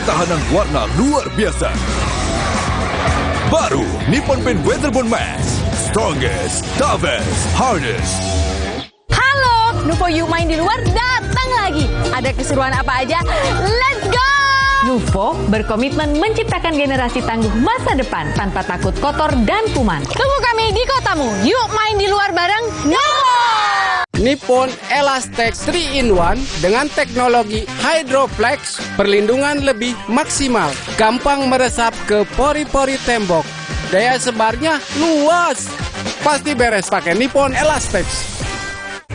Ketahanan warna luar biasa. Baru Nippon Paint Weatherbond Mask. Strongest, toughest, hardest. Halo, Nuvo Yuk Main di Luar datang lagi. Ada keseruan apa aja? Let's go! Nuvo berkomitmen menciptakan generasi tangguh masa depan tanpa takut kotor dan kuman. Tunggu kami di kotamu. Yuk main di luar bareng Nuvo! Nippon Elastex 3-in-1 dengan teknologi Hydroflex, perlindungan lebih maksimal, gampang meresap ke pori-pori tembok, daya sebarnya luas. Pasti beres pakai Nippon Elastex.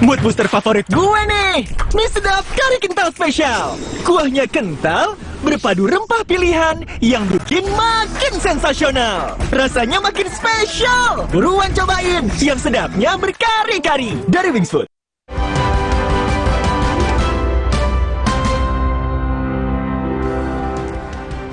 Mood booster favorit gue nih, mie sedap kari kental spesial. Kuahnya kental, berpadu rempah pilihan yang bikin makin sensasional. Rasanya makin spesial. Buruan cobain yang sedapnya berkari-kari dari Wings Food.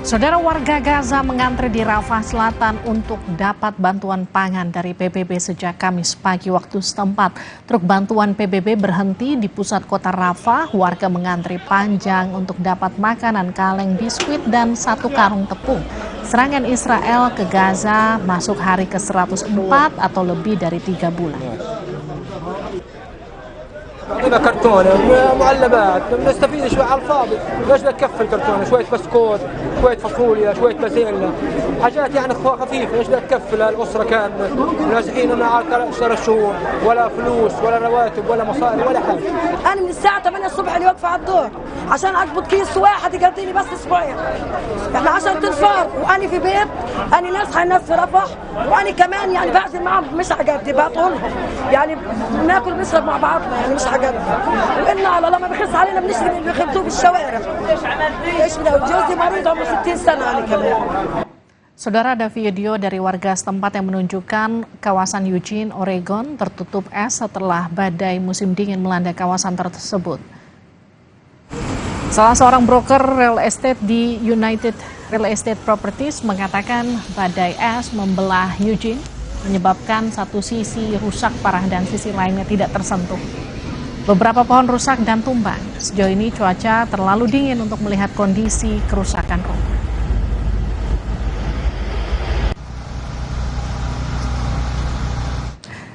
Saudara, warga Gaza mengantre di Rafah Selatan untuk dapat bantuan pangan dari PBB sejak Kamis pagi waktu setempat. Truk bantuan PBB berhenti di pusat kota Rafah. Warga mengantri panjang untuk dapat makanan kaleng biskuit dan 1 karung tepung. Serangan Israel ke Gaza masuk hari ke-104 atau lebih dari 3 bulan. عندنا كرتونه معلبات بنستفيد شوي على الفاضي، ليش بدك تكفي الكرتونه؟ شويه بسكوت، شويه فاصوليا، شويه بازيلا، حاجات يعني خفيفه، ليش بدك تكفي للاسره كامله؟ نازحين على 3 شهور، ولا فلوس ولا رواتب ولا مصاري ولا حاجه. انا من الساعه 8 الصبح اللي واقفه على الدور عشان اقبض كيس واحد يقضي لي بس اسبوعين. احنا 10 تنفار وانا في بيت، انا نازحه الناس في رفح، وانا كمان يعني بعزم معهم مش على قدي بعطولهم، يعني بناكل بنشرب مع بعضنا يعني مش على قدي. وإلنا على الله ما بخلص علينا بنشتري اللي بيخبطوه بالشوارع. ايش بدنا؟ جوزي مريض عمره 60 سنه انا كمان. Saudara, ada video dari warga setempat yang menunjukkan kawasan Eugene, Oregon tertutup es setelah badai musim dingin melanda kawasan tersebut. Salah seorang broker real estate di United Real Estate Properties mengatakan badai es membelah Eugene, menyebabkan satu sisi rusak parah dan sisi lainnya tidak tersentuh. Beberapa pohon rusak dan tumbang. Sejauh ini cuaca terlalu dingin untuk melihat kondisi kerusakan rumah.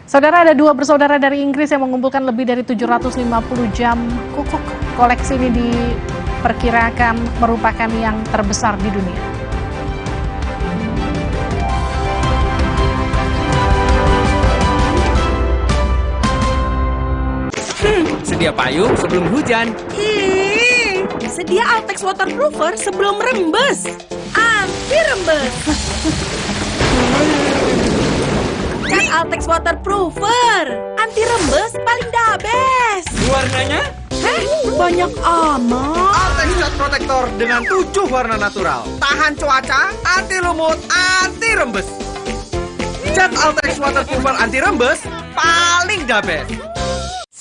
Saudara, ada 2 bersaudara dari Inggris yang mengumpulkan lebih dari 750 jam kukuk. Koleksi ini diperkirakan merupakan yang terbesar di dunia. Sedia payung sebelum hujan. Sedia Altex Waterproofer sebelum rembes. Anti rembes. Cat Altex Waterproofer. Anti rembes paling the best. Warnanya? Banyak amat. Altex Cat Protector dengan 7 warna natural. Tahan cuaca, anti lumut, anti rembes. Cat Altex Waterproofer anti rembes paling the best.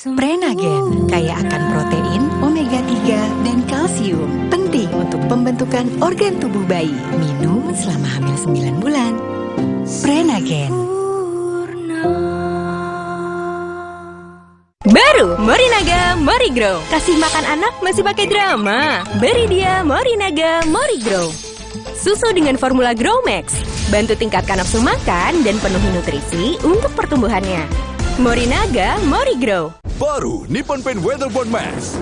Prenagen kaya akan protein, omega 3, dan kalsium. Penting untuk pembentukan organ tubuh bayi. Minum selama hamil 9 bulan. Prenagen. Baru Morinaga Morigrow. Kasih makan anak masih pakai drama? Beri dia Morinaga Morigrow. Susu dengan formula Grow Max. Bantu tingkatkan nafsu makan dan penuhi nutrisi untuk pertumbuhannya. Morinaga Morigrow. Baru Nippon Paint Weatherbond Mask.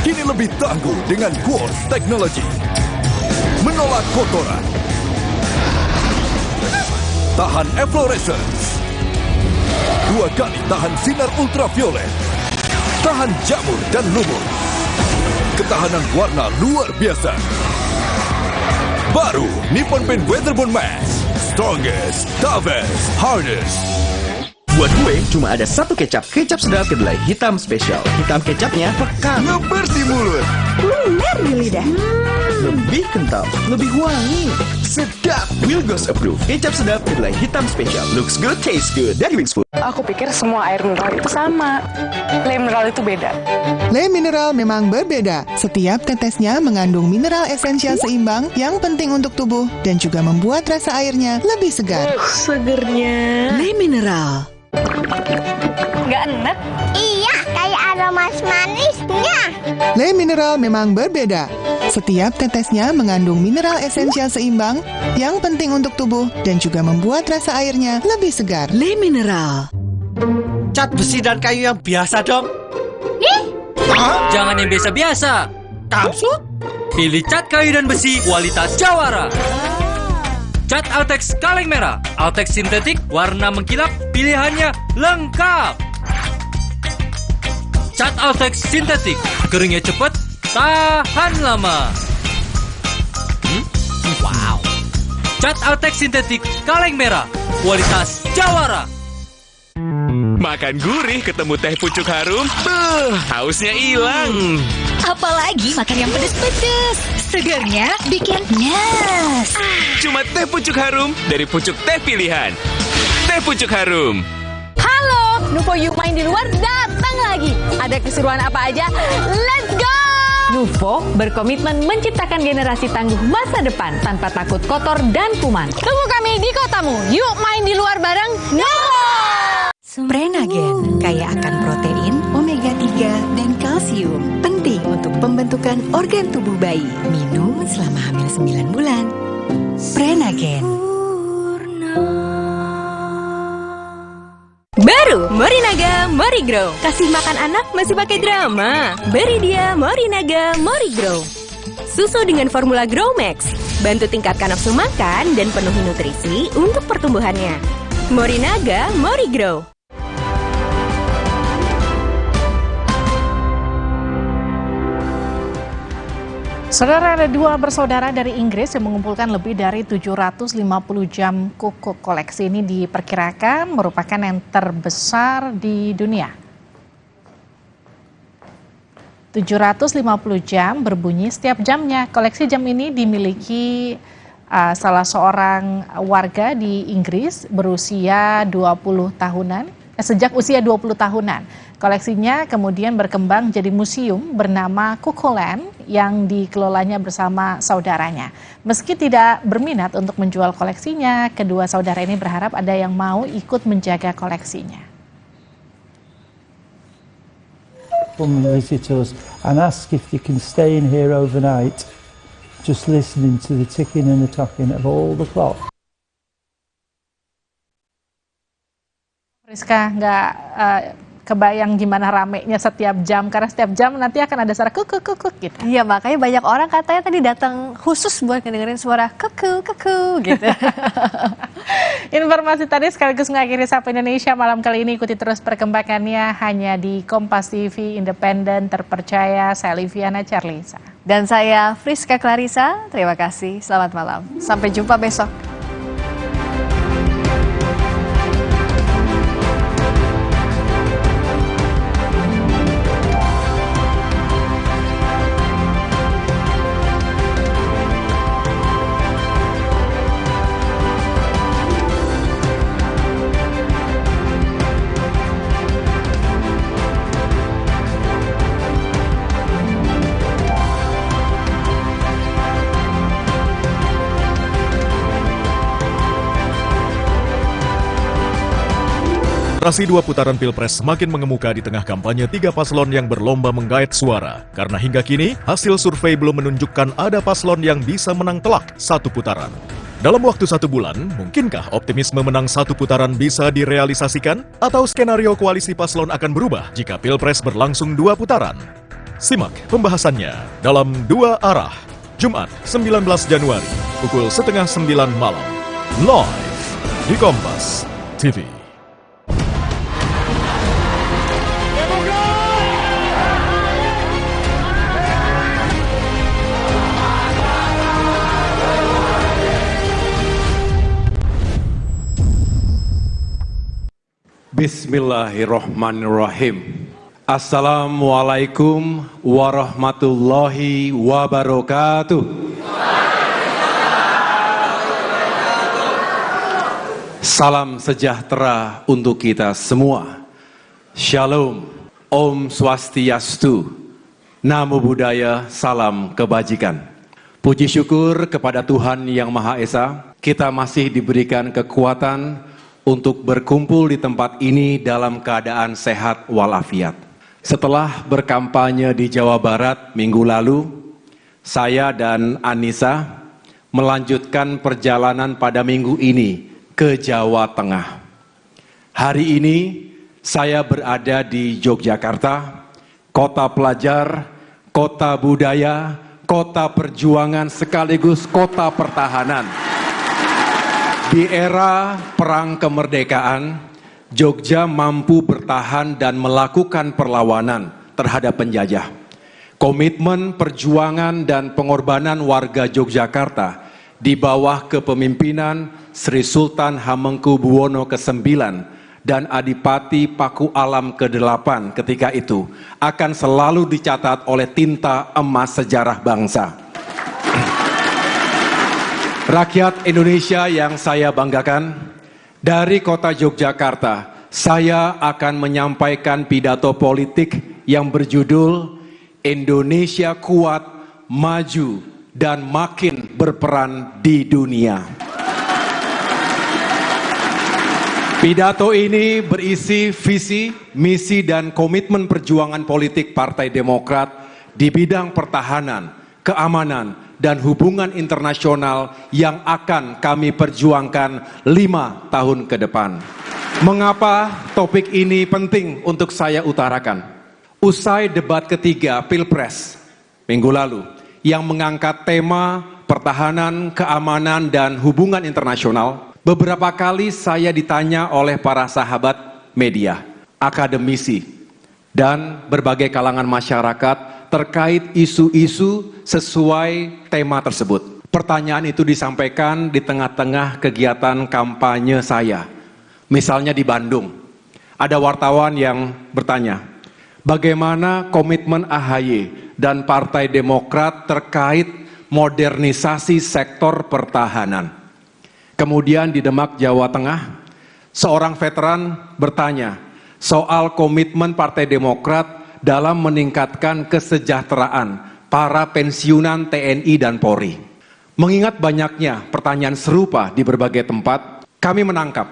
Kini lebih tangguh dengan Quartz Technology. Menolak kotoran. Tahan efflorescence. 2 kali tahan sinar ultraviolet. Tahan jamur dan lumut. Ketahanan warna luar biasa. Baru Nippon Paint Weatherbond Mask. Strongest, toughest, hardest. Buat gue cuma ada 1 kecap. Kecap sedap kedelai hitam spesial. Hitam kecapnya pekat, ngebersih mulut, Lumer di lidah. lebih kental, lebih wangi, sedap. Wilgos Approved. Kecap sedap kedelai hitam spesial. Looks good, tastes good. Dari Wings Food. Aku pikir semua air mineral itu sama. Le mineral itu beda. Le mineral memang berbeda. Setiap tetesnya mengandung mineral esensial seimbang yang penting untuk tubuh dan juga membuat rasa airnya lebih segar. Segernya. Le mineral. Nggak enak? Iya, kayak aroma manisnya. Le Mineral memang berbeda. Setiap tetesnya mengandung mineral esensial seimbang yang penting untuk tubuh dan juga membuat rasa airnya lebih segar. Le Mineral. Cat besi dan kayu yang biasa dong. Jangan yang biasa-biasa. Maksud? Pilih cat kayu dan besi kualitas Jawara. Cat Altex kaleng merah, Altex sintetik, warna mengkilap, pilihannya lengkap. Cat Altex sintetik, keringnya cepat, tahan lama. Wow. Cat Altex sintetik kaleng merah, kualitas Jawara. Makan gurih ketemu teh pucuk harum, hausnya hilang. Apalagi makan yang pedes-pedes. Segernya bikin nyes. Cuma teh pucuk harum dari pucuk teh pilihan. Teh pucuk harum. Halo, Nuvo Yuk Main di Luar datang lagi. Ada keseruan apa aja? Let's go! Nuvo berkomitmen menciptakan generasi tangguh masa depan tanpa takut kotor dan kuman. Tunggu kami di kotamu. Yuk main di luar bareng Nuvo! Prenagen kaya akan protein, omega 3, dan kalsium. Penting untuk pembentukan organ tubuh bayi. Minum selama hamil 9 bulan. Prenagen. Baru Morinaga Morigrow. Kasih makan anak masih pakai drama. Beri dia Morinaga Morigrow. Susu dengan formula Grow Max. Bantu tingkatkan nafsu makan dan penuhi nutrisi untuk pertumbuhannya. Morinaga Morigrow. Saudara, ada dua bersaudara dari Inggris yang mengumpulkan lebih dari 750 jam kuku. Koleksi ini diperkirakan merupakan yang terbesar di dunia. 750 jam berbunyi setiap jamnya. Koleksi jam ini dimiliki salah seorang warga di Inggris berusia 20 tahunan. Sejak usia 20 tahunan. Koleksinya kemudian berkembang jadi museum bernama Kukuland yang dikelolanya bersama saudaranya. Meski tidak berminat untuk menjual koleksinya, kedua saudara ini berharap ada yang mau ikut menjaga koleksinya. Visitors and ask if you can stay in here overnight, just listening to the ticking and the talking of all the clocks. Rizka, nggak kebayang gimana ramenya setiap jam, karena setiap jam nanti akan ada suara kuk gitu. Iya, makanya banyak orang katanya tadi datang khusus buat ngedengerin suara kuku gitu. Informasi tadi sekaligus mengakhiri Sapa Indonesia malam kali ini. Ikuti terus perkembangannya hanya di Kompas TV, independen, terpercaya. Saya Liviana Charlisa. Dan saya Friska Clarissa. Terima kasih, selamat malam. Sampai jumpa besok. Narasi dua putaran Pilpres semakin mengemuka di tengah kampanye tiga paslon yang berlomba menggait suara. Karena hingga kini, hasil survei belum menunjukkan ada paslon yang bisa menang telak satu putaran. Dalam waktu 1 bulan, mungkinkah optimisme menang satu putaran bisa direalisasikan? Atau skenario koalisi paslon akan berubah jika Pilpres berlangsung 2 putaran? Simak pembahasannya dalam Dua Arah, Jumat 19 Januari, pukul 8:30 malam. Live di Kompas TV. Bismillahirrahmanirrahim. Assalamualaikum warahmatullahi wabarakatuh. Salam sejahtera untuk kita semua. Shalom, Om Swastiastu, Namo Buddhaya, salam kebajikan. Puji syukur kepada Tuhan Yang Maha Esa, kita masih diberikan kekuatan untuk berkumpul di tempat ini dalam keadaan sehat walafiat. Setelah berkampanye di Jawa Barat minggu lalu, saya dan Anissa melanjutkan perjalanan pada minggu ini ke Jawa Tengah. Hari ini saya berada di Yogyakarta, kota pelajar, kota budaya, kota perjuangan sekaligus kota pertahanan. Di era perang kemerdekaan, Jogja mampu bertahan dan melakukan perlawanan terhadap penjajah. Komitmen, perjuangan, dan pengorbanan warga Yogyakarta di bawah kepemimpinan Sri Sultan Hamengkubuwono ke-9 dan Adipati Paku Alam ke-8 ketika itu akan selalu dicatat oleh tinta emas sejarah bangsa. Rakyat Indonesia yang saya banggakan, dari kota Yogyakarta, saya akan menyampaikan pidato politik yang berjudul Indonesia Kuat, Maju, dan Makin Berperan di Dunia. Pidato ini berisi visi, misi, dan komitmen perjuangan politik Partai Demokrat di bidang pertahanan, keamanan, dan hubungan internasional yang akan kami perjuangkan 5 tahun ke depan. Mengapa topik ini penting untuk saya utarakan? Usai debat ketiga Pilpres minggu lalu yang mengangkat tema pertahanan, keamanan, dan hubungan internasional, beberapa kali saya ditanya oleh para sahabat media, akademisi, dan berbagai kalangan masyarakat terkait isu-isu sesuai tema tersebut. Pertanyaan itu disampaikan di tengah-tengah kegiatan kampanye saya. Misalnya di Bandung, ada wartawan yang bertanya, bagaimana komitmen AHY dan Partai Demokrat terkait modernisasi sektor pertahanan? Kemudian di Demak, Jawa Tengah, seorang veteran bertanya soal komitmen Partai Demokrat dalam meningkatkan kesejahteraan para pensiunan TNI dan Polri. Mengingat banyaknya pertanyaan serupa di berbagai tempat, kami menangkap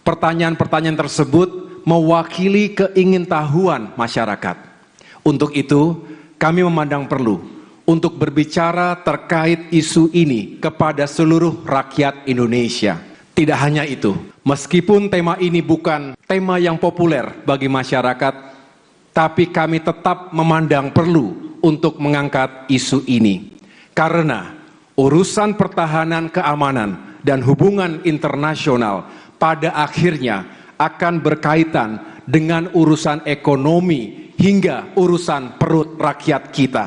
pertanyaan-pertanyaan tersebut mewakili keingintahuan masyarakat. Untuk itu, kami memandang perlu untuk berbicara terkait isu ini kepada seluruh rakyat Indonesia. Tidak hanya itu, meskipun tema ini bukan tema yang populer bagi masyarakat, tapi kami tetap memandang perlu untuk mengangkat isu ini. Karena urusan pertahanan, keamanan, dan hubungan internasional pada akhirnya akan berkaitan dengan urusan ekonomi hingga urusan perut rakyat kita.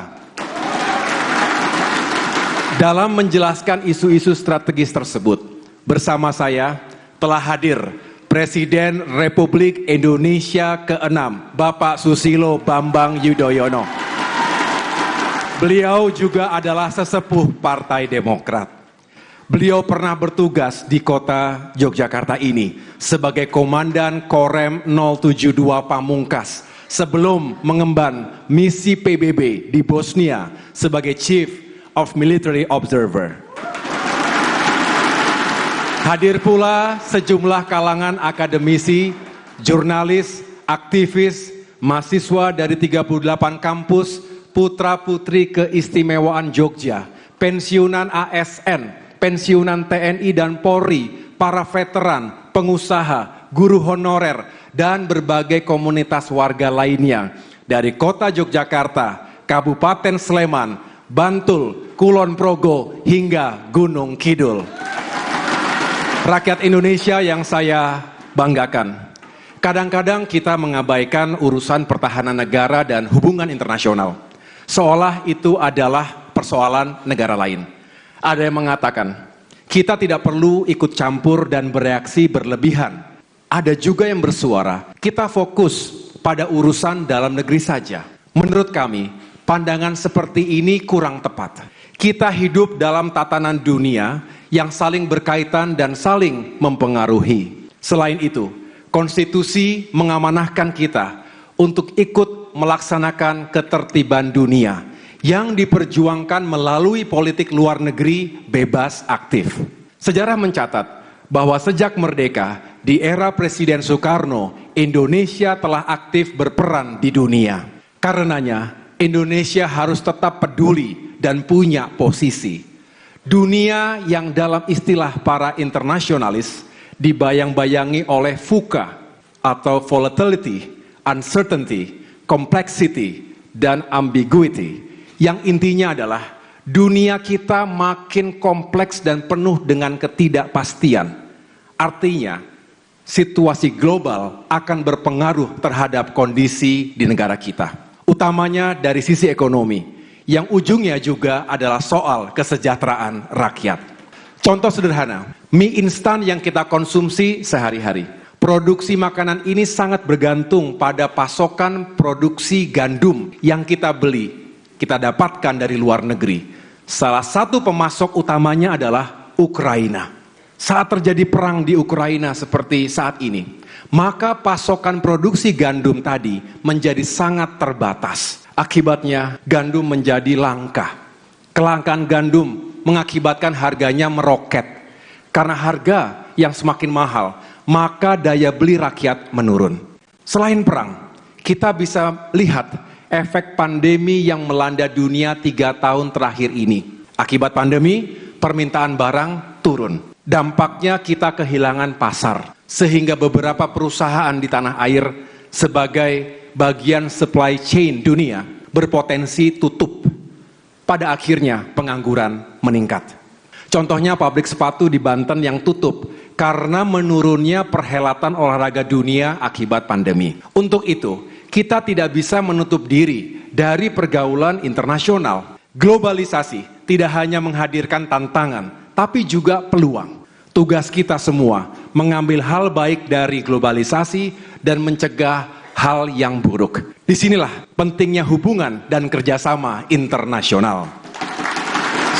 Dalam menjelaskan isu-isu strategis tersebut, bersama saya telah hadir Presiden Republik Indonesia ke-6, Bapak Susilo Bambang Yudhoyono. Beliau juga adalah sesepuh Partai Demokrat. Beliau pernah bertugas di kota Yogyakarta ini sebagai Komandan Korem 072 Pamungkas sebelum mengemban misi PBB di Bosnia sebagai Chief of Military Observer. Hadir pula sejumlah kalangan akademisi, jurnalis, aktivis, mahasiswa dari 38 kampus, putra-putri keistimewaan Jogja, pensiunan ASN, pensiunan TNI dan Polri, para veteran, pengusaha, guru honorer, dan berbagai komunitas warga lainnya dari kota Yogyakarta, Kabupaten Sleman, Bantul, Kulon Progo, hingga Gunung Kidul. Rakyat Indonesia yang saya banggakan, kadang-kadang kita mengabaikan urusan pertahanan negara dan hubungan internasional, seolah itu adalah persoalan negara lain. Ada yang mengatakan, kita tidak perlu ikut campur dan bereaksi berlebihan. Ada juga yang bersuara, kita fokus pada urusan dalam negeri saja. Menurut kami, pandangan seperti ini kurang tepat. Kita hidup dalam tatanan dunia yang saling berkaitan dan saling mempengaruhi. Selain itu, konstitusi mengamanahkan kita untuk ikut melaksanakan ketertiban dunia yang diperjuangkan melalui politik luar negeri bebas aktif. Sejarah mencatat bahwa sejak merdeka di era Presiden Soekarno Indonesia telah aktif berperan di dunia. Karenanya, Indonesia harus tetap peduli dan punya posisi. Dunia yang dalam istilah para internasionalis dibayang-bayangi oleh VUCA atau volatility, uncertainty, complexity, dan ambiguity. Yang intinya adalah dunia kita makin kompleks dan penuh dengan ketidakpastian. Artinya, situasi global akan berpengaruh terhadap kondisi di negara kita. Utamanya dari sisi ekonomi, yang ujungnya juga adalah soal kesejahteraan rakyat. Contoh sederhana, mie instan yang kita konsumsi sehari-hari. Produksi makanan ini sangat bergantung pada pasokan produksi gandum yang kita beli, kita dapatkan dari luar negeri. Salah satu pemasok utamanya adalah Ukraina. Saat terjadi perang di Ukraina seperti saat ini, maka pasokan produksi gandum tadi menjadi sangat terbatas. Akibatnya gandum menjadi langka. Kelangkaan gandum mengakibatkan harganya meroket. Karena harga yang semakin mahal, maka daya beli rakyat menurun. Selain perang, kita bisa lihat efek pandemi yang melanda dunia 3 tahun terakhir ini. Akibat pandemi, permintaan barang turun. Dampaknya kita kehilangan pasar, sehingga beberapa perusahaan di tanah air sebagai bagian supply chain dunia berpotensi tutup. Pada akhirnya pengangguran meningkat. Contohnya pabrik sepatu di Banten yang tutup karena menurunnya perhelatan olahraga dunia akibat pandemi. Untuk itu, kita tidak bisa menutup diri dari pergaulan internasional. Globalisasi tidak hanya menghadirkan tantangan, tapi juga peluang. Tugas kita semua mengambil hal baik dari globalisasi dan mencegah hal yang buruk. Disinilah pentingnya hubungan dan kerjasama internasional.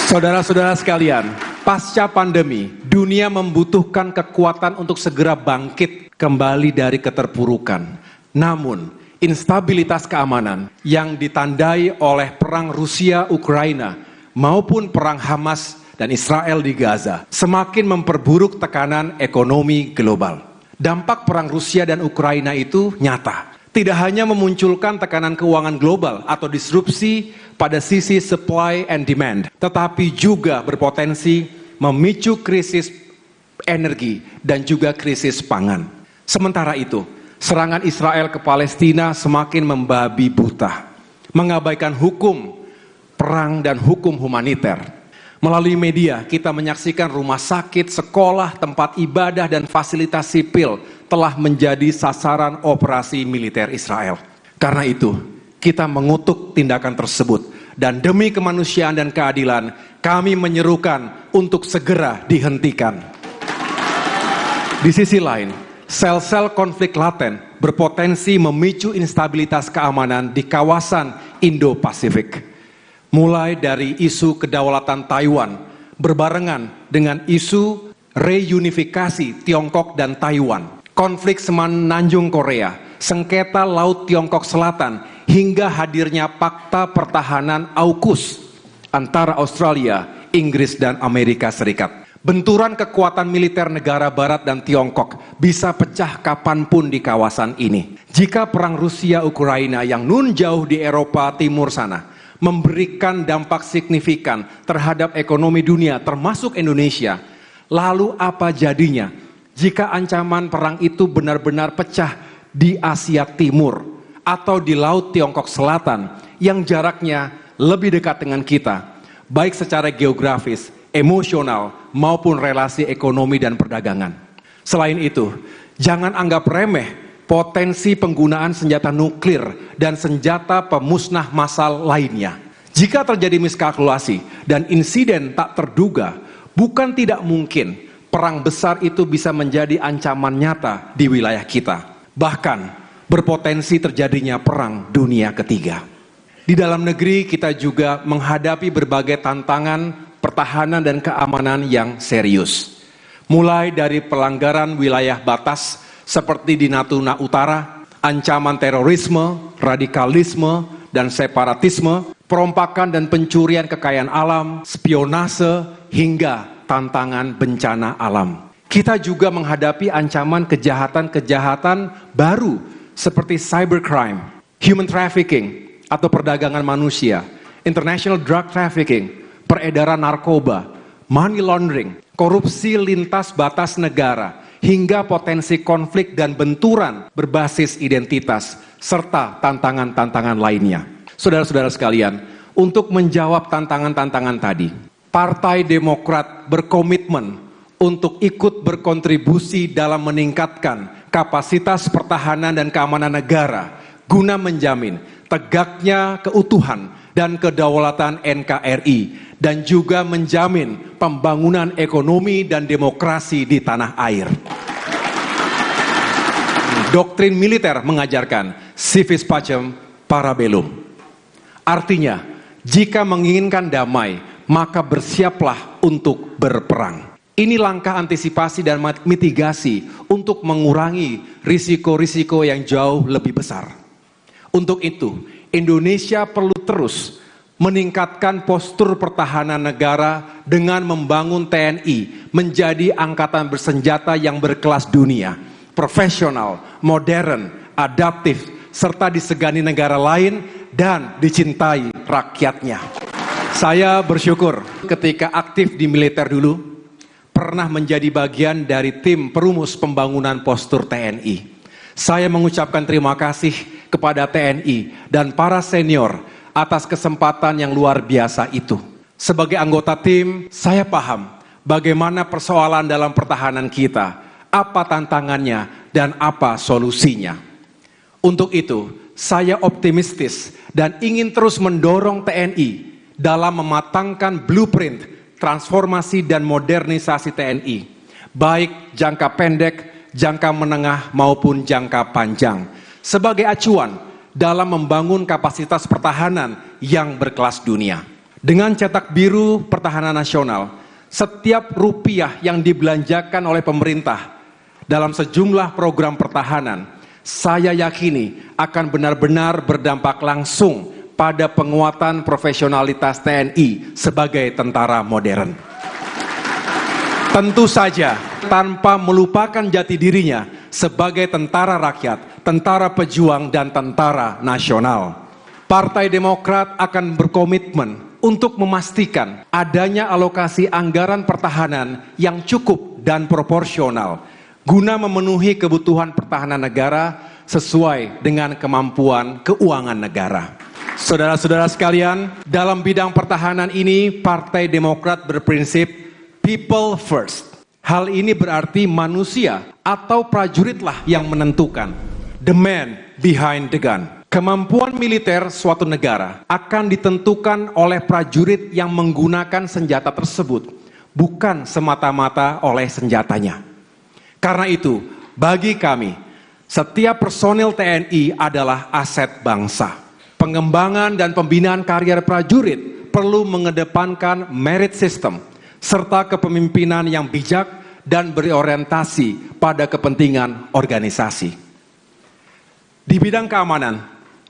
Saudara-saudara sekalian, pasca pandemi, dunia membutuhkan kekuatan untuk segera bangkit kembali dari keterpurukan. Namun, instabilitas keamanan yang ditandai oleh perang Rusia-Ukraina maupun perang Hamas dan Israel di Gaza semakin memperburuk tekanan ekonomi global. Dampak perang Rusia dan Ukraina itu nyata. Tidak hanya memunculkan tekanan keuangan global atau disrupsi pada sisi supply and demand, tetapi juga berpotensi memicu krisis energi dan juga krisis pangan. Sementara itu, serangan Israel ke Palestina semakin membabi buta, mengabaikan hukum perang dan hukum humaniter. Melalui media, kita menyaksikan rumah sakit, sekolah, tempat ibadah, dan fasilitas sipil telah menjadi sasaran operasi militer Israel. Karena itu, kita mengutuk tindakan tersebut. Dan demi kemanusiaan dan keadilan, kami menyerukan untuk segera dihentikan. Di sisi lain, sel-sel konflik laten berpotensi memicu instabilitas keamanan di kawasan Indo-Pasifik. Mulai dari isu kedaulatan Taiwan berbarengan dengan isu reunifikasi Tiongkok dan Taiwan, konflik Semenanjung Korea, sengketa Laut Tiongkok Selatan, hingga hadirnya Fakta Pertahanan AUKUS antara Australia, Inggris, dan Amerika Serikat. Benturan kekuatan militer negara Barat dan Tiongkok bisa pecah kapanpun di kawasan ini. Jika perang Rusia-Ukraina yang nun jauh di Eropa Timur sana memberikan dampak signifikan terhadap ekonomi dunia termasuk Indonesia, lalu apa jadinya jika ancaman perang itu benar-benar pecah di Asia Timur atau di Laut Tiongkok Selatan yang jaraknya lebih dekat dengan kita, baik secara geografis, emosional, maupun relasi ekonomi dan perdagangan. Selain itu, jangan anggap remeh potensi penggunaan senjata nuklir dan senjata pemusnah massal lainnya. Jika terjadi miskalkulasi dan insiden tak terduga, bukan tidak mungkin perang besar itu bisa menjadi ancaman nyata di wilayah kita. Bahkan berpotensi terjadinya perang dunia ketiga. Di dalam negeri kita juga menghadapi berbagai tantangan pertahanan dan keamanan yang serius. Mulai dari pelanggaran wilayah batas seperti di Natuna Utara, ancaman terorisme, radikalisme, dan separatisme, perompakan dan pencurian kekayaan alam, spionase, hingga tantangan bencana alam. Kita juga menghadapi ancaman kejahatan-kejahatan baru seperti cybercrime, human trafficking atau perdagangan manusia, international drug trafficking, peredaran narkoba, money laundering, korupsi lintas batas negara, hingga potensi konflik dan benturan berbasis identitas, serta tantangan-tantangan lainnya. Saudara-saudara sekalian, untuk menjawab tantangan-tantangan tadi, Partai Demokrat berkomitmen untuk ikut berkontribusi dalam meningkatkan kapasitas pertahanan dan keamanan negara guna menjamin tegaknya keutuhan dan kedaulatan NKRI dan juga menjamin pembangunan ekonomi dan demokrasi di tanah air. Doktrin militer mengajarkan civis pacem para bellum. Artinya, jika menginginkan damai, maka bersiaplah untuk berperang. Ini langkah antisipasi dan mitigasi untuk mengurangi risiko-risiko yang jauh lebih besar. Untuk itu, Indonesia perlu terus meningkatkan postur pertahanan negara dengan membangun TNI menjadi angkatan bersenjata yang berkelas dunia, profesional, modern, adaptif, serta disegani negara lain dan dicintai rakyatnya. Saya bersyukur ketika aktif di militer dulu, pernah menjadi bagian dari tim perumus pembangunan postur TNI. Saya mengucapkan terima kasih kepada TNI dan para senior atas kesempatan yang luar biasa itu. Sebagai anggota tim, saya paham bagaimana persoalan dalam pertahanan kita, apa tantangannya, dan apa solusinya. Untuk itu, saya optimistis dan ingin terus mendorong TNI dalam mematangkan blueprint transformasi dan modernisasi TNI, baik jangka pendek, jangka menengah maupun jangka panjang, sebagai acuan dalam membangun kapasitas pertahanan yang berkelas dunia. Dengan cetak biru pertahanan nasional, setiap rupiah yang dibelanjakan oleh pemerintah dalam sejumlah program pertahanan, saya yakini akan benar-benar berdampak langsung pada penguatan profesionalitas TNI sebagai tentara modern. Tentu saja tanpa melupakan jati dirinya sebagai tentara rakyat, tentara pejuang, dan tentara nasional. Partai Demokrat akan berkomitmen untuk memastikan adanya alokasi anggaran pertahanan yang cukup dan proporsional guna memenuhi kebutuhan pertahanan negara sesuai dengan kemampuan keuangan negara. Saudara-saudara sekalian, dalam bidang pertahanan ini Partai Demokrat berprinsip people first. Hal ini berarti manusia atau prajuritlah yang menentukan. The man behind the gun. Kemampuan militer suatu negara akan ditentukan oleh prajurit yang menggunakan senjata tersebut, bukan semata-mata oleh senjatanya. Karena itu, bagi kami, setiap personil TNI adalah aset bangsa. Pengembangan dan pembinaan karier prajurit perlu mengedepankan merit system serta kepemimpinan yang bijak dan berorientasi pada kepentingan organisasi. Di bidang keamanan,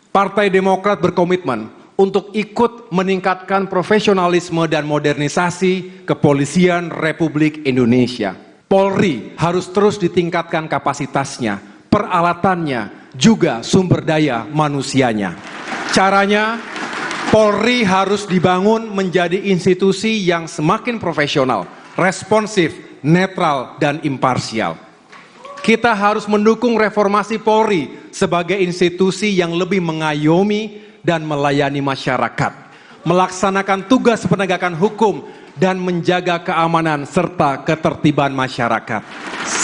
Partai Demokrat berkomitmen untuk ikut meningkatkan profesionalisme dan modernisasi Kepolisian Republik Indonesia. Polri harus terus ditingkatkan kapasitasnya, peralatannya, juga sumber daya manusianya. Caranya, Polri harus dibangun menjadi institusi yang semakin profesional, responsif, netral, dan imparsial. Kita harus mendukung reformasi Polri sebagai institusi yang lebih mengayomi dan melayani masyarakat, melaksanakan tugas penegakan hukum, dan menjaga keamanan serta ketertiban masyarakat.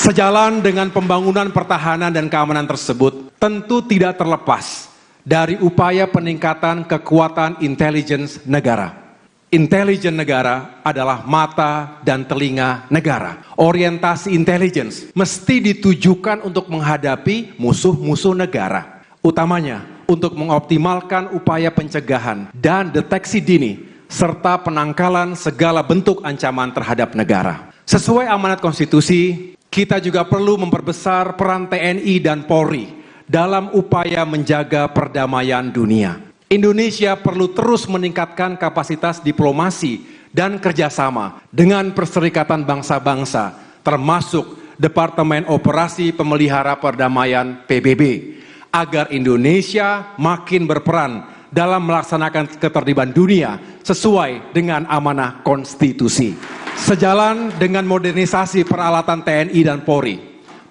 Sejalan dengan pembangunan pertahanan dan keamanan tersebut, tentu tidak terlepas dari upaya peningkatan kekuatan intelligence negara. Intelijen negara adalah mata dan telinga negara. Orientasi intelligence mesti ditujukan untuk menghadapi musuh-musuh negara. Utamanya untuk mengoptimalkan upaya pencegahan dan deteksi dini, serta penangkalan segala bentuk ancaman terhadap negara. Sesuai amanat konstitusi, kita juga perlu memperbesar peran TNI dan Polri dalam upaya menjaga perdamaian dunia. Indonesia perlu terus meningkatkan kapasitas diplomasi dan kerjasama dengan Perserikatan Bangsa-Bangsa, termasuk Departemen Operasi Pemelihara Perdamaian PBB, agar Indonesia makin berperan dalam melaksanakan ketertiban dunia sesuai dengan amanah konstitusi. Sejalan dengan modernisasi peralatan TNI dan Polri,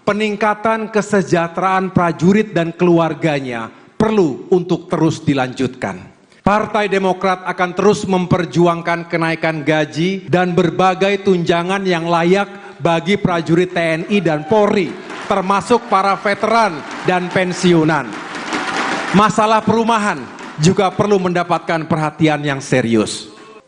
peningkatan kesejahteraan prajurit dan keluarganya perlu untuk terus dilanjutkan. Partai Demokrat akan terus memperjuangkan kenaikan gaji dan berbagai tunjangan yang layak bagi prajurit TNI dan Polri, termasuk para veteran dan pensiunan. Masalah perumahan juga perlu mendapatkan perhatian yang serius.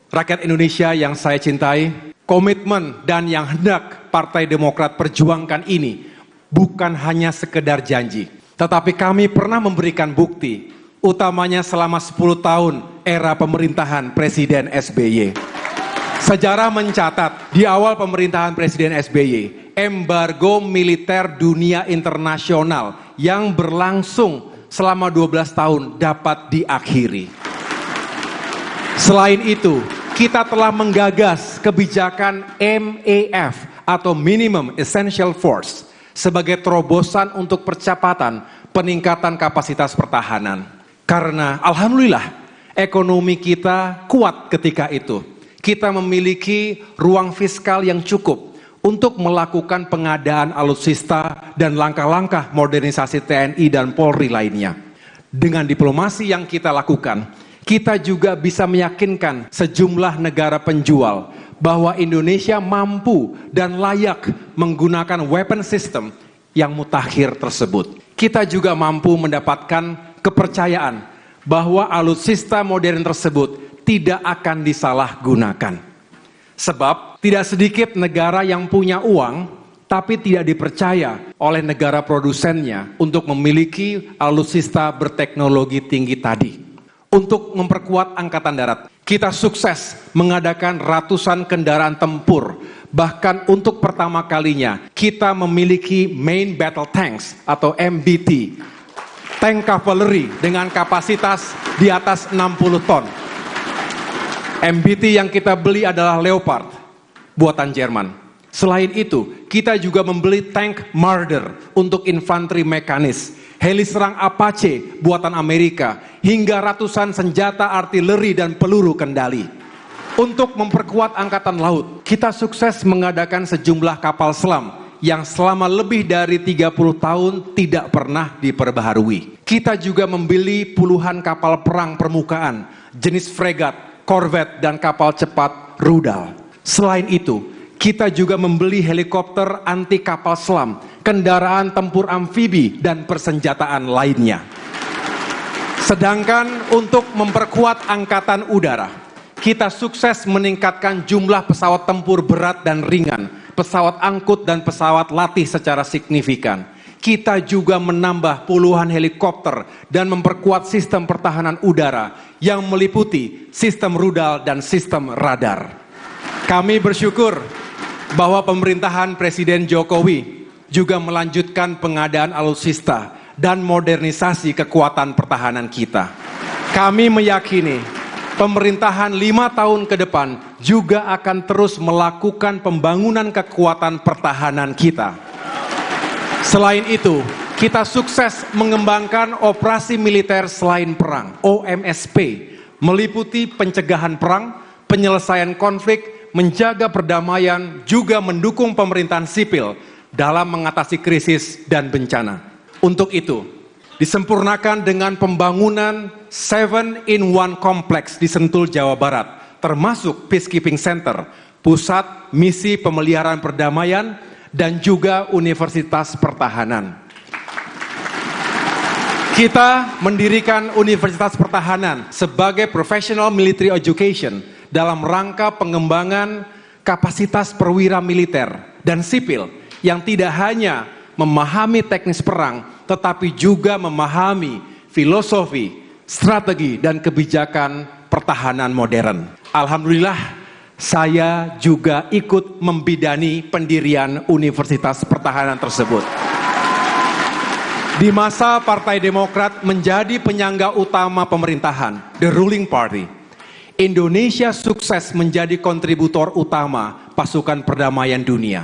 Rakyat Indonesia yang saya cintai, komitmen dan yang hendak Partai Demokrat perjuangkan ini bukan hanya sekedar janji, tetapi kami pernah memberikan bukti, utamanya selama 10 tahun era pemerintahan Presiden SBY. Sejarah mencatat, di awal pemerintahan Presiden SBY, embargo militer dunia internasional yang berlangsung selama 12 tahun dapat diakhiri. Selain itu, kita telah menggagas kebijakan MAF atau Minimum Essential Force sebagai terobosan untuk percepatan peningkatan kapasitas pertahanan. Karena alhamdulillah ekonomi kita kuat ketika itu. Kita memiliki ruang fiskal yang cukup untuk melakukan pengadaan alutsista dan langkah-langkah modernisasi TNI dan Polri lainnya. Dengan diplomasi yang kita lakukan, kita juga bisa meyakinkan sejumlah negara penjual bahwa Indonesia mampu dan layak menggunakan weapon system yang mutakhir tersebut. Kita juga mampu mendapatkan kepercayaan bahwa alutsista modern tersebut tidak akan disalahgunakan. Sebab tidak sedikit negara yang punya uang tapi tidak dipercaya oleh negara produsennya untuk memiliki alutsista berteknologi tinggi tadi. Untuk memperkuat Angkatan Darat, kita sukses mengadakan ratusan kendaraan tempur. Bahkan untuk pertama kalinya kita memiliki Main Battle Tanks atau MBT, tank cavalry dengan kapasitas di atas 60 ton. MBT yang kita beli adalah Leopard, buatan Jerman. Selain itu, kita juga membeli tank Marder untuk infanteri mekanis, heli serang Apache buatan Amerika, hingga ratusan senjata artileri dan peluru kendali. Untuk memperkuat Angkatan Laut, kita sukses mengadakan sejumlah kapal selam yang selama lebih dari 30 tahun tidak pernah diperbaharui. Kita juga membeli puluhan kapal perang permukaan, jenis fregat, korvet, dan kapal cepat rudal. Selain itu, kita juga membeli helikopter anti kapal selam, kendaraan tempur amfibi, dan persenjataan lainnya. Sedangkan untuk memperkuat Angkatan Udara, kita sukses meningkatkan jumlah pesawat tempur berat dan ringan, pesawat angkut dan pesawat latih secara signifikan. Kita juga menambah puluhan helikopter dan memperkuat sistem pertahanan udara yang meliputi sistem rudal dan sistem radar. Kami bersyukur bahwa pemerintahan Presiden Jokowi juga melanjutkan pengadaan alutsista dan modernisasi kekuatan pertahanan kita. Kami meyakini pemerintahan 5 tahun ke depan juga akan terus melakukan pembangunan kekuatan pertahanan kita. Selain itu, kita sukses mengembangkan operasi militer selain perang, OMSP, meliputi pencegahan perang, penyelesaian konflik, menjaga perdamaian, juga mendukung pemerintahan sipil dalam mengatasi krisis dan bencana. Untuk itu, disempurnakan dengan pembangunan 7-in-1 kompleks di Sentul, Jawa Barat, termasuk Peacekeeping Center, pusat misi pemeliharaan perdamaian, dan juga Universitas Pertahanan. Kita mendirikan Universitas Pertahanan sebagai professional military education dalam rangka pengembangan kapasitas perwira militer dan sipil yang tidak hanya memahami teknis perang, tetapi juga memahami filosofi, strategi, dan kebijakan pertahanan modern. Alhamdulillah, saya juga ikut membidani pendirian Universitas Pertahanan tersebut. Di masa Partai Demokrat menjadi penyangga utama pemerintahan, the ruling party, Indonesia sukses menjadi kontributor utama pasukan perdamaian dunia.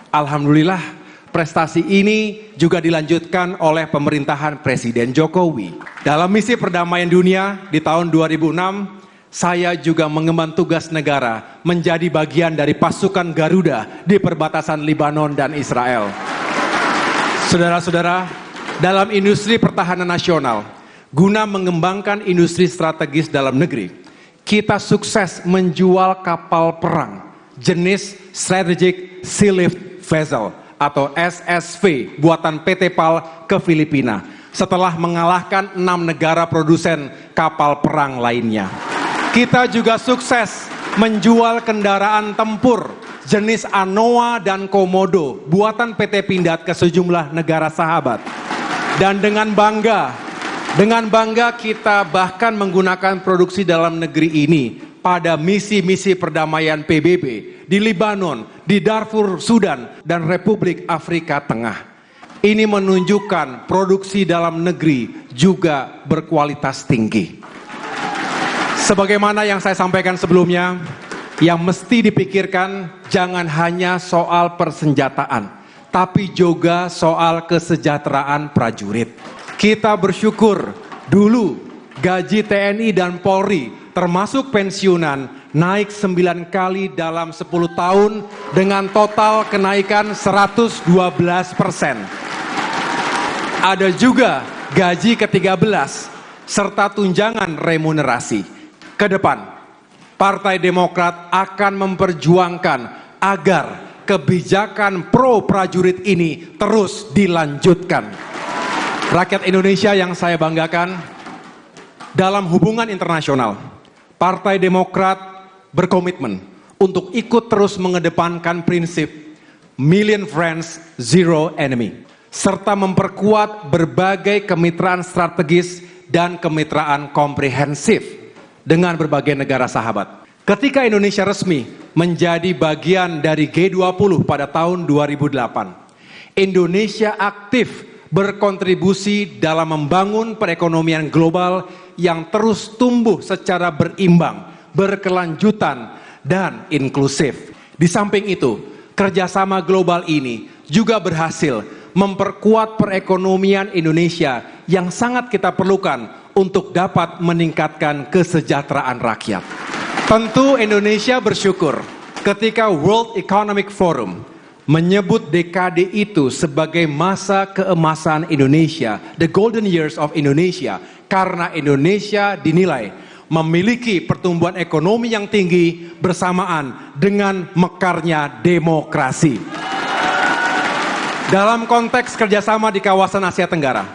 Alhamdulillah, prestasi ini juga dilanjutkan oleh pemerintahan Presiden Jokowi. Dalam misi perdamaian dunia di tahun 2006, saya juga mengemban tugas negara menjadi bagian dari pasukan Garuda di perbatasan Lebanon dan Israel. Saudara-saudara, dalam industri pertahanan nasional, guna mengembangkan industri strategis dalam negeri, kita sukses menjual kapal perang jenis Strategic Sea Lift Vessel atau SSV buatan PT PAL ke Filipina setelah mengalahkan 6 negara produsen kapal perang lainnya. Kita juga sukses menjual kendaraan tempur jenis Anoa dan Komodo buatan PT Pindad ke sejumlah negara sahabat. Dan dengan bangga kita bahkan menggunakan produksi dalam negeri ini pada misi-misi perdamaian PBB di Lebanon, di Darfur, Sudan, dan Republik Afrika Tengah. Ini menunjukkan produksi dalam negeri juga berkualitas tinggi. Sebagaimana yang saya sampaikan sebelumnya, yang mesti dipikirkan jangan hanya soal persenjataan, tapi juga soal kesejahteraan prajurit. Kita bersyukur dulu gaji TNI dan Polri termasuk pensiunan naik 9 kali dalam 10 tahun dengan total kenaikan 112%. Ada juga gaji ke-13 serta tunjangan remunerasi. Ke depan, Partai Demokrat akan memperjuangkan agar kebijakan pro prajurit ini terus dilanjutkan. Rakyat Indonesia yang saya banggakan, dalam hubungan internasional, Partai Demokrat berkomitmen untuk ikut terus mengedepankan prinsip Million Friends, Zero Enemy, serta memperkuat berbagai kemitraan strategis dan kemitraan komprehensif dengan berbagai negara sahabat. Ketika Indonesia resmi menjadi bagian dari G20 pada tahun 2008, Indonesia aktif berkontribusi dalam membangun perekonomian global yang terus tumbuh secara berimbang, berkelanjutan, dan inklusif. Di samping itu, kerjasama global ini juga berhasil memperkuat perekonomian Indonesia yang sangat kita perlukan untuk dapat meningkatkan kesejahteraan rakyat. Tentu Indonesia bersyukur ketika World Economic Forum menyebut dekade itu sebagai masa keemasan Indonesia, the golden years of Indonesia, karena Indonesia dinilai memiliki pertumbuhan ekonomi yang tinggi bersamaan dengan mekarnya demokrasi. Dalam konteks kerjasama di kawasan Asia Tenggara,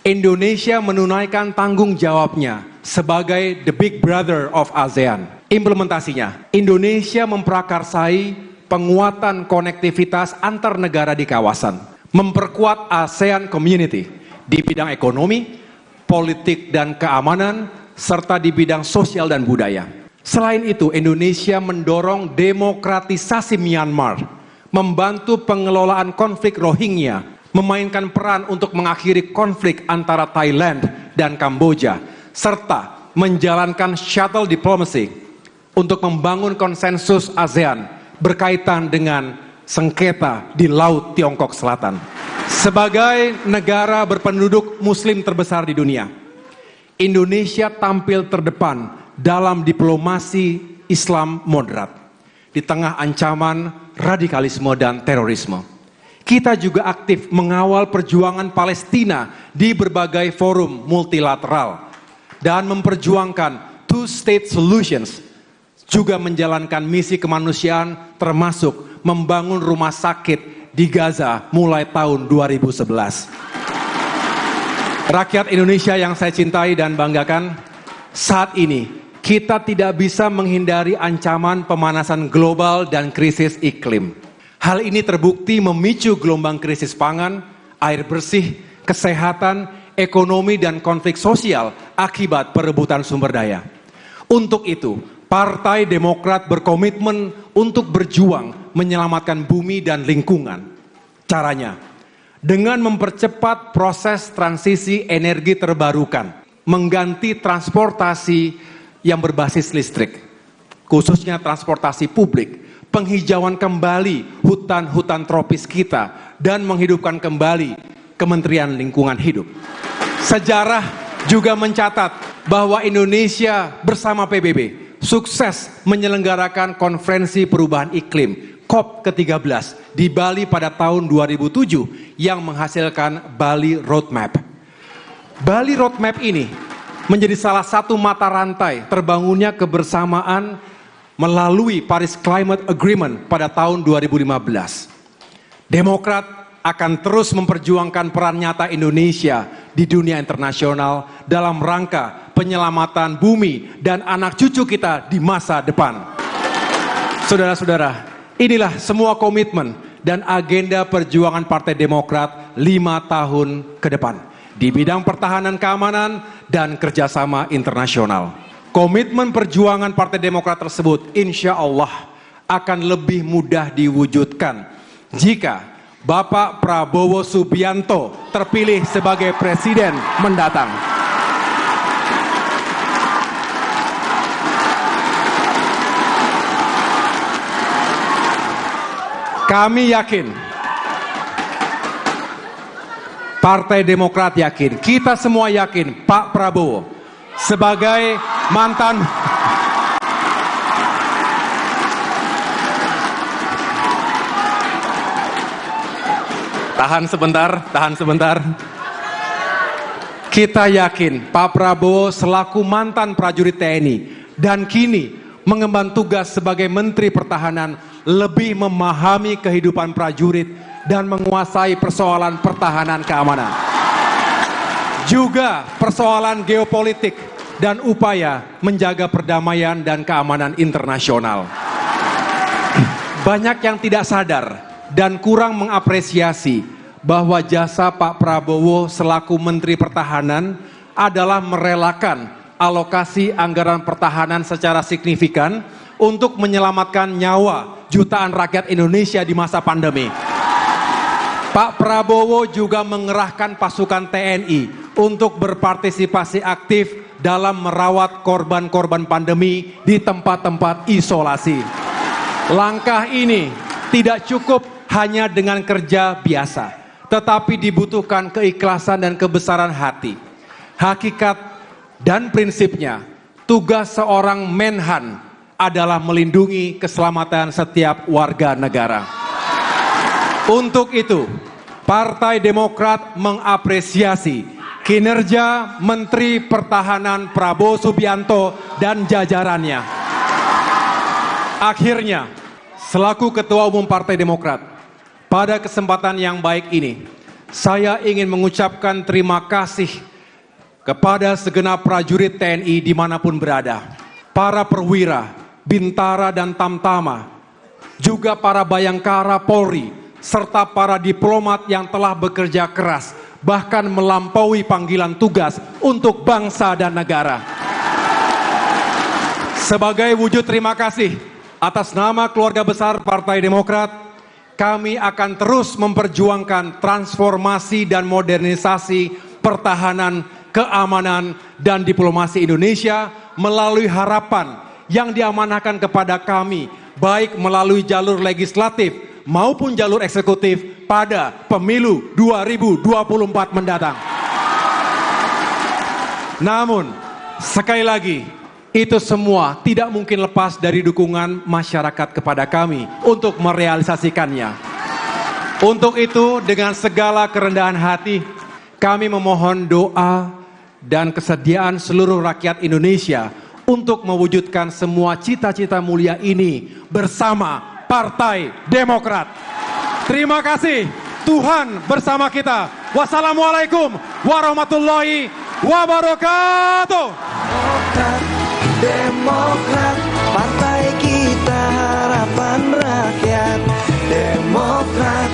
Indonesia menunaikan tanggung jawabnya sebagai the big brother of ASEAN. Implementasinya, Indonesia memprakarsai penguatan konektivitas antar negara di kawasan, memperkuat ASEAN Community di bidang ekonomi, politik dan keamanan, serta di bidang sosial dan budaya. Selain itu, Indonesia mendorong demokratisasi Myanmar, membantu pengelolaan konflik Rohingya, memainkan peran untuk mengakhiri konflik antara Thailand dan Kamboja, serta menjalankan shuttle diplomacy untuk membangun konsensus ASEAN berkaitan dengan sengketa di Laut Tiongkok Selatan. Sebagai negara berpenduduk muslim terbesar di dunia, Indonesia tampil terdepan dalam diplomasi Islam moderat di tengah ancaman radikalisme dan terorisme. Kita juga aktif mengawal perjuangan Palestina di berbagai forum multilateral dan memperjuangkan two-state solutions, juga menjalankan misi kemanusiaan termasuk membangun rumah sakit di Gaza mulai tahun 2011. Rakyat Indonesia yang saya cintai dan banggakan, saat ini kita tidak bisa menghindari ancaman pemanasan global dan krisis iklim. Hal ini terbukti memicu gelombang krisis pangan, air bersih, kesehatan, ekonomi, dan konflik sosial akibat perebutan sumber daya. Untuk itu, Partai Demokrat berkomitmen untuk berjuang menyelamatkan bumi dan lingkungan. Caranya, dengan mempercepat proses transisi energi terbarukan, mengganti transportasi yang berbasis listrik, khususnya transportasi publik, penghijauan kembali hutan-hutan tropis kita, dan menghidupkan kembali Kementerian Lingkungan Hidup. Sejarah juga mencatat bahwa Indonesia bersama PBB sukses menyelenggarakan Konferensi Perubahan Iklim COP ke-13 di Bali pada tahun 2007 yang menghasilkan Bali Roadmap. Bali Roadmap ini menjadi salah satu mata rantai terbangunnya kebersamaan melalui Paris Climate Agreement pada tahun 2015. Demokrat akan terus memperjuangkan peran nyata Indonesia di dunia internasional dalam rangka penyelamatan bumi dan anak cucu kita di masa depan. Saudara-saudara, inilah semua komitmen dan agenda perjuangan Partai Demokrat 5 tahun ke depan di bidang pertahanan keamanan dan kerjasama internasional. Komitmen perjuangan Partai Demokrat tersebut insya Allah akan lebih mudah diwujudkan jika Bapak Prabowo Subianto terpilih sebagai presiden mendatang. Kami yakin, Partai Demokrat yakin, kita semua yakin Pak Prabowo sebagai mantan Tahan sebentar. Kita yakin Pak Prabowo selaku mantan prajurit TNI dan kini mengemban tugas sebagai Menteri Pertahanan lebih memahami kehidupan prajurit dan menguasai persoalan pertahanan keamanan. Juga persoalan geopolitik dan upaya menjaga perdamaian dan keamanan internasional. Banyak yang tidak sadar dan kurang mengapresiasi bahwa jasa Pak Prabowo selaku Menteri Pertahanan adalah merelakan alokasi anggaran pertahanan secara signifikan untuk menyelamatkan nyawa jutaan rakyat Indonesia di masa pandemi. Pak Prabowo juga mengerahkan pasukan TNI untuk berpartisipasi aktif dalam merawat korban-korban pandemi di tempat-tempat isolasi. Langkah ini tidak cukup hanya dengan kerja biasa, tetapi dibutuhkan keikhlasan dan kebesaran hati. Hakikat dan prinsipnya, tugas seorang Menhan adalah melindungi keselamatan setiap warga negara. Untuk itu, Partai Demokrat mengapresiasi kinerja Menteri Pertahanan Prabowo Subianto dan jajarannya. Akhirnya, selaku Ketua Umum Partai Demokrat, pada kesempatan yang baik ini, saya ingin mengucapkan terima kasih kepada segenap prajurit TNI dimanapun berada, para perwira, bintara dan tamtama, juga para bayangkara Polri, serta para diplomat yang telah bekerja keras, bahkan melampaui panggilan tugas untuk bangsa dan negara. Sebagai wujud terima kasih atas nama keluarga besar Partai Demokrat, kami akan terus memperjuangkan transformasi dan modernisasi pertahanan, keamanan, dan diplomasi Indonesia melalui harapan yang diamanahkan kepada kami, baik melalui jalur legislatif maupun jalur eksekutif pada pemilu 2024 mendatang. Namun, sekali lagi, itu semua tidak mungkin lepas dari dukungan masyarakat kepada kami untuk merealisasikannya. Untuk itu, dengan segala kerendahan hati, kami memohon doa dan kesediaan seluruh rakyat Indonesia untuk mewujudkan semua cita-cita mulia ini bersama Partai Demokrat. Terima kasih, Tuhan bersama kita. Wassalamualaikum warahmatullahi wabarakatuh. Demokrat, partai kita harapan rakyat. Demokrat,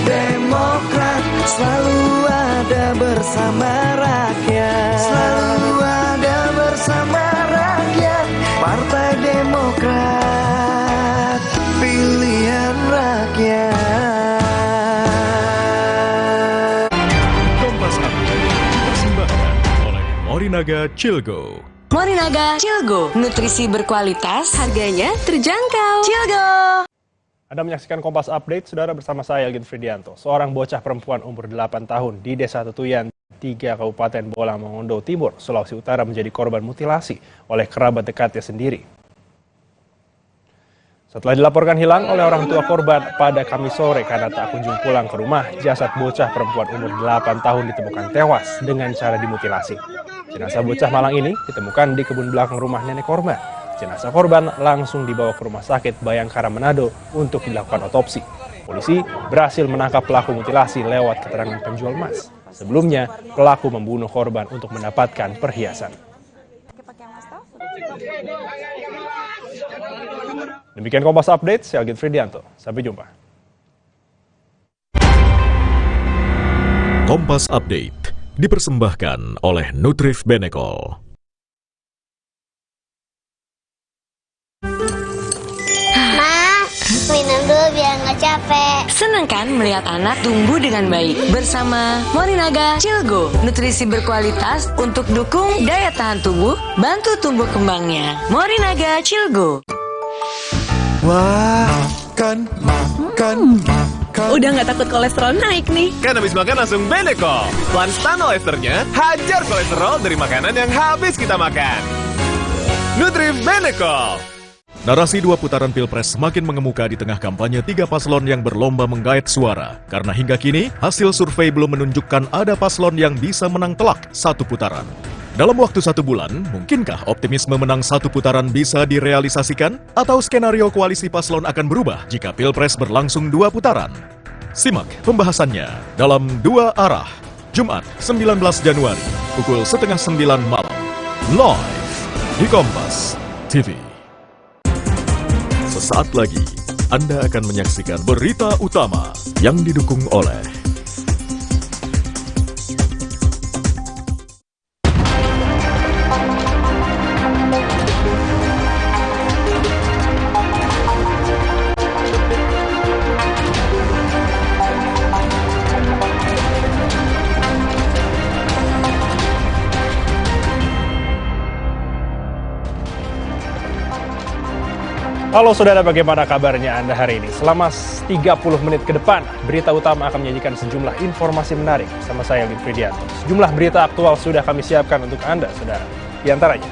Demokrat, selalu ada bersama rakyat. Selalu ada bersama rakyat. Partai Demokrat, pilihan rakyat. Kompas dipersembahkan oleh Morinaga Cilgo. Morinaga Cilgo, nutrisi berkualitas, harganya terjangkau. Cilgo. Anda menyaksikan Kompas Update, saudara, bersama saya, Elgin Fridianto. Seorang bocah perempuan umur 8 tahun di Desa Tutuyan, 3 Kabupaten Bolang Mongondo Timur, Sulawesi Utara menjadi korban mutilasi oleh kerabat dekatnya sendiri. Setelah dilaporkan hilang oleh orang tua korban pada Kamis sore karena tak kunjung pulang ke rumah, jasad bocah perempuan umur 8 tahun ditemukan tewas dengan cara dimutilasi. Jenazah bocah malang ini ditemukan di kebun belakang rumah nenek korban. Jenazah korban langsung dibawa ke Rumah Sakit Bayangkara Manado untuk dilakukan otopsi. Polisi berhasil menangkap pelaku mutilasi lewat keterangan penjual emas. Sebelumnya, pelaku membunuh korban untuk mendapatkan perhiasan. Demikian Kompas Update, saya Elgin Fridianto. Sampai jumpa. Kompas Update dipersembahkan oleh Nutrif Benecol. Minum dulu biar nggak capek. Senang kan melihat anak tumbuh dengan baik bersama Morinaga Cilgo. Nutrisi berkualitas untuk dukung daya tahan tubuh, bantu tumbuh kembangnya. Morinaga Cilgo. Wah, makan. Udah nggak takut kolesterol naik nih. Kan habis makan langsung Benecol. Lanstan esternya hajar kolesterol dari makanan yang habis kita makan. Nutrif Benecol. Narasi 2 putaran Pilpres semakin mengemuka di tengah kampanye 3 paslon yang berlomba menggait suara. Karena hingga kini, hasil survei belum menunjukkan ada paslon yang bisa menang telak 1 putaran. Dalam waktu 1 bulan, mungkinkah optimisme menang 1 putaran bisa direalisasikan? Atau skenario koalisi paslon akan berubah jika Pilpres berlangsung 2 putaran? Simak pembahasannya dalam 2 arah. Jumat 19 Januari, pukul 8:30 malam. Live di Kompas TV. Sesaat lagi, Anda akan menyaksikan berita utama yang didukung oleh Halo saudara, bagaimana kabarnya Anda hari ini? Selama 30 menit ke depan, berita utama akan menyajikan sejumlah informasi menarik bersama saya, Elgin Fridianto. Sejumlah berita aktual sudah kami siapkan untuk Anda, saudara. Di antaranya,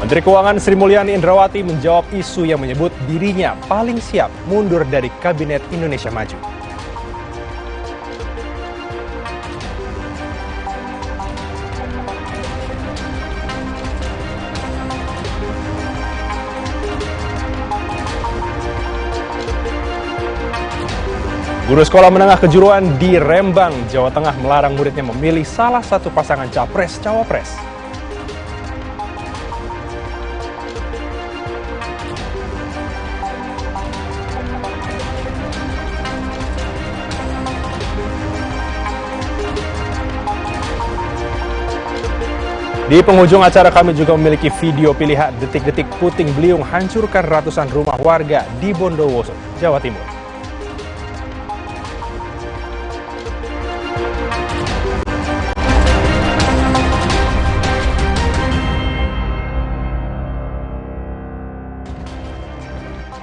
Menteri Keuangan Sri Mulyani Indrawati menjawab isu yang menyebut dirinya paling siap mundur dari Kabinet Indonesia Maju. Guru sekolah menengah kejuruan di Rembang, Jawa Tengah melarang muridnya memilih salah satu pasangan capres-cawapres. Di penghujung acara kami juga memiliki video pilihan detik-detik puting beliung hancurkan ratusan rumah warga di Bondowoso, Jawa Timur.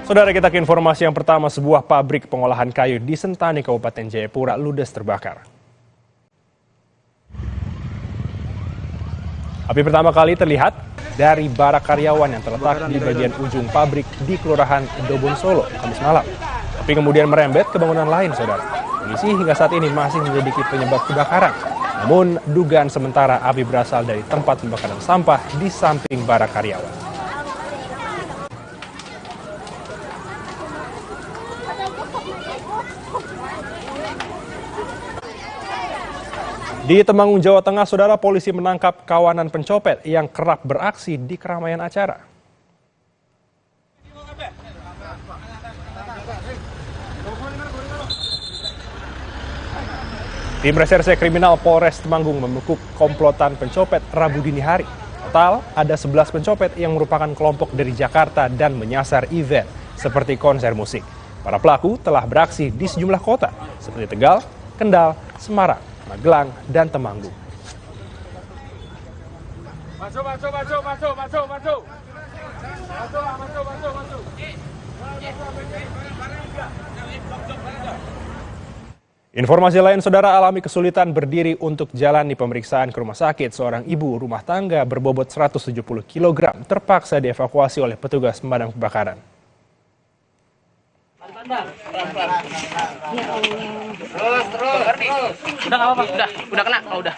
Saudara, kita ke informasi yang pertama. Sebuah pabrik pengolahan kayu di Sentani, Kabupaten Jayapura, ludes terbakar. Api pertama kali terlihat dari barak karyawan yang terletak di bagian ujung pabrik di Kelurahan Dobon Solo, Kamis malam. Api kemudian merembet ke bangunan lain, saudara. Polisi hingga saat ini masih menyelidiki penyebab kebakaran. Namun, dugaan sementara api berasal dari tempat pembakaran sampah di samping barak karyawan. Di Temanggung, Jawa Tengah, saudara, polisi menangkap kawanan pencopet yang kerap beraksi di keramaian acara. Tim Reserse Kriminal Polres Temanggung membekuk komplotan pencopet Rabu dini hari. Total ada 11 pencopet yang merupakan kelompok dari Jakarta dan menyasar event seperti konser musik. Para pelaku telah beraksi di sejumlah kota seperti Tegal, Kendal, Semarang, Magelang, dan Temanggung. Informasi lain, saudara, alami kesulitan berdiri untuk jalani pemeriksaan ke rumah sakit. Seorang ibu rumah tangga berbobot 170 kg terpaksa dievakuasi oleh petugas pemadam kebakaran. Udah nggak apa-apa, udah kena, udah.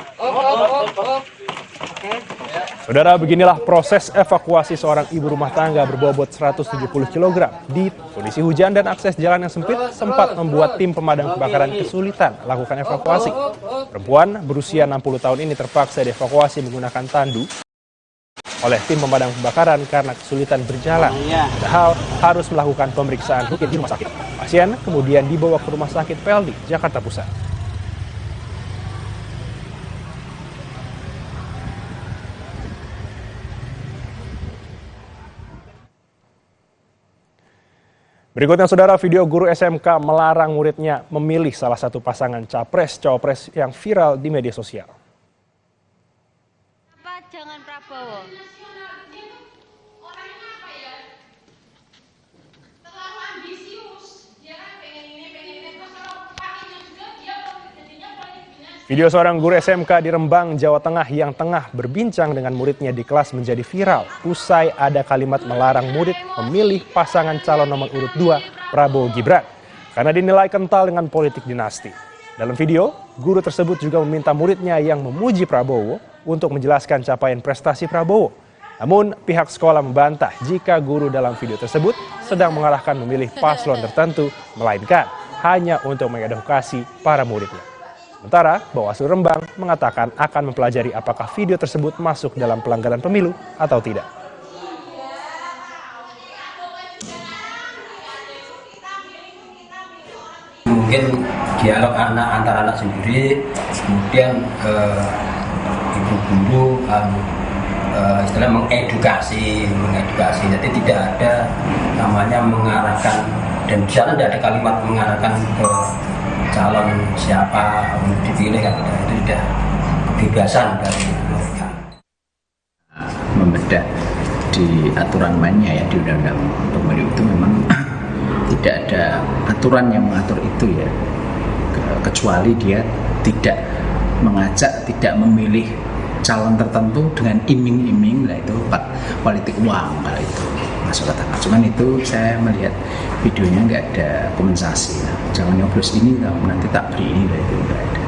Saudara, beginilah proses evakuasi seorang ibu rumah tangga berbobot 170 kg. Di kondisi hujan dan akses jalan yang sempit sempat membuat tim pemadam kebakaran kesulitan melakukan evakuasi. Perempuan berusia 60 tahun ini terpaksa dievakuasi menggunakan tandu oleh tim pemadam kebakaran karena kesulitan berjalan. Padahal harus melakukan pemeriksaan rutin di rumah sakit. Pasien kemudian dibawa ke rumah sakit PLD, Jakarta Pusat. Berikutnya, saudara, video guru SMK melarang muridnya memilih salah satu pasangan capres-cawapres yang viral di media sosial. Apa jangan Prabowo? Video seorang guru SMK di Rembang, Jawa Tengah yang tengah berbincang dengan muridnya di kelas menjadi viral usai ada kalimat melarang murid memilih pasangan calon nomor urut 2 Prabowo Gibran karena dinilai kental dengan politik dinasti. Dalam video, guru tersebut juga meminta muridnya yang memuji Prabowo untuk menjelaskan capaian prestasi Prabowo. Namun pihak sekolah membantah jika guru dalam video tersebut sedang mengarahkan memilih paslon tertentu, melainkan hanya untuk mengedukasi para muridnya. Sementara Bawaslu Rembang mengatakan akan mempelajari apakah video tersebut masuk dalam pelanggaran pemilu atau tidak. Mungkin dialog antara anak sendiri, kemudian ibu guru istilah mengedukasi, jadi tidak ada namanya mengarahkan, dan di sana tidak ada kalimat mengarahkan ke calon siapa untuk dipilih, kan itu sudah kebebasan dari mereka. Membedah di aturan mainnya ya, di undang-undang pemilu itu memang tidak ada aturan yang mengatur itu ya, kecuali dia tidak mengajak, tidak memilih calon tertentu dengan iming-iming, lah itu politik uang, kalau itu masuk katakan. Cuman itu saya melihat videonya nggak ada kompensasi, jangan nyoblos ini nanti tak beri ini, lah itu nggak ada.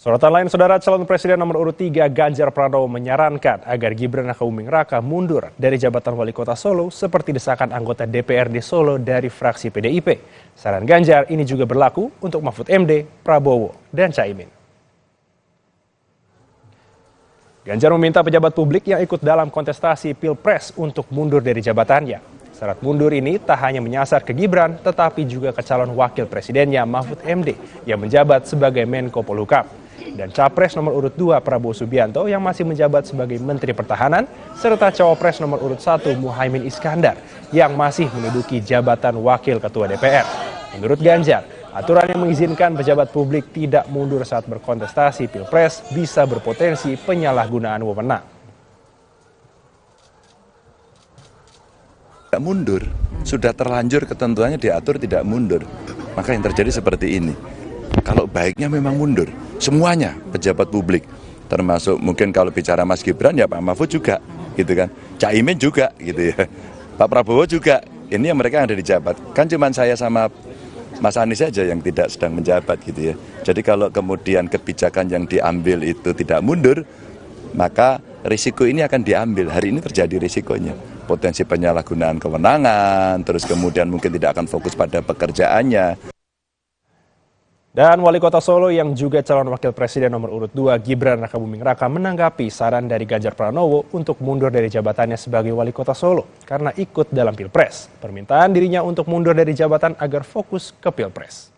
Sorotan lain, saudara, calon presiden nomor urut 3 Ganjar Pranowo menyarankan agar Gibran Rakabuming Raka mundur dari jabatan wali kota Solo seperti desakan anggota DPRD Solo dari fraksi PDIP. Saran Ganjar ini juga berlaku untuk Mahfud MD, Prabowo, dan Caimin. Ganjar meminta pejabat publik yang ikut dalam kontestasi Pilpres untuk mundur dari jabatannya. Syarat mundur ini tak hanya menyasar ke Gibran, tetapi juga ke calon wakil presidennya Mahfud MD yang menjabat sebagai Menko Polhukam, dan Capres nomor urut 2 Prabowo Subianto yang masih menjabat sebagai Menteri Pertahanan, serta Cawapres nomor urut 1 Muhaimin Iskandar yang masih menduduki jabatan Wakil Ketua DPR. Menurut Ganjar, aturan yang mengizinkan pejabat publik tidak mundur saat berkontestasi Pilpres bisa berpotensi penyalahgunaan wewenang. Tidak mundur, sudah terlanjur ketentuannya diatur tidak mundur. Maka yang terjadi seperti ini. Kalau baiknya memang mundur, semuanya pejabat publik, termasuk mungkin kalau bicara Mas Gibran ya Pak Mahfud juga, gitu kan, Caimin juga, gitu ya, Pak Prabowo juga. Ini yang mereka yang ada di jabat. Kan cuma saya sama Mas Anies saja yang tidak sedang menjabat, gitu ya. Jadi kalau kemudian kebijakan yang diambil itu tidak mundur, maka risiko ini akan diambil. Hari ini terjadi risikonya, potensi penyalahgunaan kewenangan, terus kemudian mungkin tidak akan fokus pada pekerjaannya. Dan Wali Kota Solo yang juga calon wakil presiden nomor urut 2 Gibran Rakabuming Raka menanggapi saran dari Ganjar Pranowo untuk mundur dari jabatannya sebagai Wali Kota Solo karena ikut dalam Pilpres. Permintaan dirinya untuk mundur dari jabatan agar fokus ke Pilpres.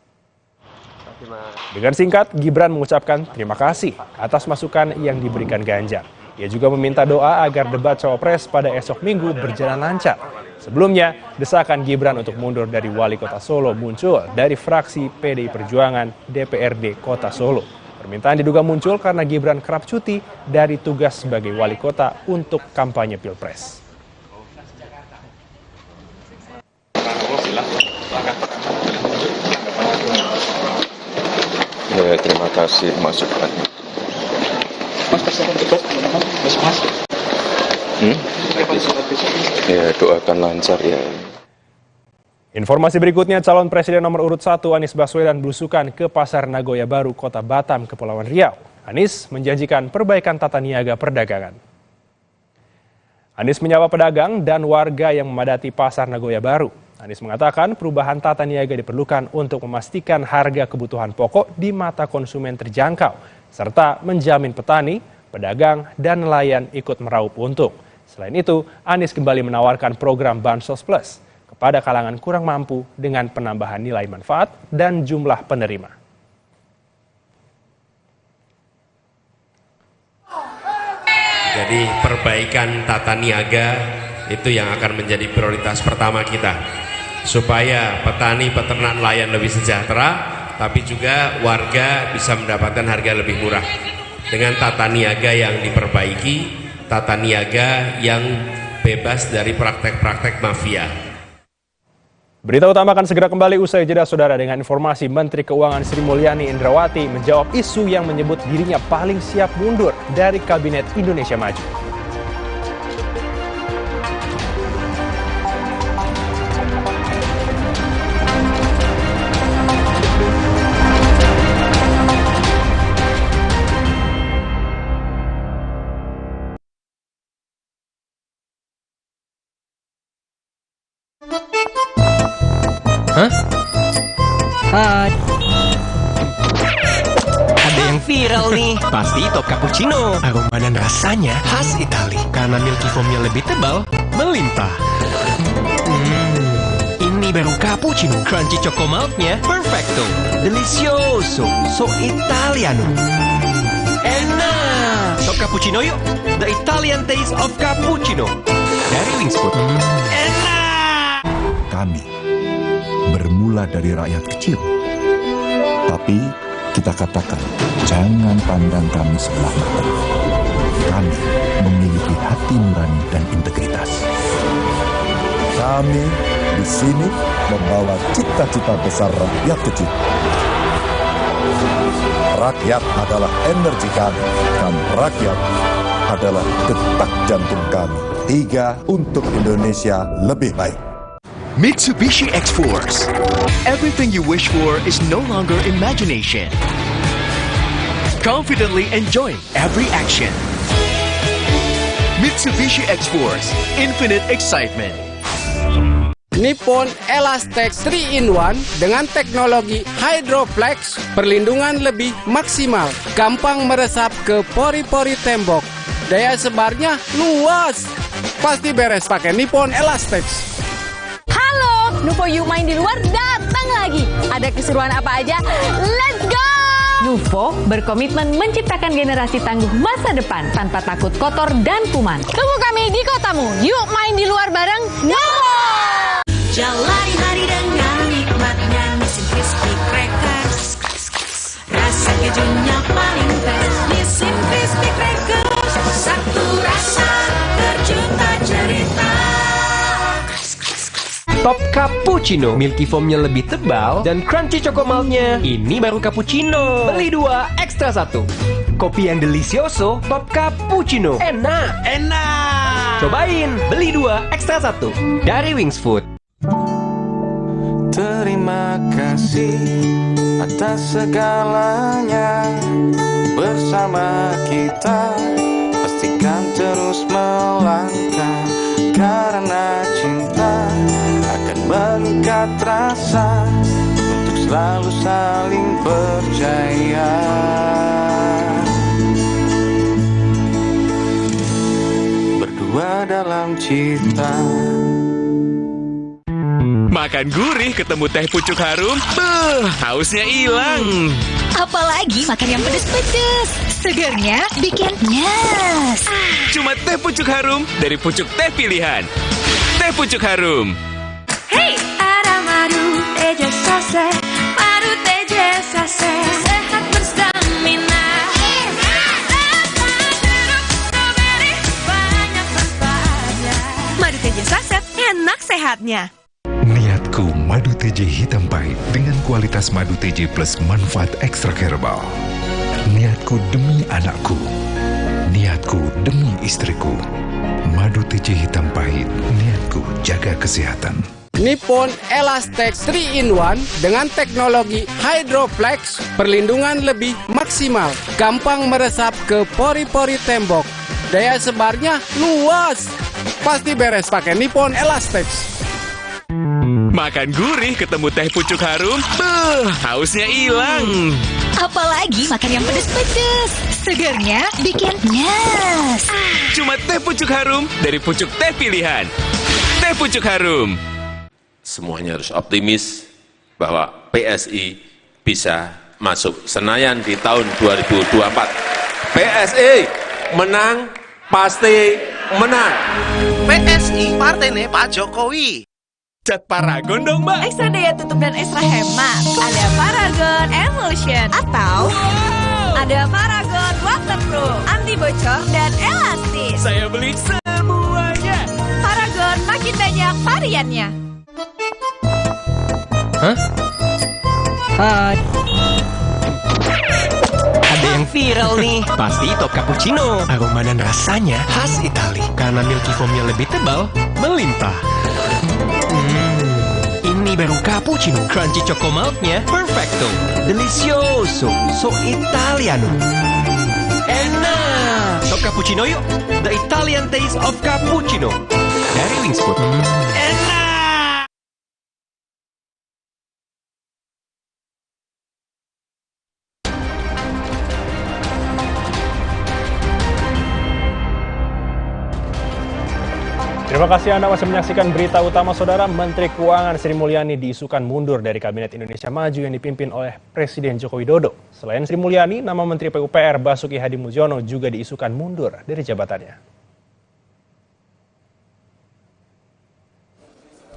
Dengan singkat, Gibran mengucapkan terima kasih atas masukan yang diberikan Ganjar. Ia juga meminta doa agar debat Cawapres pada esok Minggu berjalan lancar. Sebelumnya, desakan Gibran untuk mundur dari Wali Kota Solo muncul dari fraksi PDI Perjuangan DPRD Kota Solo. Permintaan diduga muncul karena Gibran kerap cuti dari tugas sebagai wali kota untuk kampanye Pilpres. Ya, terima kasih masukan. Ya, doakan lancar ya. Informasi berikutnya, calon presiden nomor urut 1 Anies Baswedan belusukan ke Pasar Nagoya Baru, Kota Batam, Kepulauan Riau. Anies menjanjikan perbaikan tata niaga perdagangan. Anies menyapa pedagang dan warga yang memadati Pasar Nagoya Baru. Anies mengatakan perubahan tata niaga diperlukan untuk memastikan harga kebutuhan pokok di mata konsumen terjangkau, serta menjamin petani, pedagang, dan nelayan ikut meraup untung. Selain itu, Anies kembali menawarkan program Bansos Plus kepada kalangan kurang mampu dengan penambahan nilai manfaat dan jumlah penerima. Jadi perbaikan tata niaga itu yang akan menjadi prioritas pertama kita, supaya petani, peternak, nelayan lebih sejahtera, tapi juga warga bisa mendapatkan harga lebih murah. Dengan tata niaga yang diperbaiki, tata niaga yang bebas dari praktek-praktek mafia. Berita utama akan segera kembali usai jeda, saudara, dengan informasi Menteri Keuangan Sri Mulyani Indrawati menjawab isu yang menyebut dirinya paling siap mundur dari Kabinet Indonesia Maju. Hah? Hai. Ada yang viral nih. Pasti top cappuccino. Aroma dan rasanya khas Itali. Karena milky foamnya lebih tebal, melimpah. Ini baru cappuccino. Crunchy choco milknya perfecto. Delicioso. So Italiano. Enak. Top cappuccino yuk. The Italian taste of cappuccino. Dari Wings Food. Enak. Kami bermula dari rakyat kecil. Tapi kita katakan, jangan pandang kami sebelah mata. Kami memiliki hati nurani dan integritas. Kami di sini membawa cita-cita besar rakyat kecil. Rakyat adalah energi kami, dan rakyat adalah detak jantung kami. 3 untuk Indonesia lebih baik. Mitsubishi X-Force. Everything you wish for is no longer imagination. Confidently enjoying every action. Mitsubishi X-Force. Infinite excitement. Nippon Elastex 3-in-1 dengan teknologi Hydroflex, perlindungan lebih maksimal, gampang meresap ke pori-pori tembok, daya sebarnya luas. Pasti beres pakai Nippon Elastex. Nuvo Yuk Main di Luar datang lagi. Ada keseruan apa aja? Let's go! Nuvo berkomitmen menciptakan generasi tangguh masa depan tanpa takut kotor dan kuman. Tunggu kami di kotamu. Yuk main di luar bareng Nuvo! Jalani hari dengan nikmatnya Nissin Crispy Crackers. Rasa kejunya paling best. Nissin Crispy Crackers. Satu rasa terjuta cerita. Top Cappuccino. Milky foamnya lebih tebal dan crunchy choco milknya. Ini baru cappuccino. Beli 2, ekstra 1. Kopi yang delicioso, Top Cappuccino. Enak. Cobain, beli 2, ekstra 1. Dari Wings Food. Terima kasih atas segalanya. Bersama kita pastikan terus melangkah, karena cinta akan mengikat rasa untuk selalu saling percaya. Berdua dalam cita. Makan gurih ketemu teh pucuk harum, hausnya hilang. Apalagi makan yang pedes-pedes. Segernya bikin nyes. Cuma teh pucuk harum dari pucuk teh pilihan. Teh pucuk harum. Hey, ada madu teja sase, madu teja sase, sehat berstamina. nikmatnya. Niatku madu TJ hitam pahit dengan kualitas madu TJ plus manfaat ekstrak herbal. Niatku demi anakku. Niatku demi istriku. Madu TJ hitam pahit, niatku jaga kesehatan. Nippon Elastex 3-in-1 dengan teknologi Hydroflex, perlindungan lebih maksimal, gampang meresap ke pori-pori tembok, daya sebarnya luas. Pasti beres pakai Nippon Elastex. Makan gurih ketemu teh pucuk harum, hausnya hilang. Apalagi makan yang pedes-pedes. Segernya bikin nyes. Cuma teh pucuk harum dari pucuk teh pilihan. Teh pucuk harum. Semuanya harus optimis bahwa PSI bisa masuk Senayan di tahun 2024. PSI menang, pasti menang. PSI partainya Pak Jokowi. Cat Paragon dong, Mbak. Ekstra daya tutup dan ekstra hemat. Ada Paragon Emulsion. Atau ada Paragon Waterproof, anti bocor dan elastis. Saya beli semuanya. Paragon makin banyak variannya. Hah? Hai. Ada yang viral nih. Pasti top cappuccino. Aroma dan rasanya khas Itali. Karena milky foamnya lebih tebal, melimpah. Ini baru cappuccino. Crunchy choco milknya perfecto. Delicioso. So Italiano. Enak. Top cappuccino yuk. The Italian taste of cappuccino. Dari Wings Food. Enak. Terima kasih Anda masih menyaksikan berita utama Saudara. Menteri Keuangan Sri Mulyani diisukan mundur dari Kabinet Indonesia Maju yang dipimpin oleh Presiden Joko Widodo. Selain Sri Mulyani, nama Menteri PUPR Basuki Hadimulyono juga diisukan mundur dari jabatannya.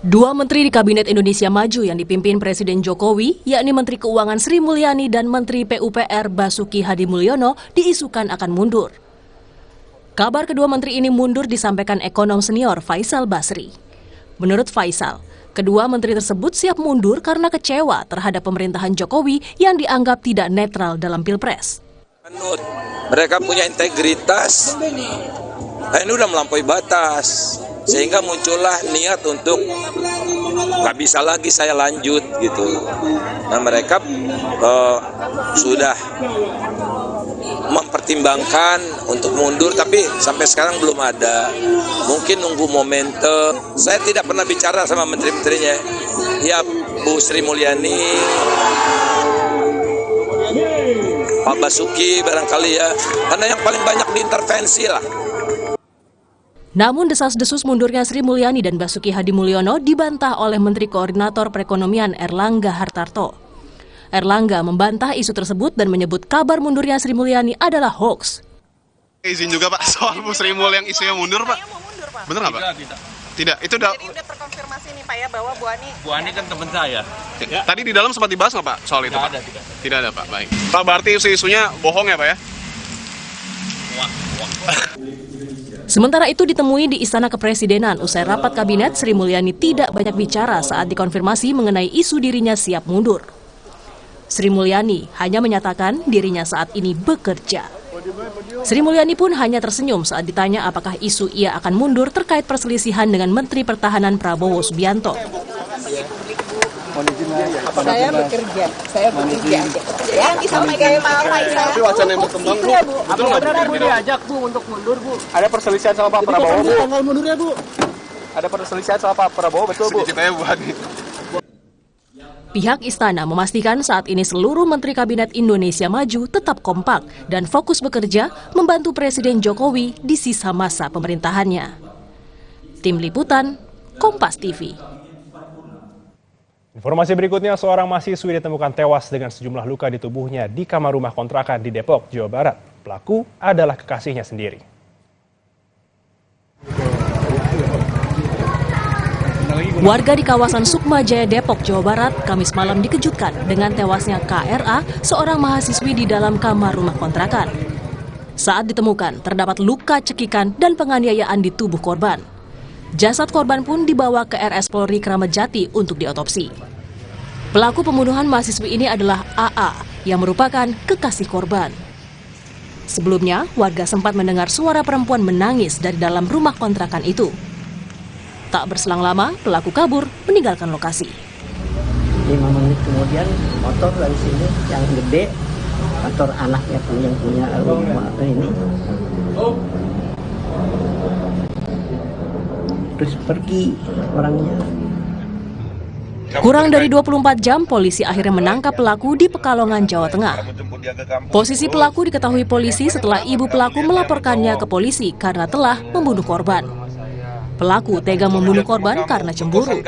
Dua menteri di Kabinet Indonesia Maju yang dipimpin Presiden Jokowi, yakni Menteri Keuangan Sri Mulyani dan Menteri PUPR Basuki Hadimulyono diisukan akan mundur. Kabar kedua menteri ini mundur disampaikan ekonom senior Faisal Basri. Menurut Faisal, kedua menteri tersebut siap mundur karena kecewa terhadap pemerintahan Jokowi yang dianggap tidak netral dalam Pilpres. Mereka punya integritas, ini udah melampaui batas, sehingga muncullah niat untuk nggak bisa lagi saya lanjut gitu. Nah mereka sudah mempertimbangkan untuk mundur, tapi sampai sekarang belum ada. Mungkin nunggu momentum. Saya tidak pernah bicara sama menteri-menterinya. Ya Bu Sri Mulyani, Pak Basuki barangkali ya, karena yang paling banyak diintervensi lah. Namun desas-desus mundurnya Sri Mulyani dan Basuki Hadimulyono dibantah oleh Menteri Koordinator Perekonomian Erlangga Hartarto. Erlangga membantah isu tersebut dan menyebut kabar mundurnya Sri Mulyani adalah hoax. Izin juga Pak soal Bu Sri Mulyani yang isunya mundur Pak. Bener nggak Pak? Tidak. Itu udah. Jadi udah terkonfirmasi nih Pak ya bahwa Bu Ani kan teman saya. Ya. Tadi di dalam sempat dibahas nggak Pak soal itu Pak? Tidak ada Pak. Baik. Pak berarti isu-isunya bohong ya Pak ya? Sementara itu ditemui di Istana Kepresidenan usai rapat kabinet, Sri Mulyani tidak banyak bicara saat dikonfirmasi mengenai isu dirinya siap mundur. Sri Mulyani hanya menyatakan dirinya saat ini bekerja. Sri Mulyani pun hanya tersenyum saat ditanya apakah isu ia akan mundur terkait perselisihan dengan Menteri Pertahanan Prabowo Subianto. Saya bekerja aja. Ya, disampaikan Pak Faisal. Tapi wacana yang berkembang Bu. Betul nggak Bu diajak Bu untuk mundur Bu? Ada perselisihan sama Pak Prabowo Bu. Tanggal mundurnya Bu. Ada perselisihan sama Pak Prabowo betul Bu. Sedikit aja Bu Ani. Pihak istana memastikan saat ini seluruh Menteri Kabinet Indonesia Maju tetap kompak dan fokus bekerja membantu Presiden Jokowi di sisa masa pemerintahannya. Tim Liputan, Kompas TV. Informasi berikutnya, seorang mahasiswi ditemukan tewas dengan sejumlah luka di tubuhnya di kamar rumah kontrakan di Depok, Jawa Barat. Pelaku adalah kekasihnya sendiri. Warga di kawasan Sukma Jaya, Depok, Jawa Barat, Kamis malam dikejutkan dengan tewasnya KRA, seorang mahasiswi di dalam kamar rumah kontrakan. Saat ditemukan, terdapat luka cekikan dan penganiayaan di tubuh korban. Jasad korban pun dibawa ke RS Polri Kramat Jati untuk diotopsi. Pelaku pembunuhan mahasiswi ini adalah AA yang merupakan kekasih korban. Sebelumnya, warga sempat mendengar suara perempuan menangis dari dalam rumah kontrakan itu. Tak berselang lama, pelaku kabur meninggalkan lokasi. 5 menit kemudian motor dari sini yang gede, motor anaknya pun yang punya rumah ini, terus pergi orangnya. Kurang dari 24 jam, polisi akhirnya menangkap pelaku di Pekalongan, Jawa Tengah. Posisi pelaku diketahui polisi setelah ibu pelaku melaporkannya ke polisi karena telah membunuh korban. Pelaku tega membunuh korban karena cemburu.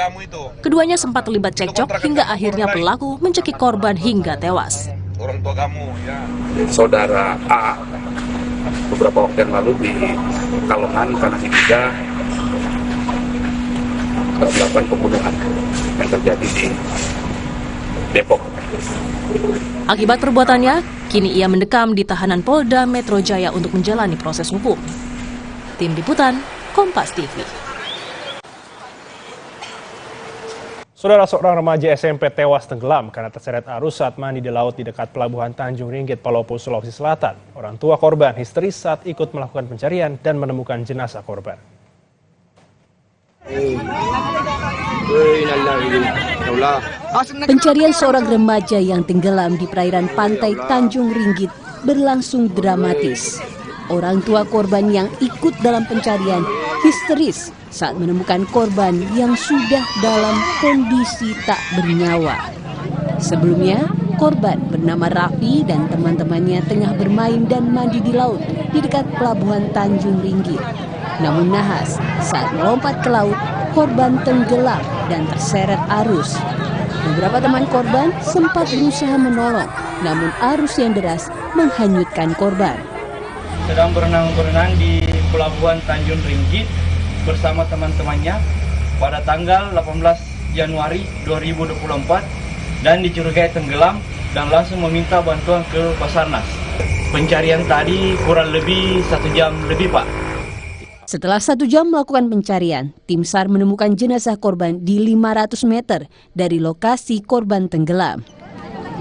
Keduanya sempat terlibat cekcok hingga akhirnya pelaku mencekik korban hingga tewas. Orang tua kamu, ya. Saudara A beberapa waktu yang lalu di Pekalongan karena diduga melakukan pembunuhan yang terjadi di Depok. Akibat perbuatannya, kini ia mendekam di tahanan Polda Metro Jaya untuk menjalani proses hukum. Tim Liputan, Kompas TV. Saudara, seorang remaja SMP tewas tenggelam karena terseret arus saat mandi di laut di dekat Pelabuhan Tanjung Ringgit, Palopo, Sulawesi Selatan. Orang tua korban histeris saat ikut melakukan pencarian dan menemukan jenazah korban. Pencarian seorang remaja yang tenggelam di perairan pantai Tanjung Ringgit berlangsung dramatis. Orang tua korban yang ikut dalam pencarian histeris saat menemukan korban yang sudah dalam kondisi tak bernyawa. Sebelumnya, korban bernama Raffi dan teman-temannya tengah bermain dan mandi di laut di dekat Pelabuhan Tanjung Ringgit. Namun nahas, saat melompat ke laut, korban tenggelam dan terseret arus. Beberapa teman korban sempat berusaha menolong, namun arus yang deras menghanyutkan korban. Sedang berenang di Pelabuhan Tanjung Ringgit bersama teman-temannya pada tanggal 18 Januari 2024 dan dicurigai tenggelam dan langsung meminta bantuan ke Basarnas. Pencarian tadi kurang lebih 1 jam lebih, Pak. Setelah 1 jam melakukan pencarian, tim SAR menemukan jenazah korban di 500 meter dari lokasi korban tenggelam.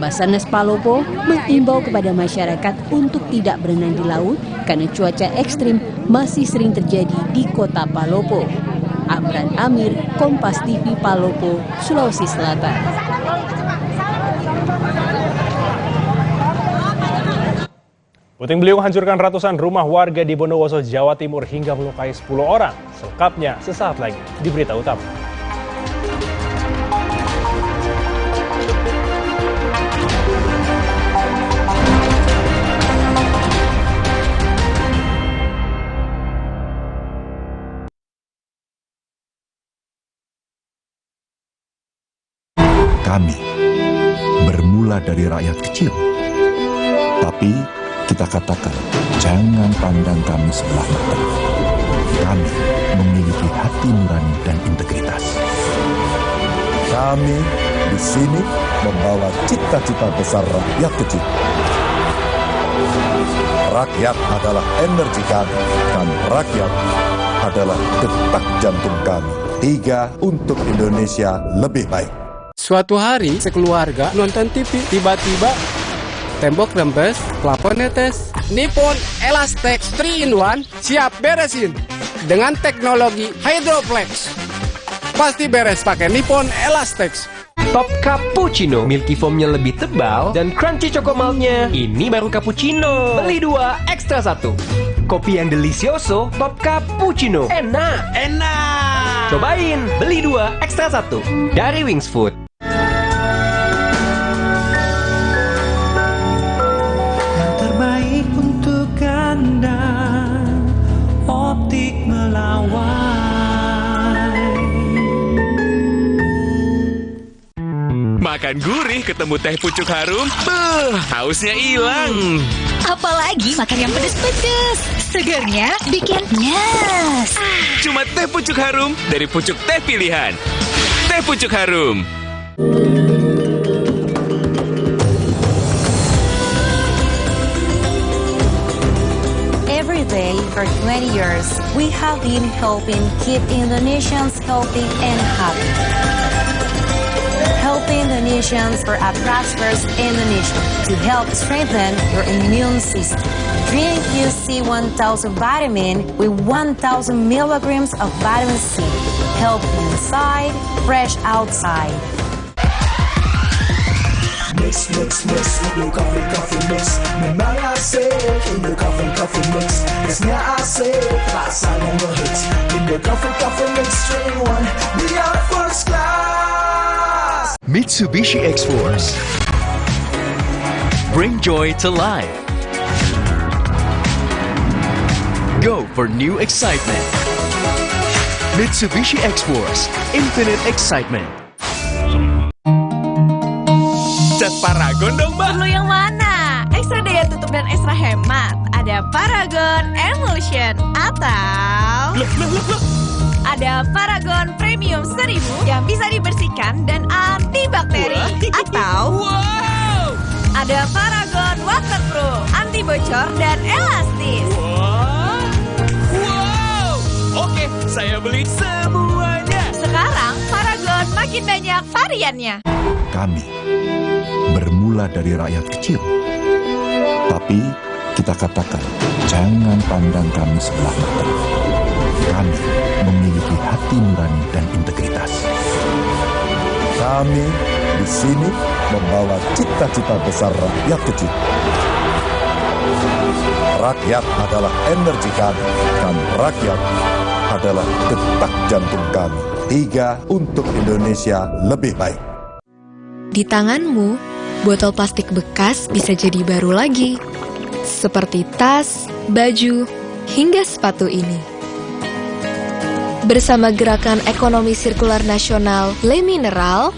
Basarnas Palopo mengimbau kepada masyarakat untuk tidak berenang di laut karena cuaca ekstrim masih sering terjadi di kota Palopo. Amran Amir, Kompas TV Palopo, Sulawesi Selatan. Puting beliung hancurkan ratusan rumah warga di Bondowoso, Jawa Timur hingga melukai 10 orang. Selengkapnya sesaat lagi di Berita Utama. Kami bermula dari rakyat kecil, tapi kita katakan, jangan pandang kami sebelah mata. Kami memiliki hati nurani dan integritas. Kami di sini membawa cita-cita besar rakyat kecil. Rakyat adalah energi kami, dan rakyat adalah detak jantung kami. 3 untuk Indonesia lebih baik. Suatu hari sekeluarga nonton TV, tiba-tiba tembok rembes, plafon netes. Nippon Elastex 3-in-1 siap beresin dengan teknologi Hydroplex. Pasti beres pakai Nippon Elastex. Top Cappuccino, milky foamnya lebih tebal dan crunchy chocomaltnya. Ini baru cappuccino. Beli 2 ekstra 1. Kopi yang delicioso, Top Cappuccino. Enak. Cobain, beli 2 ekstra 1 dari Wings Food. Optik melawai. Makan gurih ketemu teh pucuk harum, hausnya hilang. Apalagi makan yang pedes-pedes. Segernya bikin nyes. Cuma teh pucuk harum dari pucuk teh pilihan. Teh pucuk harum. day for 20 years, we have been helping keep Indonesians healthy and happy. Helping Indonesians for a prosperous Indonesia to help strengthen your immune system. Drink UC 1000 vitamin with 1000 milligrams of vitamin C. Healthy inside, fresh outside. Mix, mix, mix, Indo Coffee, coffee mix. Memang asik, Indo Coffee, coffee mix. Mixnya asik, rasanya ngehits. Indo Coffee, coffee mix, 3-in-1. We are first class. Mitsubishi X-Force. Bring joy to life. Go for new excitement. Mitsubishi X-Force, infinite excitement. Cat Paragon dong, Mbak. Perlu yang mana? Ekstra daya tutup dan ekstra hemat. Ada Paragon Emulsion atau ada Paragon Premium 1000 yang bisa dibersihkan dan antibakteri. Atau ada Paragon Waterproof, anti bocor dan elastis. Oke, saya beli semuanya. Sekarang Paragon makin banyak variannya. Kami bermula dari rakyat kecil. Tapi kita katakan, jangan pandang kami sebelah mata. Kami memiliki hati nurani dan integritas. Kami di sini membawa cita-cita besar rakyat kecil. Rakyat adalah energi kami, dan rakyat adalah detak jantung kami. 3 untuk Indonesia lebih baik. Di tanganmu, botol plastik bekas bisa jadi baru lagi. Seperti tas, baju, hingga sepatu ini. Bersama Gerakan Ekonomi Sirkular Nasional Le Mineral,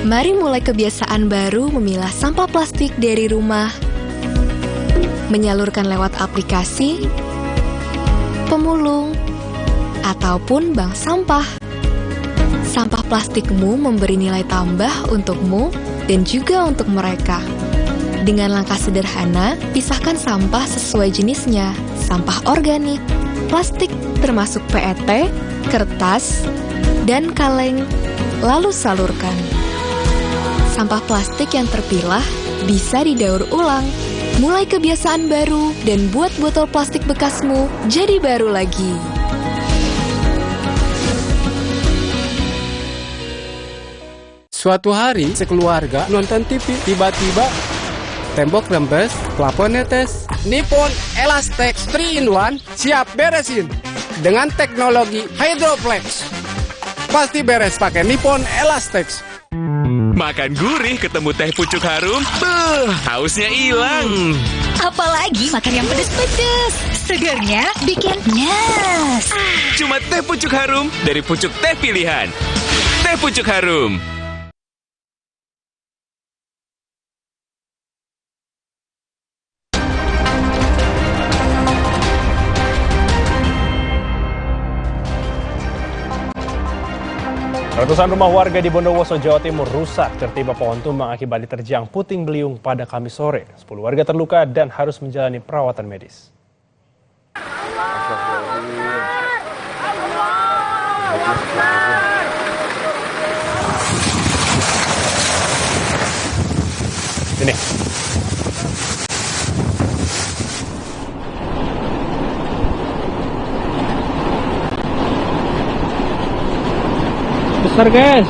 mari mulai kebiasaan baru memilah sampah plastik dari rumah, menyalurkan lewat aplikasi, pemulung, ataupun bank sampah. Sampah plastikmu memberi nilai tambah untukmu dan juga untuk mereka. Dengan langkah sederhana, pisahkan sampah sesuai jenisnya, sampah organik, plastik termasuk PET, kertas, dan kaleng, lalu salurkan. Sampah plastik yang terpilah bisa didaur ulang. Mulai kebiasaan baru dan buat botol plastik bekasmu jadi baru lagi. Suatu hari, sekeluarga nonton TV. Tiba-tiba, tembok rembes, plafon netes. Nippon Elastex 3-in-1 siap beresin. Dengan teknologi Hydroplex. Pasti beres pakai Nippon Elastex. Makan gurih ketemu teh pucuk harum, hausnya hilang. Apalagi makan yang pedes-pedes. Segernya bikin nyes. Cuma teh pucuk harum dari pucuk teh pilihan. Teh pucuk harum. Ratusan rumah warga di Bondowoso, Jawa Timur rusak tertimpa pohon tumbang akibat diterjang puting beliung pada Kamis sore. 10 warga terluka dan harus menjalani perawatan medis. Ini. Besar guys.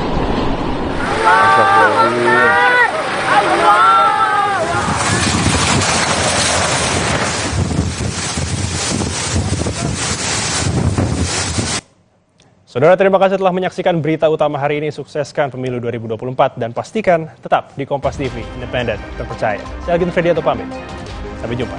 Saudara, terima kasih telah menyaksikan berita utama hari ini. Sukseskan pemilu 2024 dan pastikan tetap di Kompas TV, independen, terpercaya. Saya Agin Fredianto pamit. Sampai jumpa.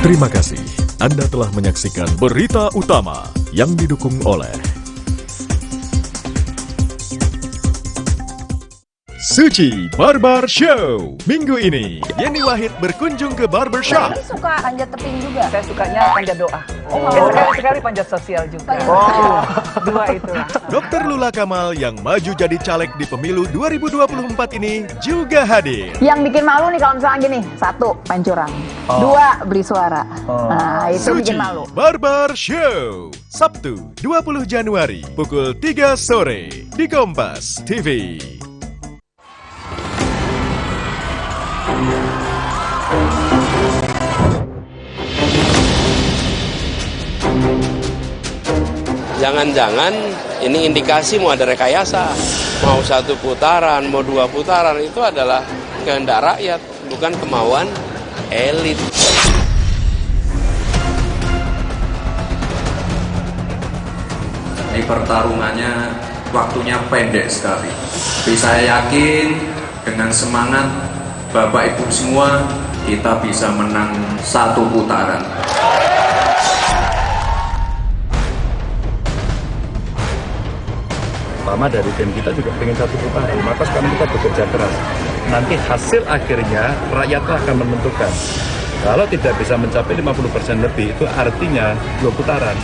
Terima kasih Anda telah menyaksikan Berita Utama yang didukung oleh Suci Barber Show. Minggu ini, Yeni Wahid berkunjung ke barbershop. Saya suka panjat teping juga. Saya sukanya panjat doa. Sekali-sekali panjat sosial juga. Dua itu. Dr. Lula Kamal yang maju jadi caleg di pemilu 2024 ini juga hadir. Yang bikin malu nih kalau misalnya gini, 1, main curang. 2, beli suara. Nah, itu Suci bikin malu. Barber Show. Sabtu 20 Januari pukul 3 sore di Kompas TV. Jangan-jangan ini indikasi mau ada rekayasa. Mau 1 putaran, mau 2 putaran, itu adalah kehendak rakyat, bukan kemauan elit. Ini pertarungannya waktunya pendek sekali. Tapi saya yakin dengan semangat Bapak Ibu semua, kita bisa menang 1 putaran. Pertama dari tim kita juga ingin 1 putaran, maka sekarang kita bekerja keras. Nanti hasil akhirnya rakyatlah akan menentukan. Kalau tidak bisa mencapai 50% lebih, itu artinya 2 putaran.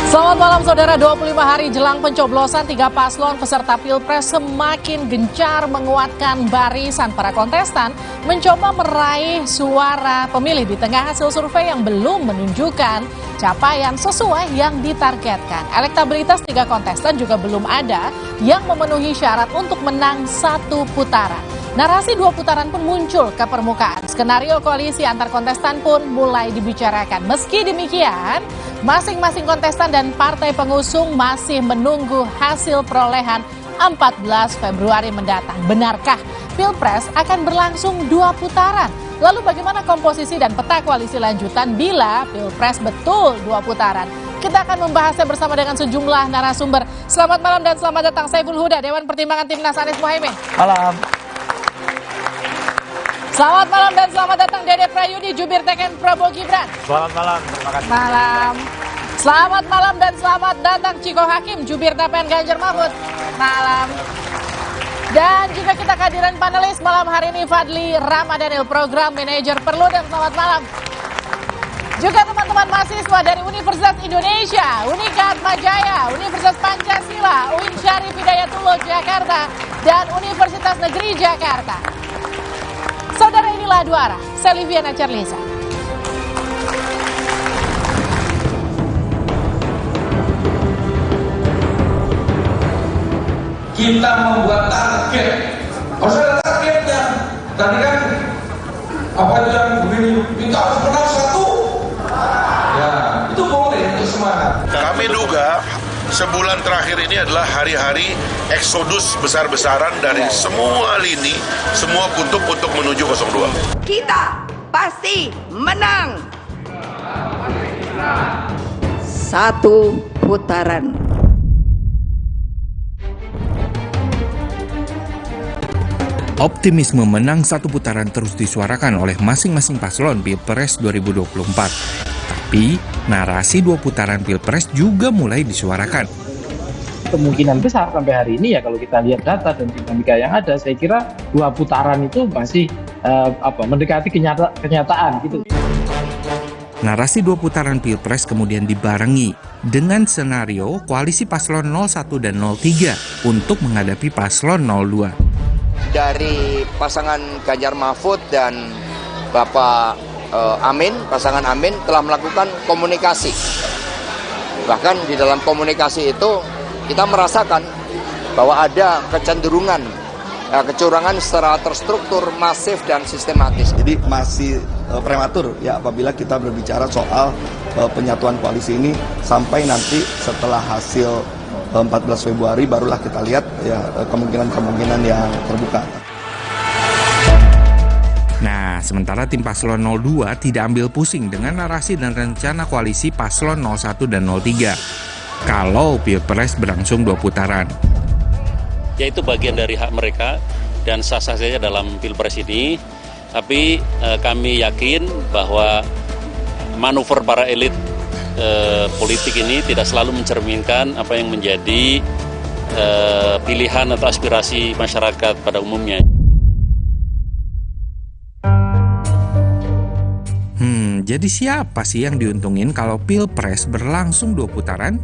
Selamat malam saudara, 25 hari jelang pencoblosan, 3 paslon peserta Pilpres semakin gencar menguatkan barisan. Para kontestan mencoba meraih suara pemilih di tengah hasil survei yang belum menunjukkan capaian sesuai yang ditargetkan. Elektabilitas 3 kontestan juga belum ada yang memenuhi syarat untuk menang 1 putaran. Narasi 2 putaran pun muncul ke permukaan. Skenario koalisi antar kontestan pun mulai dibicarakan. Meski demikian, masing-masing kontestan dan partai pengusung masih menunggu hasil perolehan 14 Februari mendatang. Benarkah Pilpres akan berlangsung 2 putaran? Lalu bagaimana komposisi dan peta koalisi lanjutan bila Pilpres betul 2 putaran? Kita akan membahasnya bersama dengan sejumlah narasumber. Selamat malam dan selamat datang Saiful Huda, Dewan Pertimbangan Timnas Anies Mohaimin. Malam. Selamat malam dan selamat datang Dede Prayudi, Jubir TKN Prabowo Gibran. Selamat malam, terima kasih. Malam. Selamat malam dan selamat datang Ciko Hakim, Jubir TPN Ganjar Mahfud. Malam. Dan juga kita kehadiran panelis malam hari ini Fadli Ramadhanil, Program Manager Perludem. Selamat malam. Juga teman-teman mahasiswa dari Universitas Indonesia, Unikat Majaya, Universitas Pancasila, UIN Syarif Hidayatullah Jakarta, dan Universitas Negeri Jakarta. Saudara, inilah 2 arah, saya Liviana Charlisa. Kita membuat target, harus ada targetnya. Tadi kan apa itu yang begini, kita harus menang 1. Ya, itu boleh, itu semangat. Kami duga sebulan terakhir ini adalah hari-hari eksodus besar-besaran dari semua lini, semua kutub untuk menuju 02. Kita pasti menang 1 putaran. Optimisme menang 1 putaran terus disuarakan oleh masing-masing paslon Pilpres 2024. Tapi, narasi 2 putaran Pilpres juga mulai disuarakan. Kemungkinan besar sampai hari ini ya kalau kita lihat data dan dinamika yang ada, saya kira 2 putaran itu masih mendekati kenyataan gitu. Narasi 2 putaran Pilpres kemudian dibarengi dengan senario koalisi paslon 01 dan 03 untuk menghadapi paslon 02. Dari pasangan Ganjar Mahfud dan Bapak Amin, pasangan Amin telah melakukan komunikasi. Bahkan di dalam komunikasi itu kita merasakan bahwa ada kecenderungan kecurangan secara terstruktur, masif, dan sistematis. Jadi masih prematur ya apabila kita berbicara soal penyatuan koalisi ini sampai nanti setelah hasil 14 Februari barulah kita lihat ya kemungkinan-kemungkinan yang terbuka. Nah, sementara tim Paslon 02 tidak ambil pusing dengan narasi dan rencana koalisi Paslon 01 dan 03 kalau Pilpres berlangsung 2 putaran. Ya itu bagian dari hak mereka dan sah-sah saja dalam Pilpres ini. Tapi kami yakin bahwa manuver para elit politik ini tidak selalu mencerminkan apa yang menjadi pilihan atau aspirasi masyarakat pada umumnya. Jadi siapa sih yang diuntungin kalau Pilpres berlangsung 2 putaran?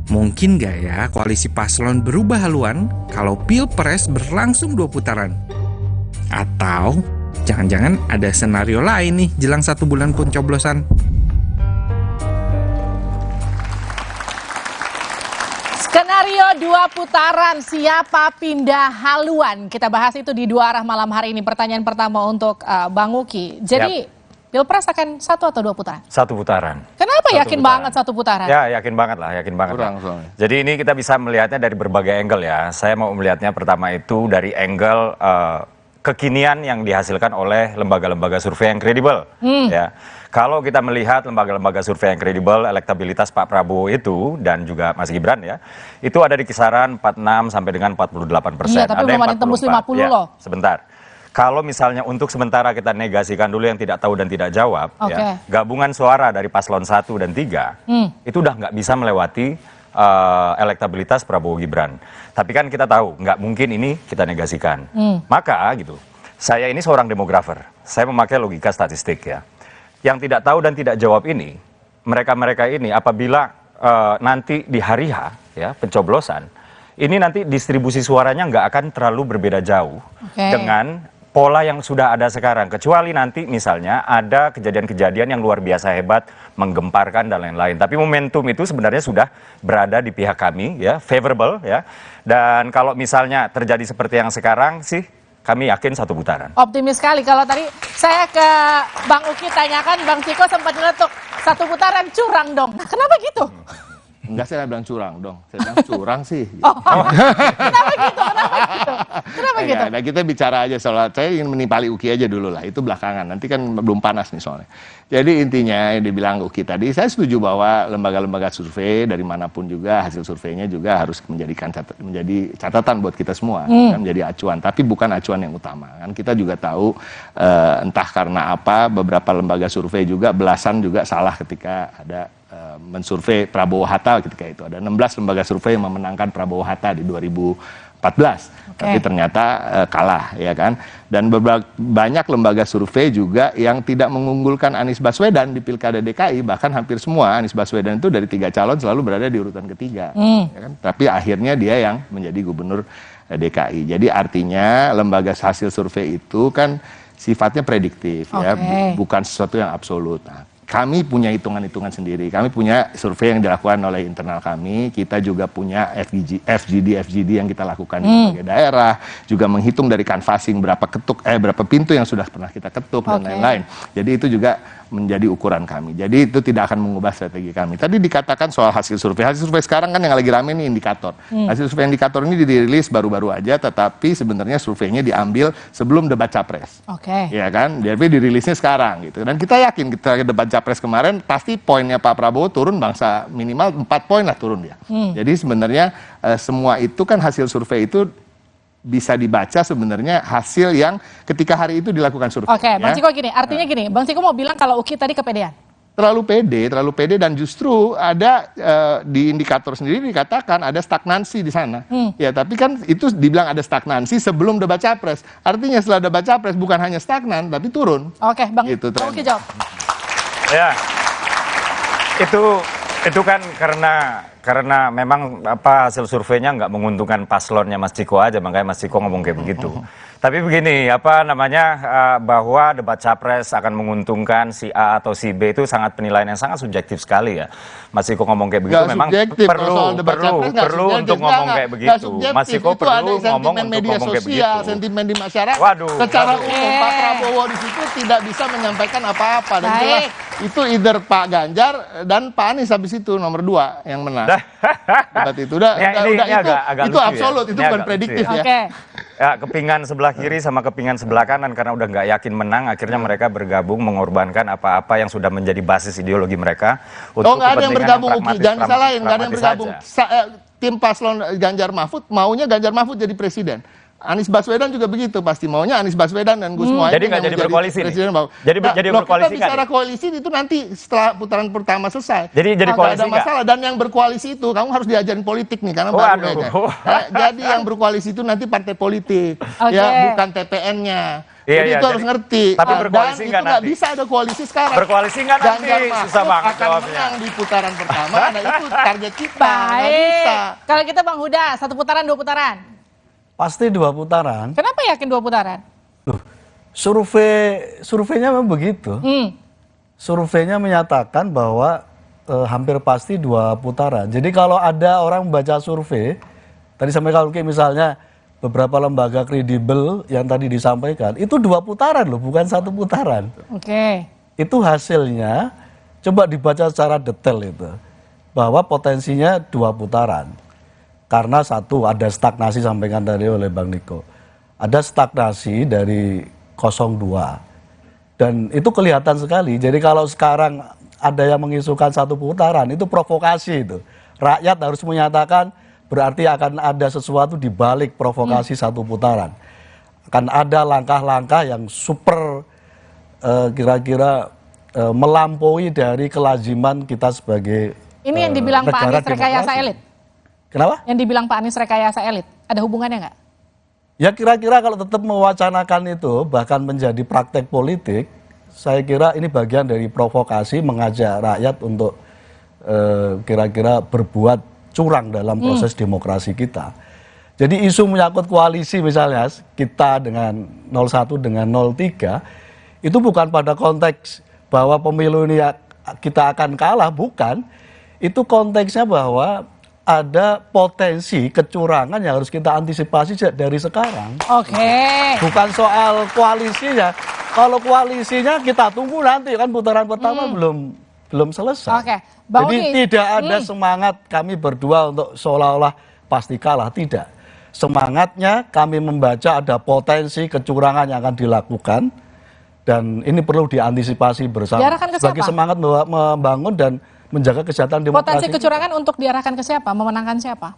Mungkin gak ya koalisi paslon berubah haluan kalau Pilpres berlangsung 2 putaran? Atau jangan-jangan ada senario lain nih jelang 1 bulan pencoblosan? Skenario 2 putaran, siapa pindah haluan? Kita bahas itu di Dua Arah malam hari ini. Pertanyaan pertama untuk Bang Uki. Jadi Pilpres akan 1 atau 2 putaran? 1 putaran. Kenapa yakin banget 1 putaran? Ya, yakin banget lah, yakin banget. Jadi ini kita bisa melihatnya dari berbagai angle ya. Saya mau melihatnya pertama itu dari angle kekinian yang dihasilkan oleh lembaga-lembaga survei yang kredibel. Ya. Kalau kita melihat lembaga-lembaga survei yang kredibel, elektabilitas Pak Prabowo itu dan juga Mas Gibran ya, itu ada di kisaran 46 sampai dengan 48%. Iya, tapi belum ada yang tembus 50 loh. Sebentar. Kalau misalnya untuk sementara kita negasikan dulu yang tidak tahu dan tidak jawab, ya, gabungan suara dari paslon 1 dan 3 itu udah nggak bisa melewati elektabilitas Prabowo Gibran. Tapi kan kita tahu nggak mungkin ini kita negasikan. Maka gitu, saya ini seorang demografer, saya memakai logika statistik ya. Yang tidak tahu dan tidak jawab ini, mereka-mereka ini apabila nanti di hari H ya pencoblosan, ini nanti distribusi suaranya nggak akan terlalu berbeda jauh dengan pola yang sudah ada sekarang, kecuali nanti misalnya ada kejadian-kejadian yang luar biasa hebat, menggemparkan dan lain-lain. Tapi momentum itu sebenarnya sudah berada di pihak kami, ya, favorable, ya. Dan kalau misalnya terjadi seperti yang sekarang sih, kami yakin 1 putaran. Optimis sekali. Kalau tadi saya ke Bang Uki tanyakan, Bang Ciko sempat nyeletuk 1 putaran curang dong. Nah, kenapa gitu? Enggak, saya bilang curang dong. Saya bilang curang sih. Kenapa gitu? Kenapa gitu? Nah, kita bicara aja soal, saya ingin menimpali Uki aja dulu lah. Itu belakangan. Nanti kan belum panas nih soalnya. Jadi intinya yang dibilang Uki tadi, saya setuju bahwa lembaga-lembaga survei dari manapun juga hasil surveinya juga harus menjadi catatan buat kita semua, kan, menjadi acuan. Tapi bukan acuan yang utama. Kan kita juga tahu entah karena apa beberapa lembaga survei juga belasan juga salah ketika ada mensurvei Prabowo Hatta ketika itu. Ada 16 lembaga survei yang memenangkan Prabowo Hatta di 2014. Tapi ternyata kalah, ya kan. Dan banyak lembaga survei juga yang tidak mengunggulkan Anies Baswedan di Pilkada DKI. Bahkan hampir semua Anies Baswedan itu dari 3 calon selalu berada di urutan ketiga. Ya kan? Tapi akhirnya dia yang menjadi gubernur DKI. Jadi artinya lembaga hasil survei itu kan sifatnya prediktif, ya, bukan sesuatu yang absolut. Nah, kami punya hitungan-hitungan sendiri. Kami punya survei yang dilakukan oleh internal kami. Kita juga punya FGD yang kita lakukan di berbagai daerah. Juga menghitung dari canvassing berapa pintu yang sudah pernah kita ketuk dan lain-lain. Jadi itu juga menjadi ukuran kami. Jadi itu tidak akan mengubah strategi kami. Tadi dikatakan soal hasil survei. Hasil survei sekarang kan yang lagi rame ini indikator. Hasil survei indikator ini dirilis baru-baru aja, tetapi sebenarnya surveinya diambil sebelum debat capres. Ya kan? Jadi dirilisnya sekarang gitu. Dan kita yakin kita debat capres kemarin pasti poinnya Pak Prabowo turun bangsa minimal 4 poin lah turun dia. Jadi sebenarnya semua itu kan hasil survei itu bisa dibaca sebenarnya hasil yang ketika hari itu dilakukan survei. Bang Ciko gini, artinya gini, Bang Ciko mau bilang kalau Uki tadi kepedean. Terlalu pede dan justru ada di indikator sendiri dikatakan ada stagnansi di sana. Ya, tapi kan itu dibilang ada stagnansi sebelum debat capres. Artinya setelah debat capres bukan hanya stagnan tapi turun. Bang gitu, Uki jawab. Ya, itu Itu kan karena memang hasil surveinya nggak menguntungkan paslonnya Mas Ciko aja, makanya Mas Ciko ngomong kayak begitu. Tapi begini, bahwa debat capres akan menguntungkan si A atau si B itu sangat penilaian yang sangat subjektif sekali ya. Mas Ciko ngomong kayak begitu memang perlu untuk ngomong kayak begitu. Mas Ciko perlu ngomong kayak begitu. Sentimen di masyarakat. Waduh. Secara umum Pak Prabowo di situ tidak bisa menyampaikan apa-apa dan jelas itu either Pak Ganjar dan Pak Anies habis itu nomor 2 yang menang. Debat itu itu absolut, itu bukan prediktif ya. Ya, kepingan sebelah kiri sama kepingan sebelah kanan karena udah nggak yakin menang, akhirnya mereka bergabung mengorbankan apa-apa yang sudah menjadi basis ideologi mereka untuk nggak ada yang bergabung, jangan disalahin, nggak ada yang bergabung. Tim paslon Ganjar Mahfud maunya Ganjar Mahfud jadi presiden. Anies Baswedan juga begitu, pasti maunya Anies Baswedan dan Gus Muhaimin. Jadi nggak jadi berkoalisi nih? Jadi berkoalisi kita bicara koalisi itu nanti setelah putaran pertama selesai. Jadi koalisi ada masalah. Dan yang berkoalisi itu kamu harus diajarin politik nih karena baru aja. Jadi yang berkoalisi itu nanti partai politik, ya bukan TPN-nya. Jadi itu harus ngerti. Tapi berkoalisi nggak nanti? Nggak bisa ada koalisi sekarang. Berkoalisi nggak nanti? Susah banget akan menang di putaran pertama. Nah itu target kita. Nggak bisa. Kalau kita Bang Huda, 1 putaran, 2 putaran? Pasti 2 putaran. Kenapa yakin 2 putaran? Loh, surveinya memang begitu. Surveinya menyatakan bahwa hampir pasti 2 putaran. Jadi kalau ada orang membaca survei, tadi sampaikan misalnya beberapa lembaga kredibel yang tadi disampaikan, itu 2 putaran loh, bukan 1 putaran. Oke. Itu hasilnya, coba dibaca secara detail itu, bahwa potensinya 2 putaran. Karena satu, ada stagnasi sampaikan tadi oleh Bang Niko. Ada stagnasi dari 02. Dan itu kelihatan sekali. Jadi kalau sekarang ada yang mengisukan 1 putaran, itu provokasi itu. Rakyat harus menyatakan berarti akan ada sesuatu di balik provokasi 1 putaran. Akan ada langkah-langkah yang super kira-kira melampaui dari kelaziman kita sebagai Ini yang dibilang Pak Anies rekayasa elit? Kenapa? Yang dibilang Pak Anies rekayasa elit, ada hubungannya nggak? Ya kira-kira kalau tetap mewacanakan itu, bahkan menjadi praktek politik, saya kira ini bagian dari provokasi mengajak rakyat untuk kira-kira berbuat curang dalam proses demokrasi kita. Jadi isu menyangkut koalisi misalnya, kita dengan 01 dengan 03, itu bukan pada konteks bahwa pemilu ini kita akan kalah, bukan. Itu konteksnya bahwa ada potensi kecurangan yang harus kita antisipasi dari sekarang. Oke. Bukan soal koalisinya. Kalau koalisinya kita tunggu nanti, kan putaran pertama belum selesai. Oke. Jadi tidak ada semangat kami berdua untuk seolah-olah pasti kalah, tidak. Semangatnya kami membaca ada potensi kecurangan yang akan dilakukan dan ini perlu diantisipasi bersama. Diarahkan ke siapa? Sebagai semangat membangun dan menjaga kesehatan demokrasi. Potensi kecurangan untuk diarahkan ke siapa? Memenangkan siapa?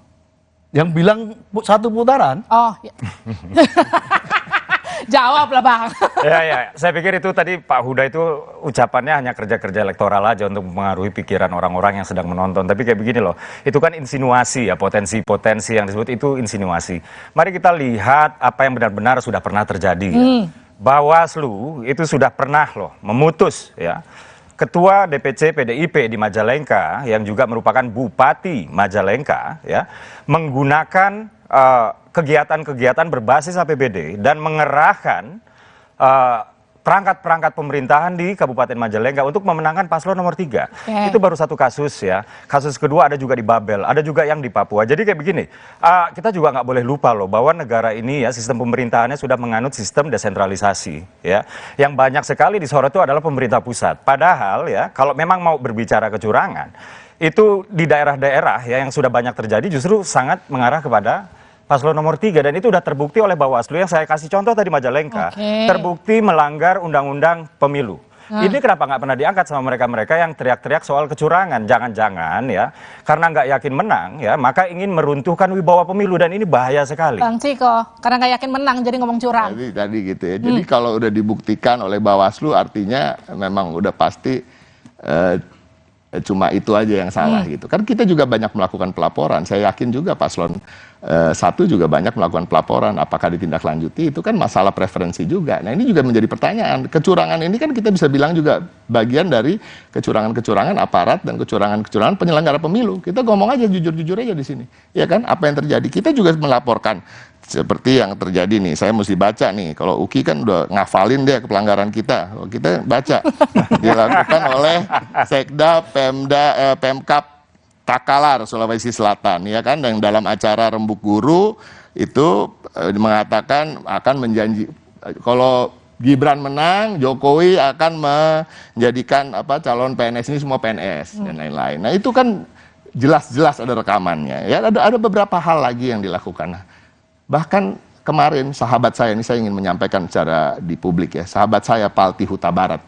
Yang bilang 1 putaran. Oh, ya. Jawab lah Bang. Ya, saya pikir itu tadi Pak Huda itu ucapannya hanya kerja-kerja elektoral aja untuk mempengaruhi pikiran orang-orang yang sedang menonton. Tapi kayak begini loh, itu kan insinuasi ya, potensi-potensi yang disebut itu insinuasi. Mari kita lihat apa yang benar-benar sudah pernah terjadi. Ya. Bawaslu itu sudah pernah loh memutus ya. Ketua DPC PDIP di Majalengka yang juga merupakan Bupati Majalengka ya menggunakan kegiatan-kegiatan berbasis APBD dan mengerahkan perangkat-perangkat pemerintahan di Kabupaten Majalengka untuk memenangkan paslon nomor 3. Itu baru 1 kasus ya. Kasus kedua ada juga di Babel, ada juga yang di Papua. Jadi kayak begini, kita juga nggak boleh lupa loh bahwa negara ini ya sistem pemerintahannya sudah menganut sistem desentralisasi ya. Yang banyak sekali disorot itu adalah pemerintah pusat. Padahal ya kalau memang mau berbicara kecurangan, itu di daerah-daerah ya yang sudah banyak terjadi justru sangat mengarah kepada paslon nomor 3 dan itu sudah terbukti oleh Bawaslu yang saya kasih contoh tadi Majalengka. Terbukti melanggar undang-undang pemilu. Ini kenapa nggak pernah diangkat sama mereka-mereka yang teriak-teriak soal kecurangan? Jangan-jangan ya karena nggak yakin menang ya maka ingin meruntuhkan wibawa pemilu dan ini bahaya sekali. Bang Ciko, karena nggak yakin menang jadi ngomong curang. Tadi gitu ya. Jadi kalau udah dibuktikan oleh Bawaslu artinya memang udah pasti cuma itu aja yang salah gitu. Kan kita juga banyak melakukan pelaporan. Saya yakin juga paslon 1 juga banyak melakukan pelaporan. Apakah ditindaklanjuti? Itu kan masalah preferensi juga. Nah ini juga menjadi pertanyaan. Kecurangan ini kan kita bisa bilang juga bagian dari kecurangan-kecurangan aparat dan kecurangan-kecurangan penyelenggara pemilu. Kita ngomong aja jujur-jujur aja di sini. Ya kan? Apa yang terjadi? Kita juga melaporkan. Seperti yang terjadi nih, saya mesti baca nih. Kalau Uki kan udah ngafalin dia pelanggaran kita. Kita baca. Dilakukan oleh Sekda Pemkab Takalar, Sulawesi Selatan. Ya kan, dan dalam acara Rembuk Guru itu mengatakan akan menjanji kalau Gibran menang, Jokowi akan menjadikan calon PNS ini semua PNS dan lain-lain. Nah itu kan jelas-jelas ada rekamannya. Ya ada beberapa hal lagi yang dilakukan. Bahkan kemarin sahabat saya, ini saya ingin menyampaikan secara di publik ya, sahabat saya Palti Huta Barat,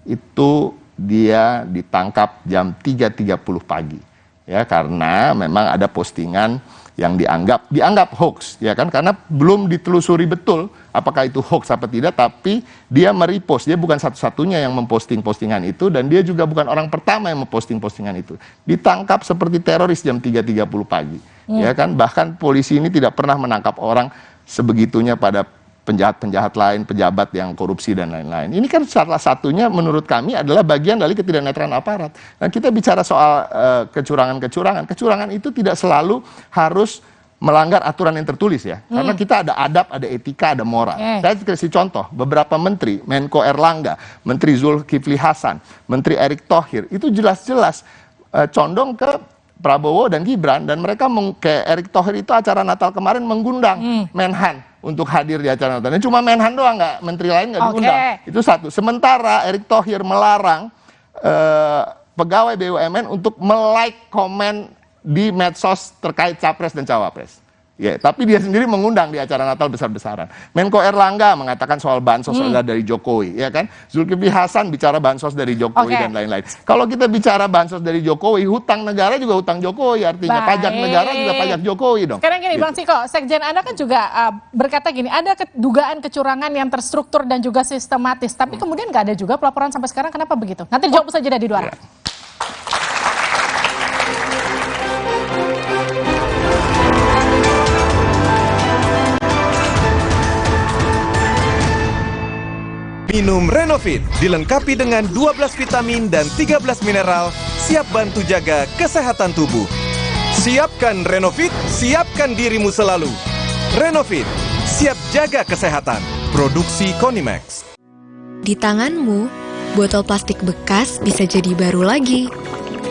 itu dia ditangkap jam 3.30 pagi. Ya, karena memang ada postingan yang dianggap hoax, ya kan, karena belum ditelusuri betul apakah itu hoax apa tidak, tapi dia merepost, dia bukan satu-satunya yang memposting postingan itu, dan dia juga bukan orang pertama yang memposting postingan itu. Ditangkap seperti teroris jam 3.30 pagi. Ya kan, bahkan polisi ini tidak pernah menangkap orang sebegitunya pada penjahat-penjahat lain, pejabat yang korupsi dan lain-lain. Ini kan salah satunya menurut kami adalah bagian dari ketidaknetralan aparat. Nah, kita bicara soal kecurangan-kecurangan. Kecurangan itu tidak selalu harus melanggar aturan yang tertulis ya. Karena kita ada adab, ada etika, ada moral. Saya kasih contoh, beberapa menteri, Menko Erlangga, Menteri Zulkifli Hasan, Menteri Erick Thohir, itu jelas-jelas condong ke Prabowo dan Gibran, dan mereka kayak Erick Thohir itu acara Natal kemarin mengundang Menhan untuk hadir di acara Natal. Cuma Menhan doang, nggak, menteri lain nggak diundang. Itu satu. Sementara Erick Thohir melarang pegawai BUMN untuk melike komen di medsos terkait capres dan cawapres. Ya, tapi dia sendiri mengundang di acara Natal besar-besaran. Menko Erlangga mengatakan soal bansos adalah dari Jokowi, ya kan? Zulkifli Hasan bicara bansos dari Jokowi dan lain-lain. Kalau kita bicara bansos dari Jokowi, hutang negara juga hutang Jokowi, artinya pajak negara juga pajak Jokowi dong. Sekarang gini, Bang Ciko, Sekjen Anda kan juga berkata gini, ada dugaan kecurangan yang terstruktur dan juga sistematis, tapi kemudian nggak ada juga pelaporan sampai sekarang. Kenapa begitu? Nanti dijawab saja di luar. Minum Renovit, dilengkapi dengan 12 vitamin dan 13 mineral, siap bantu jaga kesehatan tubuh. Siapkan Renovit, siapkan dirimu selalu. Renovit, siap jaga kesehatan. Produksi Konimax. Di tanganmu, botol plastik bekas bisa jadi baru lagi.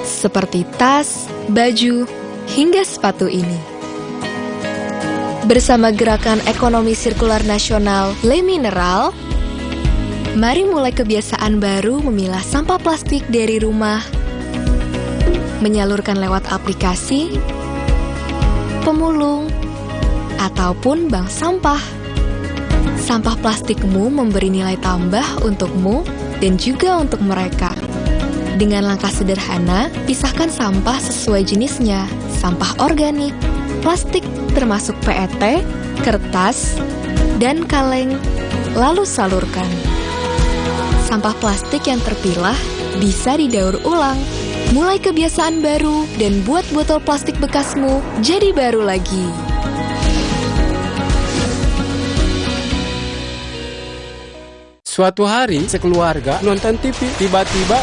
Seperti tas, baju, hingga sepatu ini. Bersama Gerakan Ekonomi Sirkular Nasional Le Mineral, mari mulai kebiasaan baru memilah sampah plastik dari rumah, menyalurkan lewat aplikasi, pemulung, ataupun bank sampah. Sampah plastikmu memberi nilai tambah untukmu dan juga untuk mereka. Dengan langkah sederhana, pisahkan sampah sesuai jenisnya, sampah organik, plastik termasuk PET, kertas, dan kaleng, lalu salurkan. Sampah plastik yang terpilah bisa didaur ulang. Mulai kebiasaan baru dan buat botol plastik bekasmu jadi baru lagi. Suatu hari, sekeluarga nonton TV. Tiba-tiba,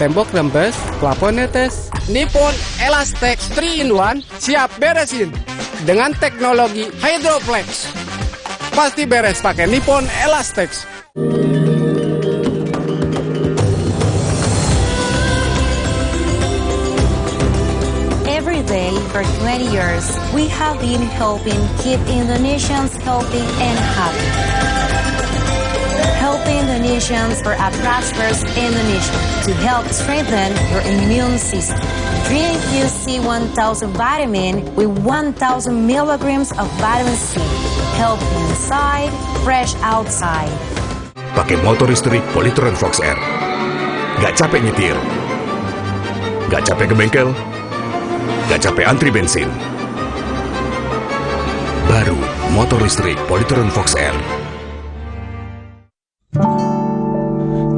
tembok rembes, plafon netes. Nippon Elastex 3-in-1 siap beresin. Dengan teknologi Hydroflex. Pasti beres pakai Nippon Elastex. Every day for 20 years, we have been helping keep Indonesians healthy and happy. Helping Indonesians for a prosperous Indonesia to help strengthen your immune system. Drink UC 1000 vitamin with 1000 milligrams of vitamin C. Healthy inside, fresh outside. Pakai motor listrik Polytron Fox R. Gak capek nyetir. Gak capek ke bengkel. Gak capek antri bensin. Baru motor listrik Polytron Fox R.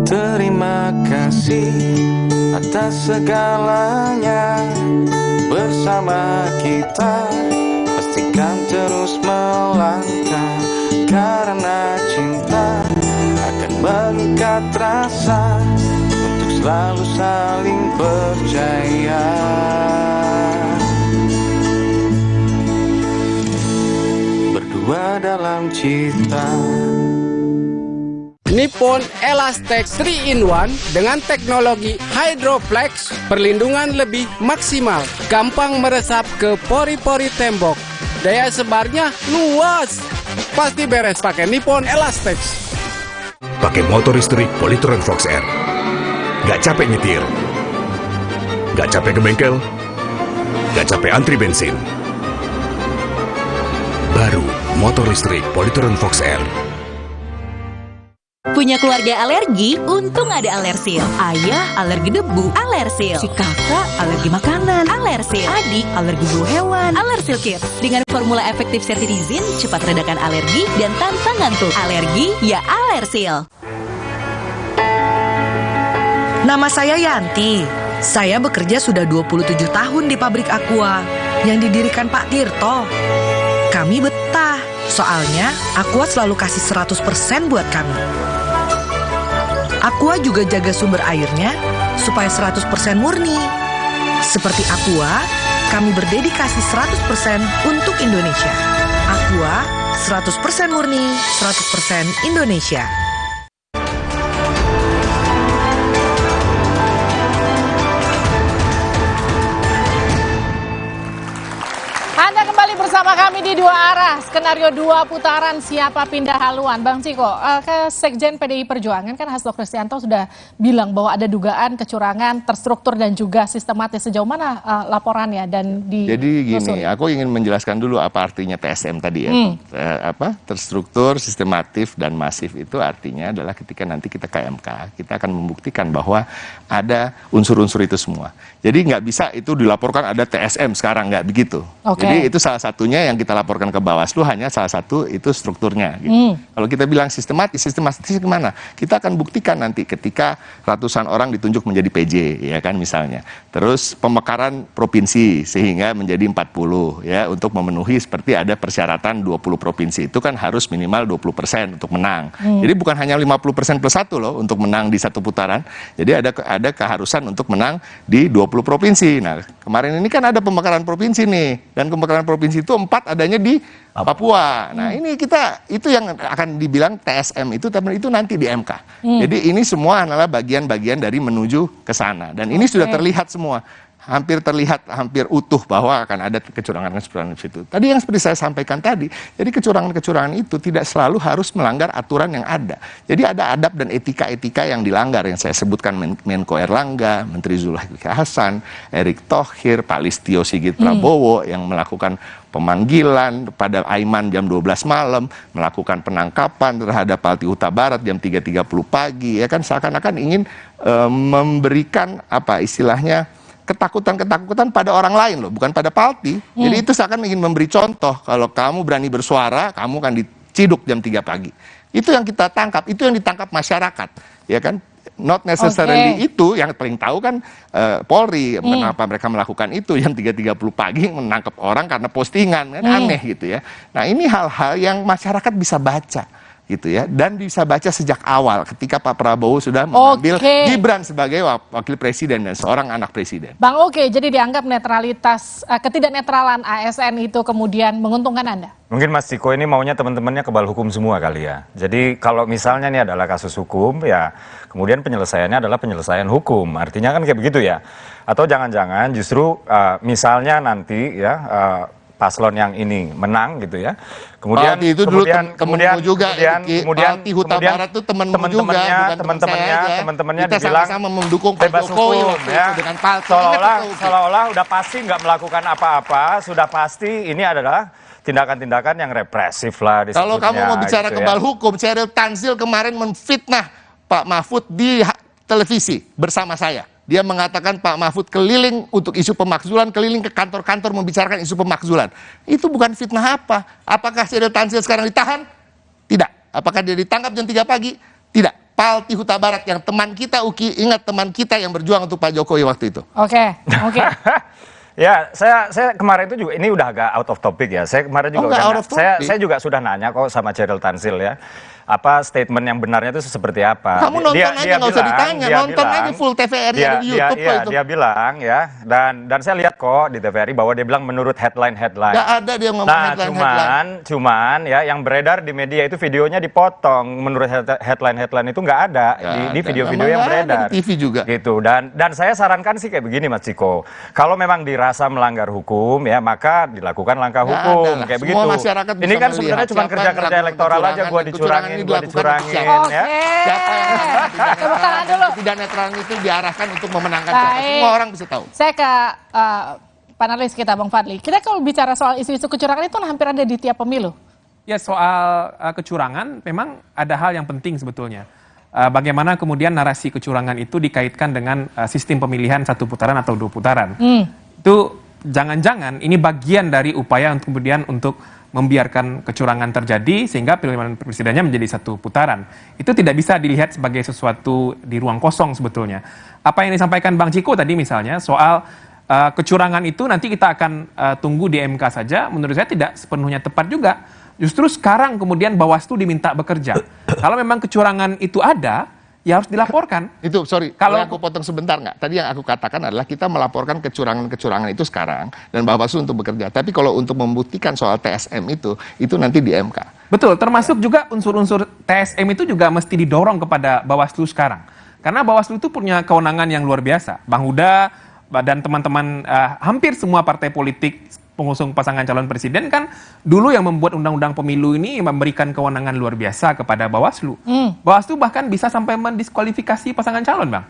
Terima kasih atas segalanya bersama kita. Pastikan terus melangkah karena cinta akan mengikat rasa untuk selalu saling percaya. Berdua dalam cita. Nippon Elastex 3-in-1 dengan teknologi Hydroflex, perlindungan lebih maksimal, gampang meresap ke pori-pori tembok, daya sebarnya luas. Pasti beres pakai Nippon Elastex. Pakai motor listrik Polytron Fox R. Gak capek nyetir. Gak capek ke bengkel. Gak capek antri bensin. Baru motor listrik Polytron Fox R. Punya keluarga alergi? Untung ada Alersil. Ayah alergi debu, Alersil. Si kakak alergi makanan, Alersil. Adik alergi bulu hewan, Alersil Kids. Dengan formula efektif cetirizin, cepat redakan alergi dan tanpa ngantuk. Alergi ya Alersil. Nama saya Yanti. Saya bekerja sudah 27 tahun di pabrik Aqua yang didirikan Pak Tirto. Kami betah, soalnya Aqua selalu kasih 100% buat kami. Aqua juga jaga sumber airnya supaya 100% murni. Seperti Aqua, kami berdedikasi 100% untuk Indonesia. Aqua, 100% murni, 100% Indonesia. Anda kembali bersama kami di Dua Arah, skenario 2 putaran siapa pindah haluan. Bang Ciko, ke Sekjen PDI Perjuangan kan Hasto Kristianto sudah bilang bahwa ada dugaan kecurangan terstruktur dan juga sistematis. Sejauh mana laporannya dan di Jadi gini, aku ingin menjelaskan dulu apa artinya TSM tadi ya. Terstruktur, sistematif dan masif itu artinya adalah ketika nanti kita ke MK, kita akan membuktikan bahwa ada unsur-unsur itu semua. Jadi nggak bisa itu dilaporkan ada TSM sekarang, nggak begitu. Jadi itu salah satunya yang kita laporkan ke Bawaslu, hanya salah satu itu strukturnya. Gitu. Kalau kita bilang sistematis kemana? Kita akan buktikan nanti ketika ratusan orang ditunjuk menjadi PJ, ya kan misalnya. Terus pemekaran provinsi sehingga menjadi 40 ya untuk memenuhi seperti ada persyaratan 20 provinsi itu kan harus minimal 20% untuk menang. Jadi bukan hanya 50% plus 1 loh untuk menang di satu putaran. Jadi ada keharusan untuk menang di 20 provinsi. Nah kemarin ini kan ada pemekaran provinsi nih, dan pemekaran provinsi itu 4 adanya di Papua. Nah ini itu yang akan dibilang TSM itu, tapi itu nanti di MK. Jadi ini semua adalah bagian-bagian dari menuju ke sana, dan ini sudah terlihat semua. Hampir terlihat, hampir utuh bahwa akan ada kecurangan-kecurangan di situ. Tadi yang seperti saya sampaikan tadi, jadi kecurangan-kecurangan itu tidak selalu harus melanggar aturan yang ada. Jadi ada adab dan etika-etika yang dilanggar, yang saya sebutkan Menko Erlangga, Menteri Zulkifli Hasan, Erick Thohir, Pak Listio Sigit Prabowo yang melakukan pemanggilan pada Aiman jam 12 malam, melakukan penangkapan terhadap Palti Huta Barat jam 3.30 pagi, ya kan seakan-akan ingin memberikan apa istilahnya ketakutan pada orang lain loh, bukan pada Palti. Jadi itu seakan ingin memberi contoh, kalau kamu berani bersuara, kamu akan diciduk jam 3 pagi. Itu yang kita tangkap, itu yang ditangkap masyarakat, ya kan? Not necessarily itu, yang paling tahu kan Polri, kenapa mereka melakukan itu jam 3.30 pagi menangkap orang karena postingan, kan aneh gitu ya. Nah ini hal-hal yang masyarakat bisa baca gitu ya, dan bisa baca sejak awal ketika Pak Prabowo sudah mengambil Gibran sebagai wakil presiden dan seorang anak presiden. Bang, jadi dianggap netralitas, ketidaknetralan ASN itu kemudian menguntungkan Anda? Mungkin Mas Ciko ini maunya teman-temannya kebal hukum semua kali ya. Jadi kalau misalnya ini adalah kasus hukum, ya kemudian penyelesaiannya adalah penyelesaian hukum. Artinya kan kayak begitu ya. Atau jangan-jangan justru misalnya nanti ya paslon yang ini menang gitu ya. Kemudian itu dulu kemudian Huta Barat itu teman-temannya kita dibilang sama-sama mendukung Pak bebas Jokowi hukum ya. Dengan Palti. Seolah-olah udah pasti nggak melakukan apa-apa, sudah pasti ini adalah tindakan-tindakan yang represif lah disebutnya. Kalau kamu mau bicara gitu kebal hukum, Sheryl Tanzil kemarin menfitnah Pak Mahfud di televisi bersama saya. Dia mengatakan Pak Mahfud keliling untuk isu pemakzulan, keliling ke kantor-kantor membicarakan isu pemakzulan. Itu bukan fitnah apa? Apakah Sheryl Tanzil sekarang ditahan? Tidak. Apakah dia ditangkap jam 3 pagi? Tidak, Palti Huta Barat yang teman kita Uki, ingat teman kita yang berjuang untuk Pak Jokowi waktu itu. Oke. Ya, saya kemarin itu juga, ini udah agak out of topic ya. Saya kemarin juga saya juga sudah nanya kok sama Cheryl Tansil ya. Apa statement yang benarnya itu seperti apa? Kamu nonton aja, nggak usah ditanya, nonton aja full TVRI di YouTube itu. Dia bilang ya, dan saya lihat kok di TVRI bahwa dia bilang menurut headline. Nggak ada dia ngomong headline. Cuman ya yang beredar di media itu videonya dipotong. Menurut headline itu nggak ada di video-video yang beredar. Di TV juga. Gitu. Dan saya sarankan sih kayak begini Mas Ciko. Kalau memang dirasa melanggar hukum ya maka dilakukan langkah hukum kayak begitu. Ini kan sebenarnya cuma kerja-kerja elektoral aja gua dicurangin. Dicurangin ya. Siapa yang tidak netral itu diarahkan untuk memenangkan semua orang bisa tahu. Saya ke panelis kita Bang Fadli. Kita kalau bicara soal isu-isu kecurangan itu hampir ada di tiap pemilu. Ya soal kecurangan memang ada hal yang penting sebetulnya. Bagaimana kemudian narasi kecurangan itu dikaitkan dengan sistem pemilihan 1 putaran atau 2 putaran. Itu jangan-jangan ini bagian dari upaya untuk kemudian untuk membiarkan kecurangan terjadi sehingga pemilihan presidennya menjadi 1 putaran. Itu tidak bisa dilihat sebagai sesuatu di ruang kosong sebetulnya. Apa yang disampaikan Bang Ciko tadi misalnya soal kecurangan itu nanti kita akan tunggu di MK saja, menurut saya tidak sepenuhnya tepat juga. Justru sekarang kemudian Bawaslu diminta bekerja. Kalau memang kecurangan itu ada, ya harus dilaporkan. Itu, kalau aku potong sebentar nggak? Tadi yang aku katakan adalah kita melaporkan kecurangan-kecurangan itu sekarang dan Bawaslu untuk bekerja. Tapi kalau untuk membuktikan soal TSM itu nanti di MK. Betul, termasuk juga unsur-unsur TSM itu juga mesti didorong kepada Bawaslu sekarang. Karena Bawaslu itu punya kewenangan yang luar biasa. Bang Huda dan teman-teman hampir semua partai politik pengusung pasangan calon presiden kan dulu yang membuat undang-undang pemilu ini memberikan kewenangan luar biasa kepada Bawaslu. Bawaslu bahkan bisa sampai mendiskualifikasi pasangan calon, Bang.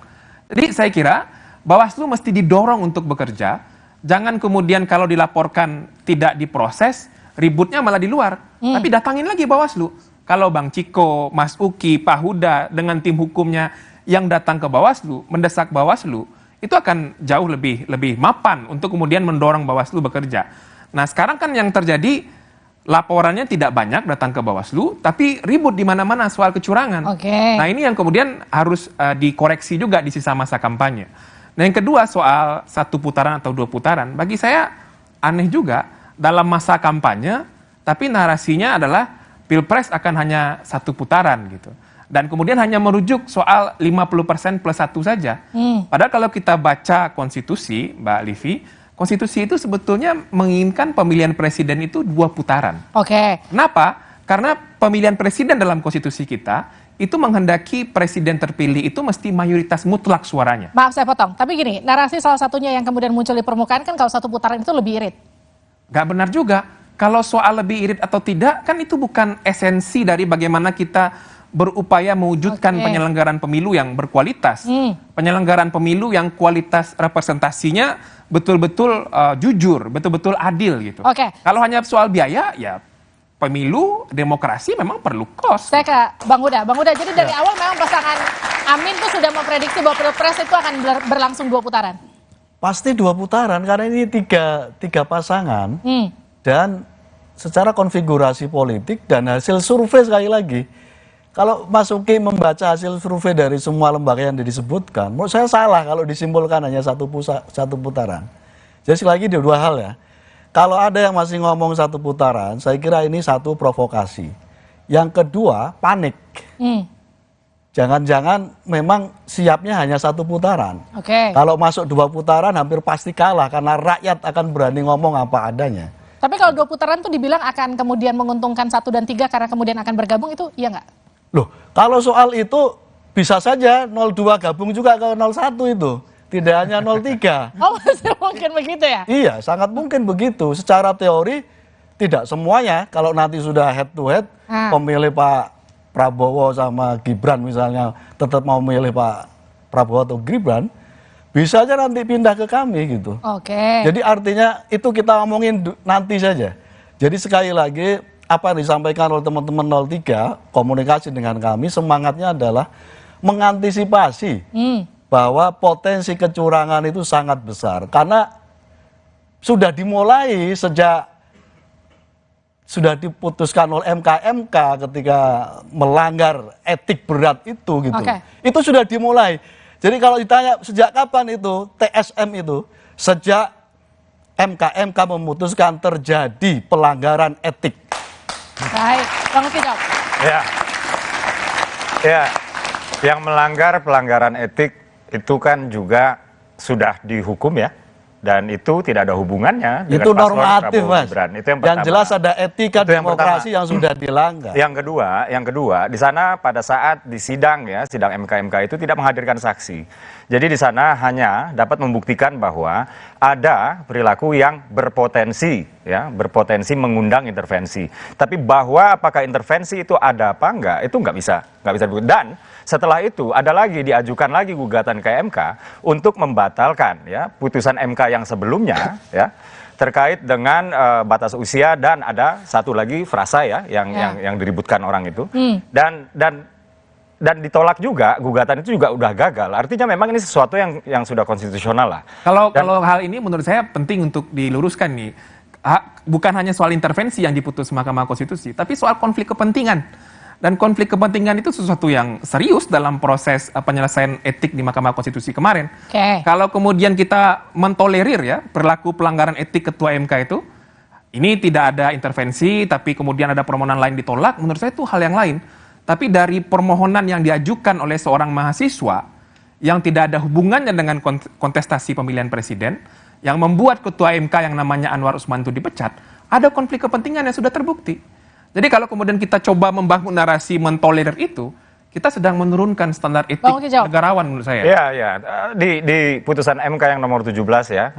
Jadi saya kira Bawaslu mesti didorong untuk bekerja. Jangan kemudian kalau dilaporkan tidak diproses, ributnya malah di luar. Tapi datangin lagi Bawaslu. Kalau Bang Ciko, Mas Uki, Pak Huda dengan tim hukumnya yang datang ke Bawaslu, mendesak Bawaslu, itu akan jauh lebih mapan untuk kemudian mendorong Bawaslu bekerja. Nah sekarang kan yang terjadi laporannya tidak banyak datang ke Bawaslu, tapi ribut di mana-mana soal kecurangan. Nah ini yang kemudian harus dikoreksi juga di sisa masa kampanye. Nah yang kedua soal 1 putaran atau 2 putaran, bagi saya aneh juga dalam masa kampanye, tapi narasinya adalah Pilpres akan hanya 1 putaran gitu. Dan kemudian hanya merujuk soal 50% plus 1 saja. Padahal kalau kita baca konstitusi, Mbak Livi, konstitusi itu sebetulnya menginginkan pemilihan presiden itu 2 putaran. Kenapa? Karena pemilihan presiden dalam konstitusi kita itu menghendaki presiden terpilih itu mesti mayoritas mutlak suaranya. Maaf saya potong, tapi gini, narasi salah satunya yang kemudian muncul di permukaan kan kalau 1 putaran itu lebih irit. Gak benar juga. Kalau soal lebih irit atau tidak, kan itu bukan esensi dari bagaimana kita berupaya mewujudkan penyelenggaraan pemilu yang berkualitas. Penyelenggaraan pemilu yang kualitas representasinya betul-betul jujur, betul-betul adil gitu. Kalau hanya soal biaya, ya pemilu, demokrasi memang perlu cost. Saya ke Bang Huda. Bang Huda, jadi dari awal memang pasangan Amin tuh sudah memprediksi bahwa Pilpres itu akan berlangsung 2 putaran? Pasti 2 putaran, karena ini tiga pasangan. Dan secara konfigurasi politik dan hasil survei sekali lagi, kalau Mas Uki membaca hasil survei dari semua lembaga yang disebutkan, menurut saya salah kalau disimpulkan hanya 1 putaran. Jadi sekali lagi 2 hal ya. Kalau ada yang masih ngomong 1 putaran, saya kira ini 1 provokasi. Yang kedua, panik. Jangan-jangan memang siapnya hanya 1 putaran. Kalau masuk 2 putaran hampir pasti kalah karena rakyat akan berani ngomong apa adanya. Tapi kalau 2 putaran tuh dibilang akan kemudian menguntungkan 1 dan 3 karena kemudian akan bergabung, itu iya nggak? Loh, kalau soal itu bisa saja 02 gabung juga ke 01 itu. Tidak hanya 03. Oh, masih mungkin begitu ya? Iya, sangat mungkin begitu. Secara teori tidak semuanya. Kalau nanti sudah head to head, pemilih Pak Prabowo sama Gibran misalnya tetap mau memilih Pak Prabowo atau Gibran, bisa aja nanti pindah ke kami gitu. Jadi artinya itu kita ngomongin nanti saja. Jadi sekali lagi, apa yang disampaikan oleh teman-teman 03, komunikasi dengan kami, semangatnya adalah mengantisipasi bahwa potensi kecurangan itu sangat besar. Karena sudah dimulai sejak sudah diputuskan oleh MK ketika melanggar etik berat itu gitu. Itu sudah dimulai. Jadi kalau ditanya sejak kapan itu TSM itu, sejak MK memutuskan terjadi pelanggaran etik. Baik, Bang Uki. Ya, yang melanggar pelanggaran etik itu kan juga sudah dihukum ya. Dan itu tidak ada hubungannya dengan itu normatif, Prabowo Mas. Gibran. Itu yang pertama. Yang jelas ada etika demokrasi yang sudah dilanggar. Yang kedua, di sana pada saat di sidang MK itu tidak menghadirkan saksi. Jadi di sana hanya dapat membuktikan bahwa ada perilaku yang berpotensi mengundang intervensi. Tapi bahwa apakah intervensi itu ada apa enggak, itu nggak bisa dibuktikan. Dan setelah itu ada lagi diajukan lagi gugatan ke MK untuk membatalkan putusan MK yang sebelumnya terkait dengan batas usia, dan ada satu lagi frasa yang diributkan orang itu. Dan ditolak juga, gugatan itu juga udah gagal. Artinya memang ini sesuatu yang sudah konstitusional lah. Kalau hal ini menurut saya penting untuk diluruskan nih. Bukan hanya soal intervensi yang diputus Mahkamah Konstitusi, tapi soal konflik kepentingan. Dan konflik kepentingan itu sesuatu yang serius dalam proses penyelesaian etik di Mahkamah Konstitusi kemarin. Kalau kemudian kita mentolerir perilaku pelanggaran etik Ketua MK itu, ini tidak ada intervensi, tapi kemudian ada permohonan lain ditolak, menurut saya itu hal yang lain. Tapi dari permohonan yang diajukan oleh seorang mahasiswa yang tidak ada hubungannya dengan kontestasi pemilihan presiden, yang membuat Ketua MK yang namanya Anwar Usman itu dipecat, ada konflik kepentingan yang sudah terbukti. Jadi kalau kemudian kita coba membangun narasi mentolerir itu, kita sedang menurunkan standar etik negarawan menurut saya. Iya. Di putusan MK yang nomor 17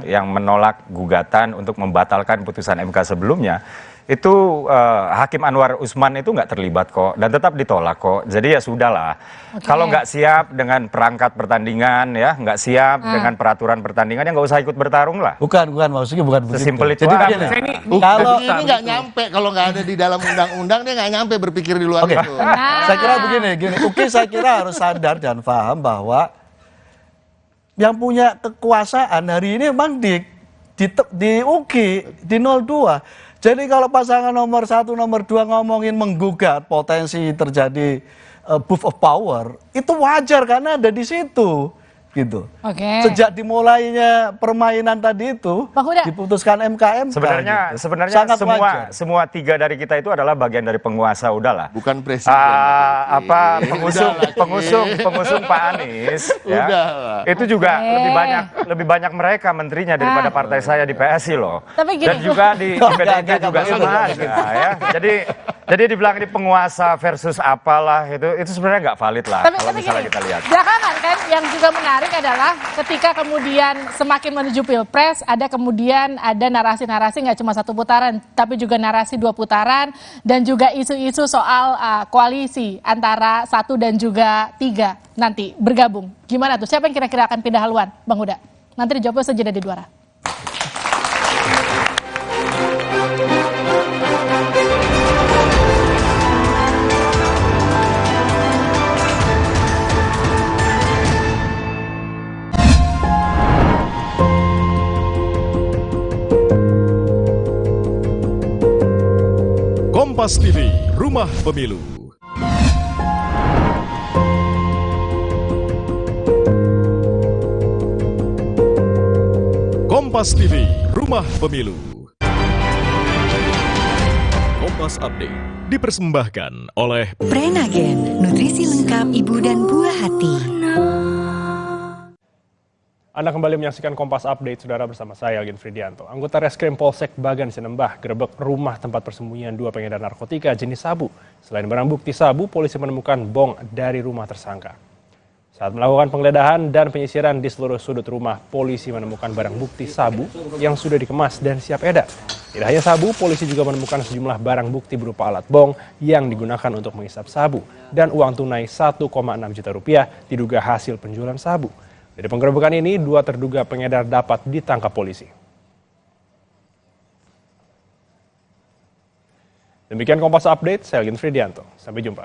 yang menolak gugatan untuk membatalkan putusan MK sebelumnya, itu Hakim Anwar Usman itu nggak terlibat kok, dan tetap ditolak kok. Jadi ya sudahlah. Kalau nggak siap dengan perangkat pertandingan nggak siap dengan peraturan pertandingan, ya nggak usah ikut bertarung lah. Bukan maksudnya bukan begitu. Sesimpel itu. Jadi kalau ini nggak nyampe, kalau nggak ada di dalam undang-undang dia nggak nyampe berpikir di luar itu. Saya kira begini, saya kira harus sadar dan paham bahwa yang punya kekuasaan hari ini memang di UKI, di 02. Jadi kalau pasangan nomor 1, nomor 2 ngomongin menggugat potensi terjadi abuse of power, itu wajar karena ada di situ. Gitu. Sejak dimulainya permainan tadi itu diputuskan MK. Sebenarnya semua tiga dari kita itu adalah bagian dari penguasa, udahlah. Bukan presiden. Pengusung Pak Anies. Itu juga lebih banyak mereka menterinya daripada partai saya di PSI loh. Dan juga di PDIP juga sama ya. Jadi dibilang ini penguasa versus apalah itu sebenarnya nggak valid lah kalau misalnya kita lihat. Belakangan kan yang juga menarik adalah ketika kemudian semakin menuju Pilpres, ada narasi-narasi nggak cuma 1 putaran, tapi juga narasi 2 putaran, dan juga isu-isu soal koalisi antara 1 dan juga 3 nanti bergabung. Gimana tuh? Siapa yang kira-kira akan pindah haluan, Bang Huda? Nanti dijawab saja dari Duara. Kompas TV, Rumah Pemilu. Kompas TV, Rumah Pemilu. Kompas Update dipersembahkan oleh Prenagen, nutrisi lengkap ibu dan buah hati. Anda kembali menyaksikan Kompas Update, saudara, bersama saya, Algin Fridianto. Anggota Reskrim Polsek Bagan Sinembah gerebek rumah tempat persembunyian 2 pengedar narkotika jenis sabu. Selain barang bukti sabu, polisi menemukan bong dari rumah tersangka. Saat melakukan penggeledahan dan penyisiran di seluruh sudut rumah, polisi menemukan barang bukti sabu yang sudah dikemas dan siap edar. Tidak hanya sabu, polisi juga menemukan sejumlah barang bukti berupa alat bong yang digunakan untuk menghisap sabu dan uang tunai 1,6 juta rupiah diduga hasil penjualan sabu. Dari penggerebekan ini, 2 terduga pengedar dapat ditangkap polisi. Demikian Kompas Update, saya Algin Fridianto. Sampai jumpa.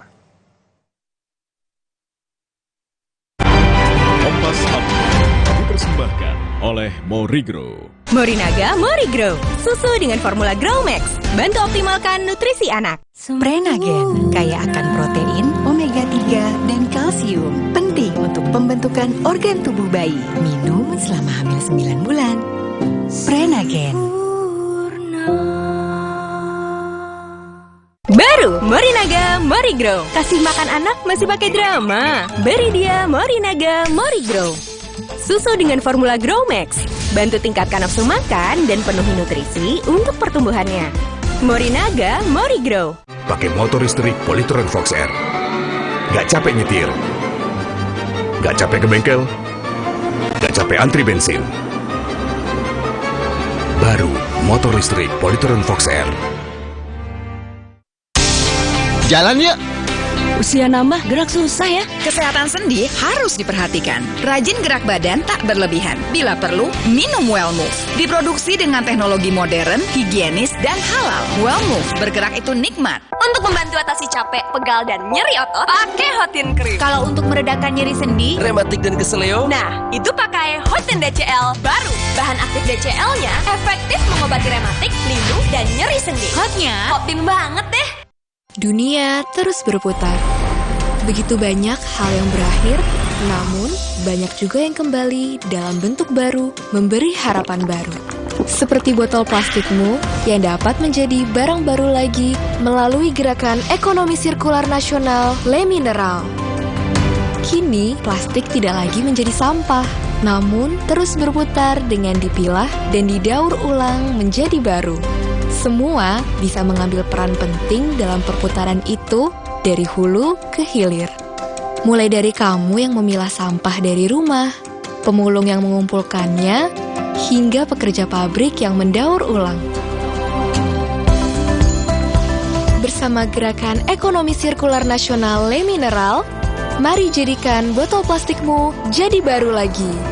Kompas Update dipersembahkan oleh Morigro. Morinaga Morigrow, susu dengan formula Grow Max, bantu optimalkan nutrisi anak. Prenagen, kaya akan protein, omega 3, dan kalsium. Penting untuk pembentukan organ tubuh bayi. Minum selama hamil 9 bulan. Prenagen. Baru Morinaga Morigrow. Kasih makan anak masih pakai drama. Beri dia Morinaga Morigrow. Susu dengan formula Grow Max, bantu tingkatkan nafsu makan dan penuhi nutrisi untuk pertumbuhannya. Morinaga Morigrow. Pakai motor listrik Polytron Fox R. Gak capek nyetir. Gak capek ke bengkel. Gak capek antri bensin. Baru motor listrik Polytron Fox R. Jalan yuk! Usia nambah, gerak susah ya. Kesehatan sendi harus diperhatikan. Rajin gerak badan tak berlebihan. Bila perlu, minum Wellmove. Diproduksi dengan teknologi modern, higienis, dan halal. Wellmove, bergerak itu nikmat. Untuk membantu atasi capek, pegal, dan nyeri otot, pakai Hotin Cream. Kalau untuk meredakan nyeri sendi, rematik dan keseleo, nah, itu pakai Hotin DCL baru. Bahan aktif DCL-nya efektif mengobati rematik, lindung, dan nyeri sendi. Hotnya Hotin banget deh. Dunia terus berputar. Begitu banyak hal yang berakhir, namun banyak juga yang kembali dalam bentuk baru, memberi harapan baru. Seperti botol plastikmu yang dapat menjadi barang baru lagi melalui gerakan ekonomi sirkular nasional Le Mineral. Kini, plastik tidak lagi menjadi sampah, namun terus berputar dengan dipilah dan didaur ulang menjadi baru. Semua bisa mengambil peran penting dalam perputaran itu dari hulu ke hilir. Mulai dari kamu yang memilah sampah dari rumah, pemulung yang mengumpulkannya, hingga pekerja pabrik yang mendaur ulang. Bersama gerakan ekonomi sirkular nasional Le Mineral, mari jadikan botol plastikmu jadi baru lagi.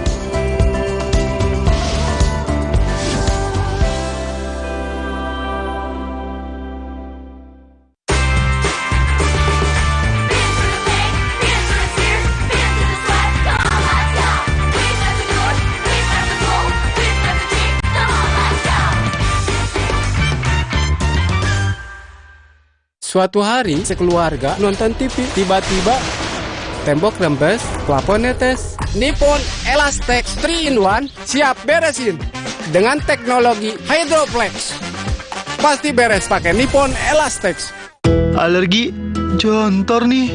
Suatu hari, sekeluarga nonton TV. Tiba-tiba, tembok rembes, plafon netes. Nippon Elastex 3-in-1 siap beresin. Dengan teknologi Hydroplex. Pasti beres pakai Nippon Elastex. Alergi, jontor nih.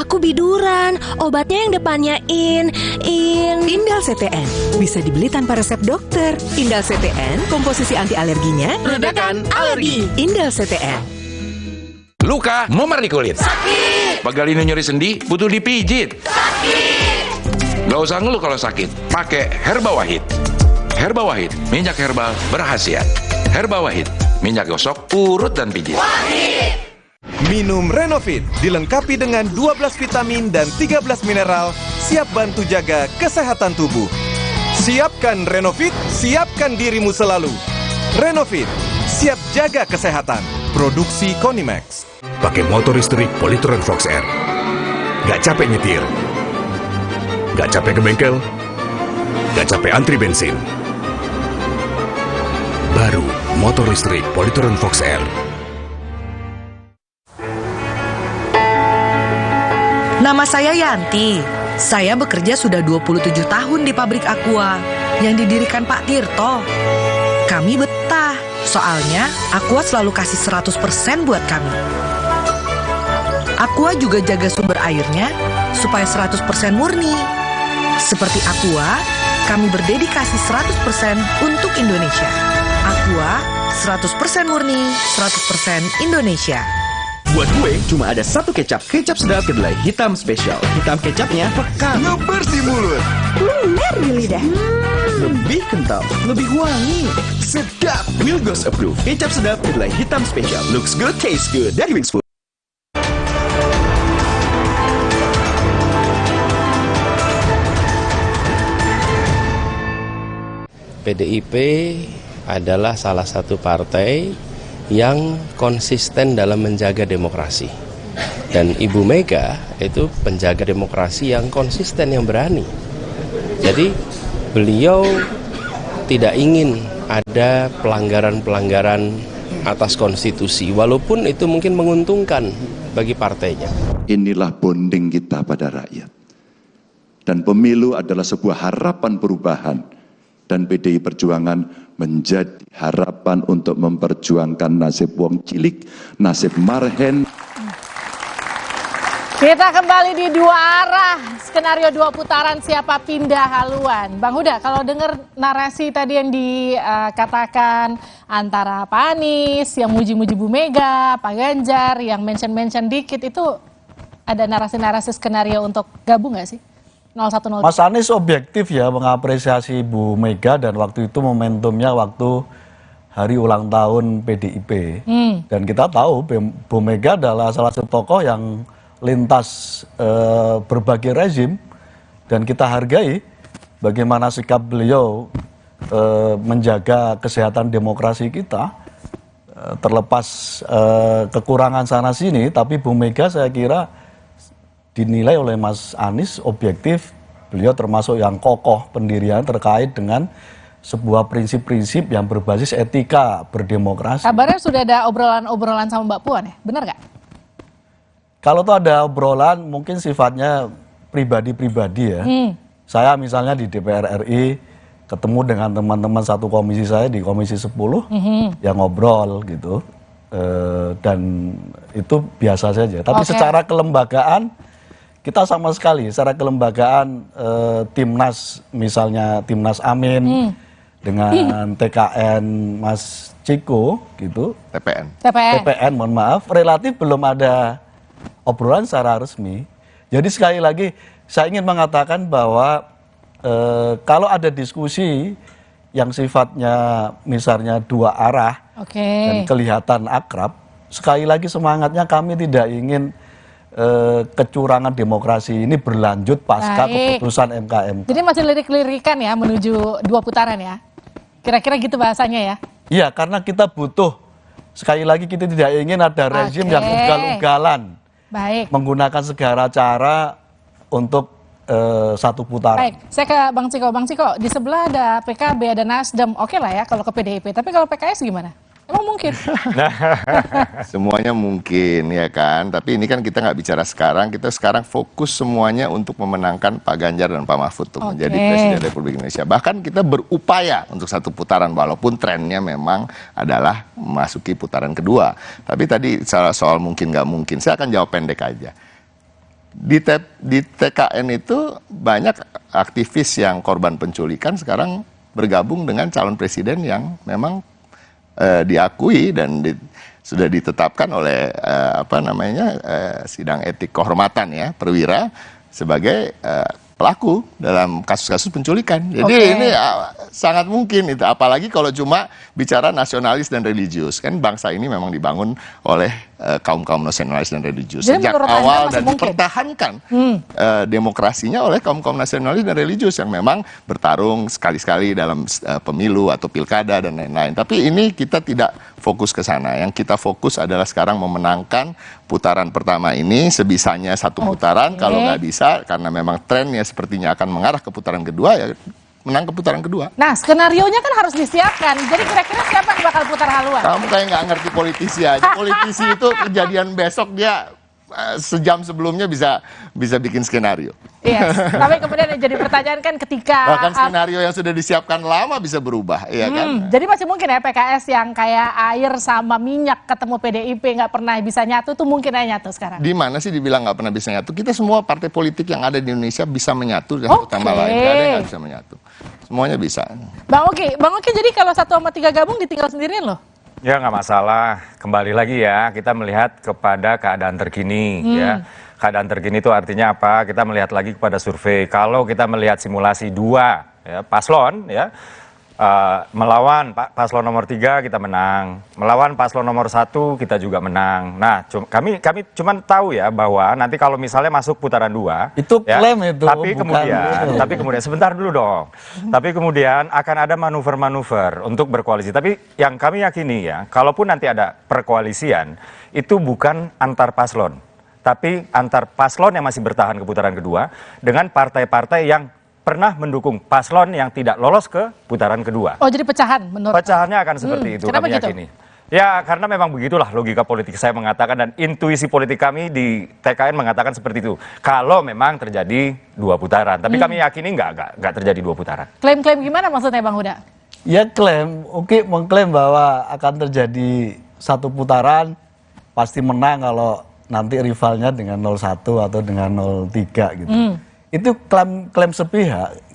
Aku biduran, obatnya yang depannya Indal CTN bisa dibeli tanpa resep dokter. Indal CTN, komposisi anti alerginya redakan alergi. Indal CTN. Luka, memar di kulit. sakit. Pegal ini nyeri sendi, butuh dipijit. Sakit. Gak usah ngeluh kalau sakit. Pakai Herba Wahid. Herba Wahid, minyak herbal berkhasiat. Herba Wahid, minyak gosok, urut dan pijit. Wahid. Minum Renovit, dilengkapi dengan 12 vitamin dan 13 mineral, siap bantu jaga kesehatan tubuh. Siapkan Renovit, siapkan dirimu selalu. Renovit, siap jaga kesehatan. Produksi Konimax. Pakai motor listrik Polytron Fox R. Gak capek nyetir. Gak capek ke bengkel. Gak capek antri bensin. Baru motor listrik Polytron Fox R. Nama saya Yanti. Saya bekerja sudah 27 tahun di pabrik Aqua yang didirikan Pak Tirto. Kami betah, soalnya Aqua selalu kasih 100% buat kami. Aqua juga jaga sumber airnya supaya 100% murni. Seperti Aqua, kami berdedikasi 100% untuk Indonesia. Aqua, 100% murni, 100% Indonesia. Buat gue, cuma ada satu kecap. Kecap sedap kedelai hitam spesial. Hitam kecapnya pekat, ngebersih mulut. Lumer di lidah. Lebih kental, lebih wangi. Sedap. Wilgos approve. Kecap sedap kedelai hitam spesial. Looks good, tastes good. Dari Wings Food. PDIP adalah salah satu partai yang konsisten dalam menjaga demokrasi. Dan Ibu Mega itu penjaga demokrasi yang konsisten, yang berani. Jadi beliau tidak ingin ada pelanggaran-pelanggaran atas konstitusi, walaupun itu mungkin menguntungkan bagi partainya. Inilah bonding kita pada rakyat. Dan pemilu adalah sebuah harapan perubahan. Dan PDI Perjuangan menjadi harapan untuk memperjuangkan nasib wong cilik, nasib marhen. Kita kembali di dua arah, skenario 2 putaran siapa pindah haluan. Bang Huda, kalau dengar narasi tadi yang dikatakan antara Pak Anies, yang muji-muji Bu Mega, Pak Ganjar, yang mention-mention dikit, itu ada narasi-narasi skenario untuk gabung nggak sih? 0103. Mas Anies objektif ya mengapresiasi Bu Mega dan waktu itu momentumnya waktu hari ulang tahun PDIP. Dan kita tahu Bu Mega adalah salah satu tokoh yang lintas berbagai rezim dan kita hargai bagaimana sikap beliau menjaga kesehatan demokrasi kita terlepas kekurangan sana sini, tapi Bu Mega saya kira dinilai oleh Mas Anies objektif, beliau termasuk yang kokoh pendirian terkait dengan sebuah prinsip-prinsip yang berbasis etika berdemokrasi. Kabarnya sudah ada obrolan-obrolan sama Mbak Puan ya, benar nggak? Kalau tuh ada obrolan mungkin sifatnya pribadi-pribadi ya. Saya misalnya di DPR RI ketemu dengan teman-teman satu komisi saya di Komisi 10 yang ngobrol gitu. Dan itu biasa saja. Tapi secara kelembagaan kita sama sekali, secara kelembagaan Timnas misalnya Timnas Amin dengan TKN Mas Ciko gitu. TPN mohon maaf, relatif belum ada obrolan secara resmi. Jadi sekali lagi saya ingin mengatakan bahwa kalau ada diskusi yang sifatnya misalnya dua arah dan kelihatan akrab, sekali lagi semangatnya kami tidak ingin kecurangan demokrasi ini berlanjut pasca keputusan MK. Jadi masih lirik-lirikan ya menuju 2 putaran ya? Kira-kira gitu bahasanya ya? Iya, karena kita butuh, sekali lagi kita tidak ingin ada rezim yang ugal-ugalan. Baik. Menggunakan segala cara untuk satu putaran. Baik, saya ke Bang Ciko. Bang Ciko, di sebelah ada PKB, ada Nasdem, oke lah ya kalau ke PDIP. Tapi kalau PKS gimana? Emang mungkin? Semuanya mungkin ya kan, tapi ini kan kita nggak bicara sekarang, kita sekarang fokus semuanya untuk memenangkan Pak Ganjar dan Pak Mahfud untuk menjadi Presiden Republik Indonesia. Bahkan kita berupaya untuk 1 putaran, walaupun trennya memang adalah memasuki putaran kedua. Tapi tadi soal mungkin nggak mungkin, saya akan jawab pendek aja. Di TKN itu banyak aktivis yang korban penculikan sekarang bergabung dengan calon presiden yang memang diakui dan sudah ditetapkan oleh sidang etik kehormatan ya perwira sebagai pelaku dalam kasus-kasus penculikan. Jadi ini sangat mungkin itu, apalagi kalau cuma bicara nasionalis dan religius. Kan bangsa ini memang dibangun oleh kaum-kaum nasionalis dan religius. Jadi sejak awal dan dipertahankan demokrasinya oleh kaum-kaum nasionalis dan religius yang memang bertarung sekali-sekali dalam pemilu atau pilkada dan lain-lain. Tapi ini kita tidak fokus ke sana. Yang kita fokus adalah sekarang memenangkan putaran pertama ini sebisanya 1 putaran. Kalau nggak bisa, karena memang trennya sepertinya akan mengarah ke putaran kedua, ya menang ke putaran kedua. Nah, skenarionya kan harus disiapkan. Jadi kira-kira siapa yang bakal putar haluan? Kamu kayak nggak ngerti politisi aja. Politisi itu kejadian besok dia sejam sebelumnya bisa bikin skenario. Yes. Tapi kemudian yang jadi pertanyaan kan ketika bahkan skenario yang sudah disiapkan lama bisa berubah, ya kan? Jadi masih mungkin ya PKS yang kayak air sama minyak ketemu PDIP nggak pernah bisa nyatu tuh mungkin aja nyatu sekarang. Di mana sih dibilang nggak pernah bisa nyatu? Kita semua partai politik yang ada di Indonesia bisa menyatu dan satu tambah lain. Gak ada yang nggak bisa menyatu. Semuanya bisa. Bang Oki, jadi kalau 1 sama 3 gabung ditinggal sendirian loh? Ya nggak masalah. Kembali lagi ya, kita melihat kepada keadaan terkini ya. Keadaan terkini itu artinya apa? Kita melihat lagi kepada survei. Kalau kita melihat simulasi 2 ya, paslon ya, melawan paslon nomor 3 kita menang, melawan paslon nomor 1 kita juga menang. Nah, kami cuma tahu ya bahwa nanti kalau misalnya masuk putaran 2 itu klaim ya, itu tapi kemudian sebentar dulu dong. Tapi kemudian akan ada manuver-manuver untuk berkoalisi. Tapi yang kami yakini ya, kalaupun nanti ada perkoalisian itu bukan antar paslon, tapi antar paslon yang masih bertahan ke putaran kedua dengan partai-partai yang pernah mendukung paslon yang tidak lolos ke putaran kedua. Oh, jadi pecahan menurut? Pecahannya akan seperti itu, Kenapa kami gitu? yakini. Ya, karena memang begitulah logika politik saya mengatakan, dan intuisi politik kami di TKN mengatakan seperti itu. Kalau memang terjadi 2 putaran, tapi kami yakini nggak terjadi 2 putaran. Klaim-klaim gimana maksudnya Bang Huda? Ya klaim, UKI mengklaim bahwa akan terjadi 1 putaran, pasti menang kalau nanti rivalnya dengan 01 atau dengan 03 gitu. Itu klaim sepihak.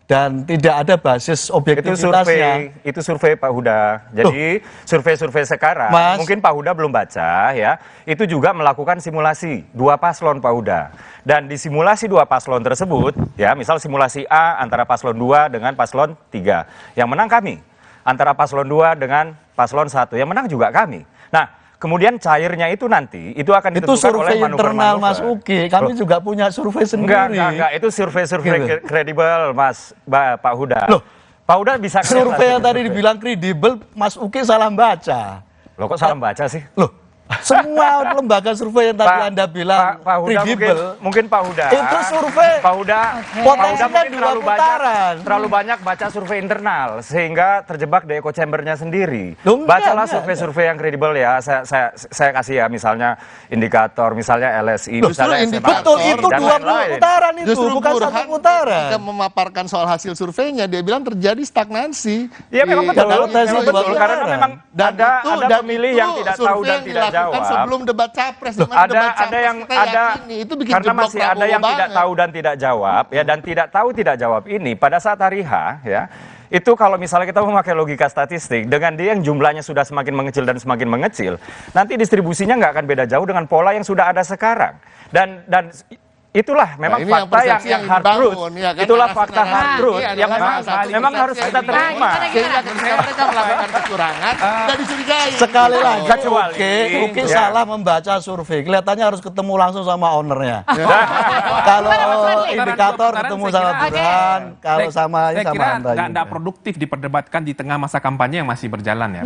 Dan tidak ada basis objektivitasnya. Itu survei Pak Huda. Jadi survei-survei sekarang, mungkin Pak Huda belum baca ya, itu juga melakukan simulasi 2 paslon Pak Huda. Dan di simulasi 2 paslon tersebut, ya misal simulasi A antara paslon 2 dengan paslon 3. Yang menang kami. Antara paslon 2 dengan paslon 1. Yang menang juga kami. Nah, kemudian cairnya itu nanti, itu akan ditentukan oleh manuver-manuver. Itu survei internal Mas Uki, kami juga punya survei sendiri. Enggak, itu survei kredibel Mas Pak Huda. Loh, Pak Huda bisa survei yang tadi dibilang kredibel, Mas Uki salah baca. Loh, kok salah baca sih? Loh, semua lembaga survei yang tadi Anda bilang kredibel. Mungkin Pak Huda. Itu survei. Pak Huda, potensinya 2 putaran. Terlalu banyak baca survei internal sehingga terjebak di echo chamber-nya sendiri. Bacalah survei-survei yang kredibel ya. Saya kasih ya, misalnya indikator, misalnya LSI, misalnya betul, itu 2 putaran itu, bukan 1 putaran. Ketika memaparkan soal hasil surveinya, dia bilang terjadi stagnansi. Iya, memang betul. Karena memang ada pemilih yang tidak tahu dan tidak jawab. Sebelum debat capres, itu karena masih ada yang tidak tahu dan tidak jawab ya, dan tidak tahu tidak jawab ini pada saat hari H ya, itu kalau misalnya kita memakai logika statistik, dengan dia yang jumlahnya sudah semakin mengecil dan semakin mengecil, nanti distribusinya nggak akan beda jauh dengan pola yang sudah ada sekarang. Dan itulah memang fakta yang hard truth. Ya, kan? Itulah fakta hard truth yang memang harus kita terima. Sehingga ketika mereka melakukan kecurangan, tidak dicurigai. Sekali lagi, Uki salah membaca survei. Kelihatannya harus ketemu langsung sama ownernya. Kalau indikator ketemu sama Burhan, kalau sama Anda. Tidak produktif diperdebatkan di tengah masa kampanye yang masih berjalan ya.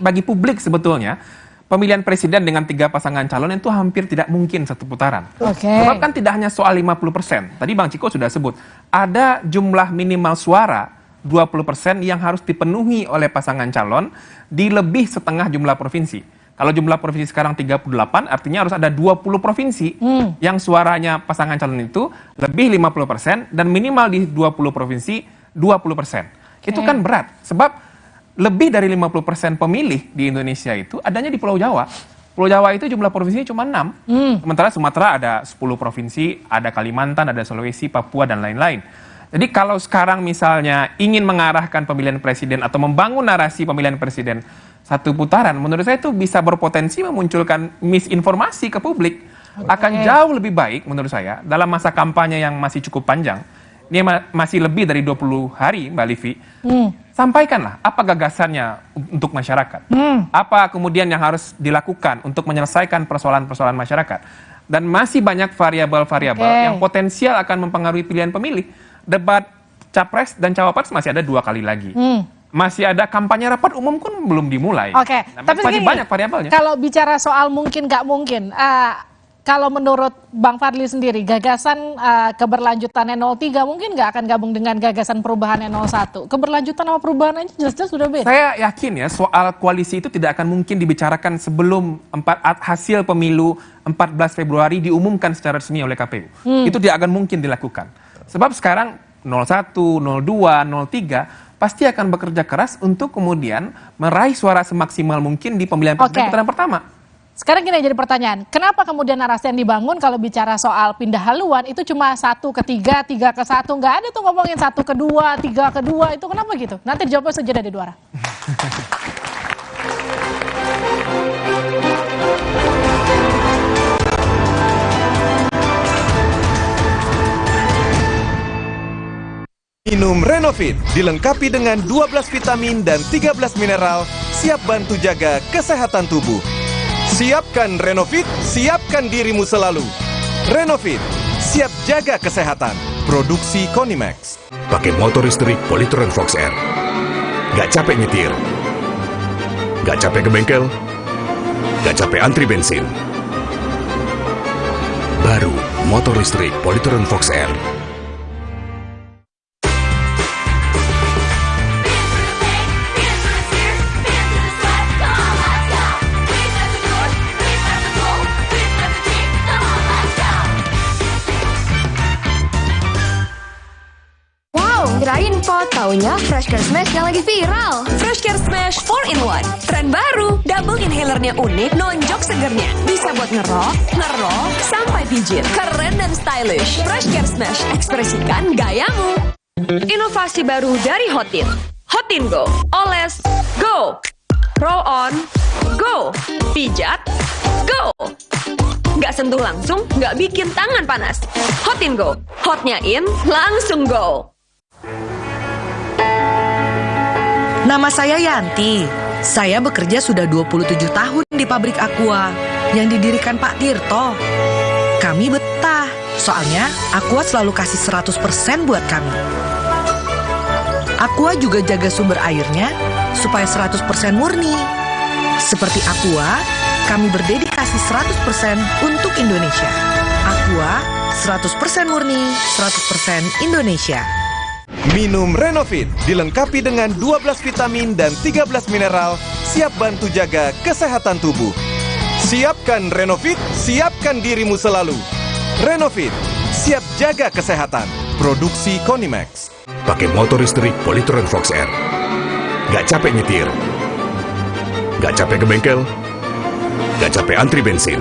Bagi publik sebetulnya, pemilihan presiden dengan 3 pasangan calon itu hampir tidak mungkin 1 putaran. Sebab kan tidak hanya soal 50%. Tadi Bang Ciko sudah sebut, ada jumlah minimal suara 20% yang harus dipenuhi oleh pasangan calon di lebih setengah jumlah provinsi. Kalau jumlah provinsi sekarang 38, artinya harus ada 20 provinsi yang suaranya pasangan calon itu lebih 50% dan minimal di 20 provinsi 20%. Itu kan berat, sebab lebih dari 50% pemilih di Indonesia itu adanya di Pulau Jawa. Pulau Jawa itu jumlah provinsinya cuma 6. Sementara Sumatera ada 10 provinsi, ada Kalimantan, ada Sulawesi, Papua, dan lain-lain. Jadi kalau sekarang misalnya ingin mengarahkan pemilihan presiden atau membangun narasi pemilihan presiden 1 putaran, menurut saya itu bisa berpotensi memunculkan misinformasi ke publik. Akan jauh lebih baik menurut saya dalam masa kampanye yang masih cukup panjang. Ini masih lebih dari 20 hari, Mbak Livi. Sampaikanlah apa gagasannya untuk masyarakat. Apa kemudian yang harus dilakukan untuk menyelesaikan persoalan-persoalan masyarakat. Dan masih banyak variabel-variabel yang potensial akan mempengaruhi pilihan pemilih. Debat capres dan cawapres masih ada 2 kali lagi. Masih ada kampanye rapat umum pun belum dimulai. Tapi masih banyak variabelnya. Kalau bicara soal mungkin nggak mungkin, kalau menurut Bang Fadli sendiri, gagasan keberlanjutan 03 mungkin nggak akan gabung dengan gagasan perubahan 01? Keberlanjutan sama perubahan aja jelas-jelas sudah beda. Saya yakin ya soal koalisi itu tidak akan mungkin dibicarakan sebelum hasil pemilu 14 Februari diumumkan secara resmi oleh KPU. Itu tidak akan mungkin dilakukan. Sebab sekarang 01, 02, 03 pasti akan bekerja keras untuk kemudian meraih suara semaksimal mungkin di pemilihan presiden putaran pertama. Sekarang gini jadi pertanyaan, kenapa kemudian narasi yang dibangun kalau bicara soal pindah haluan itu cuma 1 ke 3, 3 ke 1, nggak ada tuh ngomongin 1 ke 2, 3 ke 2, itu kenapa gitu? Nanti dijawabnya saja dari Dua Arah. Minum Renovit dilengkapi dengan 12 vitamin dan 13 mineral, siap bantu jaga kesehatan tubuh. Siapkan Renovit, siapkan dirimu selalu. Renovit, siap jaga kesehatan. Produksi Konimax. Pakai motor listrik Polytron Fox R. Gak capek nyetir. Gak capek ke bengkel. Gak capek antri bensin. Baru motor listrik Polytron Fox R. Taunya Fresh Care Smash yang lagi viral. Fresh Care Smash 4-in-1. Tren baru, double inhalernya unik, nonjok segernya. Bisa buat ngerok, sampai pijit. Keren dan stylish. Fresh Care Smash, ekspresikan gayamu. Inovasi baru dari Hotin. Hotin Go. Oles, go. Roll on, go. Pijat, go. Nggak sentuh langsung, nggak bikin tangan panas. Hotin Go. Hotnya in, langsung go. Nama saya Yanti. Saya bekerja sudah 27 tahun di pabrik Aqua yang didirikan Pak Tirto. Kami betah, soalnya Aqua selalu kasih 100% buat kami. Aqua juga jaga sumber airnya supaya 100% murni. Seperti Aqua, kami berdedikasi 100% untuk Indonesia. Aqua 100% murni, 100% Indonesia. Minum Renovit, dilengkapi dengan 12 vitamin dan 13 mineral, siap bantu jaga kesehatan tubuh. Siapkan Renovit, siapkan dirimu selalu. Renovit, siap jaga kesehatan. Produksi Konimax. Pakai motor listrik Polytron Fox R. Gak capek nyetir. Gak capek ke bengkel. Gak capek antri bensin.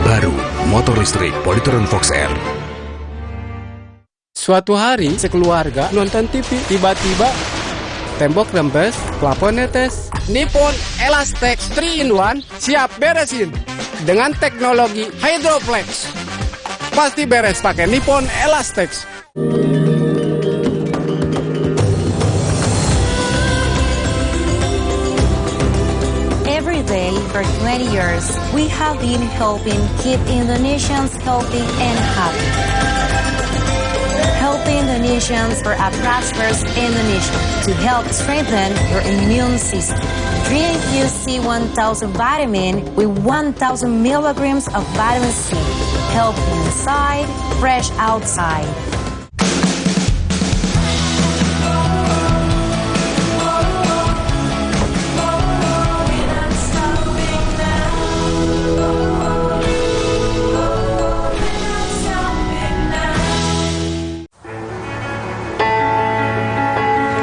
Baru motor listrik Polytron Fox R. Suatu hari sekeluarga nonton TV, tiba-tiba tembok rembes, plafon netes. Nippon Elastex 3-in-1 siap beresin dengan teknologi Hydroplex. Pasti beres pakai Nippon Elastex. Every day for 20 years, we have been helping keep Indonesians healthy and happy. Helping Indonesians for a prosperous Indonesia to help strengthen your immune system. Drink UC 1000 vitamin with 1000 milligrams of vitamin C. Healthy inside, fresh outside.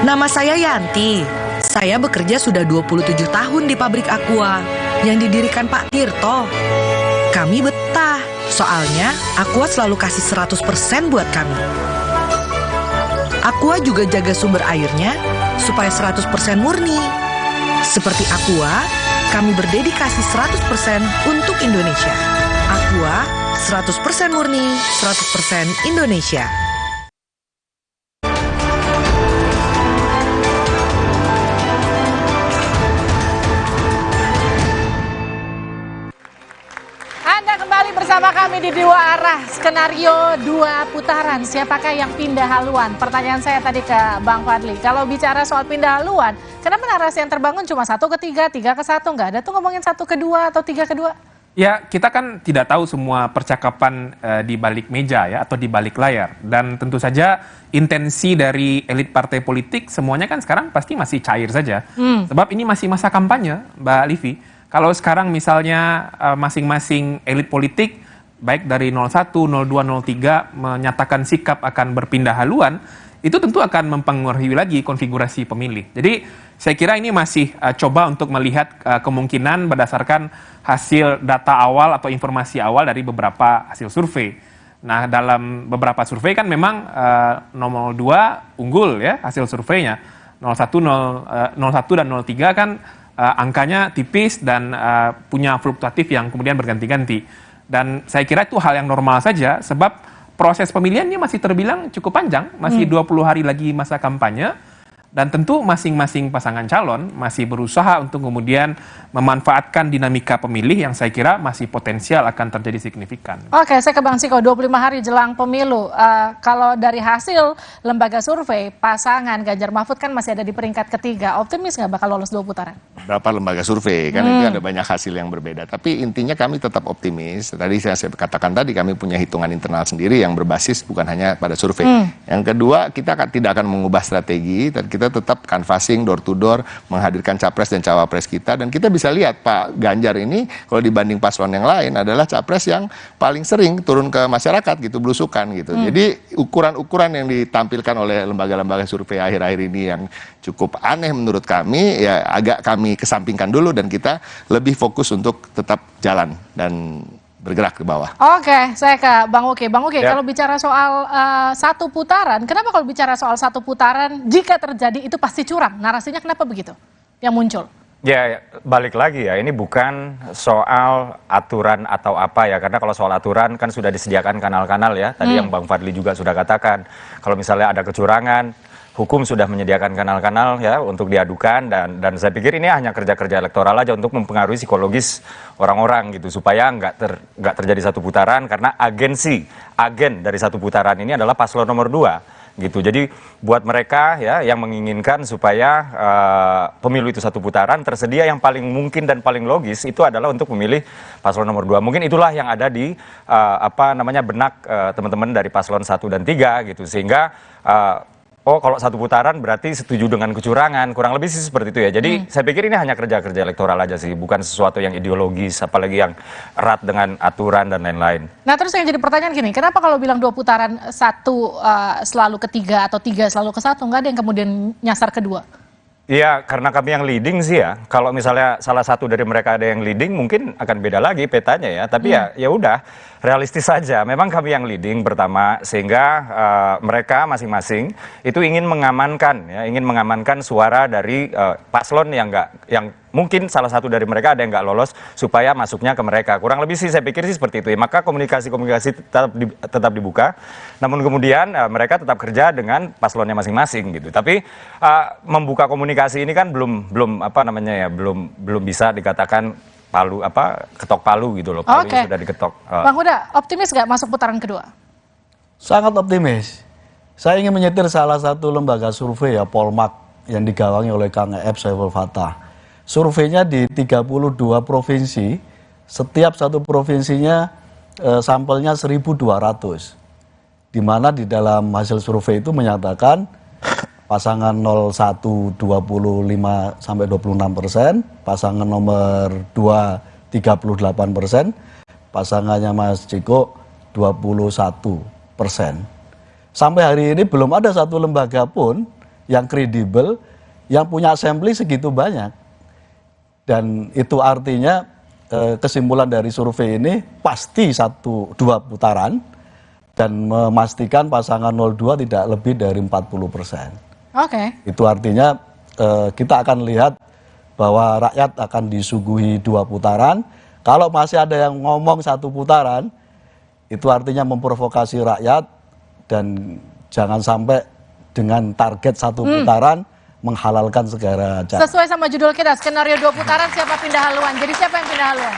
Nama saya Yanti. Saya bekerja sudah 27 tahun di pabrik Aqua yang didirikan Pak Tirto. Kami betah, soalnya Aqua selalu kasih 100% buat kami. Aqua juga jaga sumber airnya supaya 100% murni. Seperti Aqua, kami berdedikasi 100% untuk Indonesia. Aqua 100% murni, 100% Indonesia. Bersama kami di Dua Arah, skenario 2 putaran. Siapakah yang pindah haluan? Pertanyaan saya tadi ke Bang Fadli. Kalau bicara soal pindah haluan, kenapa narasi yang terbangun cuma 1 ke 3, 3 ke 1? Nggak ada tuh ngomongin 1 ke 2 atau 3 ke 2? Ya, kita kan tidak tahu semua percakapan di balik meja ya atau di balik layar. Dan tentu saja intensi dari elit partai politik semuanya kan sekarang pasti masih cair saja. Sebab ini masih masa kampanye, Mbak Livi. Kalau sekarang misalnya masing-masing elit politik, baik dari 01, 02, 03 menyatakan sikap akan berpindah haluan, itu tentu akan mempengaruhi lagi konfigurasi pemilih. Jadi saya kira ini masih coba untuk melihat kemungkinan berdasarkan hasil data awal atau informasi awal dari beberapa hasil survei. Nah, dalam beberapa survei kan memang 02 unggul ya hasil surveinya. 01 dan 03 kan angkanya tipis dan punya fluktuatif yang kemudian berganti-ganti. Dan saya kira itu hal yang normal saja, sebab proses pemilihannya masih terbilang cukup panjang, masih 20 hari lagi masa kampanye, dan tentu masing-masing pasangan calon masih berusaha untuk kemudian memanfaatkan dinamika pemilih yang saya kira masih potensial akan terjadi signifikan. Oke, saya ke Bang Siko, 25 hari jelang pemilu. Kalau dari hasil lembaga survei, pasangan Ganjar Mahfud kan masih ada di peringkat ketiga. Optimis nggak bakal lolos 2 putaran? Berapa lembaga survei, kan itu ada banyak hasil yang berbeda. Tapi intinya kami tetap optimis. Tadi saya katakan tadi, kami punya hitungan internal sendiri yang berbasis bukan hanya pada survei. Yang kedua, kita tidak akan mengubah strategi, dan kita kita tetap canvassing door to door, menghadirkan capres dan cawapres kita, dan kita bisa lihat Pak Ganjar ini kalau dibanding paslon yang lain adalah capres yang paling sering turun ke masyarakat gitu, belusukan gitu. Jadi ukuran-ukuran yang ditampilkan oleh lembaga-lembaga survei akhir-akhir ini yang cukup aneh menurut kami, ya agak kami kesampingkan dulu dan kita lebih fokus untuk tetap jalan dan bergerak ke bawah. Oke, saya ke Bang Uki. Bang Uki, kalau bicara soal satu putaran, kenapa kalau bicara soal satu putaran, jika terjadi itu pasti curang? Narasinya kenapa begitu yang muncul? Ya, balik lagi ya, ini bukan soal aturan atau apa ya, karena kalau soal aturan kan sudah disediakan kanal-kanal ya, tadi yang Bang Fadli juga sudah katakan, kalau misalnya ada kecurangan, hukum sudah menyediakan kanal-kanal ya untuk diadukan, dan saya pikir ini hanya kerja-kerja elektoral aja untuk mempengaruhi psikologis orang-orang gitu, supaya nggak terjadi satu putaran, karena agen dari satu putaran ini adalah paslon nomor 2 gitu. Jadi buat mereka ya yang menginginkan supaya pemilu itu satu putaran, tersedia yang paling mungkin dan paling logis itu adalah untuk memilih paslon nomor 2. Mungkin itulah yang ada di benak teman-teman dari paslon 1 dan 3 gitu, sehingga oh kalau satu putaran berarti setuju dengan kecurangan, kurang lebih sih seperti itu ya. Jadi saya pikir ini hanya kerja-kerja elektoral aja sih, bukan sesuatu yang ideologis, apalagi yang erat dengan aturan dan lain-lain. Nah terus yang jadi pertanyaan gini, kenapa kalau bilang 2 putaran, 1 selalu ke 3 atau 3 selalu ke 1, nggak ada yang kemudian nyasar ke 2? Iya, karena kami yang leading sih ya. Kalau misalnya salah satu dari mereka ada yang leading, mungkin akan beda lagi petanya ya. Tapi ya udah, realistis saja. Memang kami yang leading pertama, sehingga mereka masing-masing itu ingin mengamankan suara dari paslon yang mungkin salah satu dari mereka ada yang nggak lolos supaya masuknya ke mereka. Kurang lebih sih saya pikir sih seperti itu. Maka komunikasi tetap dibuka. Namun kemudian mereka tetap kerja dengan paslonnya masing-masing gitu. Tapi membuka komunikasi ini kan belum bisa dikatakan ketok palu gitu loh. Palu sudah diketok. Bang Huda, optimis nggak masuk putaran kedua? Sangat optimis. Saya ingin menyetir salah satu lembaga survei ya, Polmark, yang digawangi oleh Kang F. Saiful Fatah. Surveinya di 32 provinsi, setiap satu provinsinya sampelnya 1.200. Di mana di dalam hasil survei itu menyatakan pasangan 01 25-26%, pasangan nomor 2 38%, pasangannya Mas Ciko 21%. Sampai hari ini belum ada satu lembaga pun yang kredibel yang punya sampling segitu banyak. Dan itu artinya kesimpulan dari survei ini pasti 1-2 putaran dan memastikan pasangan 02 tidak lebih dari 40%. Itu artinya kita akan lihat bahwa rakyat akan disuguhi 2 putaran. Kalau masih ada yang ngomong 1 putaran, itu artinya memprovokasi rakyat dan jangan sampai dengan target 1 putaran menghalalkan segala cara. Sesuai sama judul kita, skenario 2 putaran siapa pindah haluan. Jadi siapa yang pindah haluan?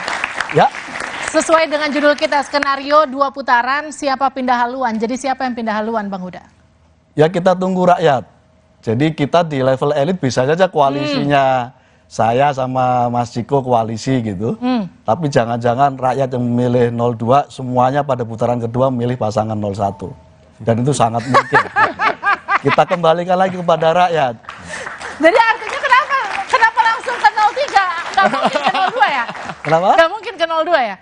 Ya. Sesuai dengan judul kita, skenario 2 putaran siapa pindah haluan. Jadi siapa yang pindah haluan, Bang Huda? Ya kita tunggu rakyat. Jadi kita di level elit bisa saja koalisinya saya sama Mas Ciko koalisi gitu. Tapi jangan-jangan rakyat yang memilih 02 semuanya pada putaran kedua memilih pasangan 01. Dan itu sangat mungkin. Kita kembalikan lagi kepada rakyat. Jadi artinya kenapa langsung ke 03? Nggak mungkin ke 02 ya? Kenapa? Nggak mungkin ke 02 ya?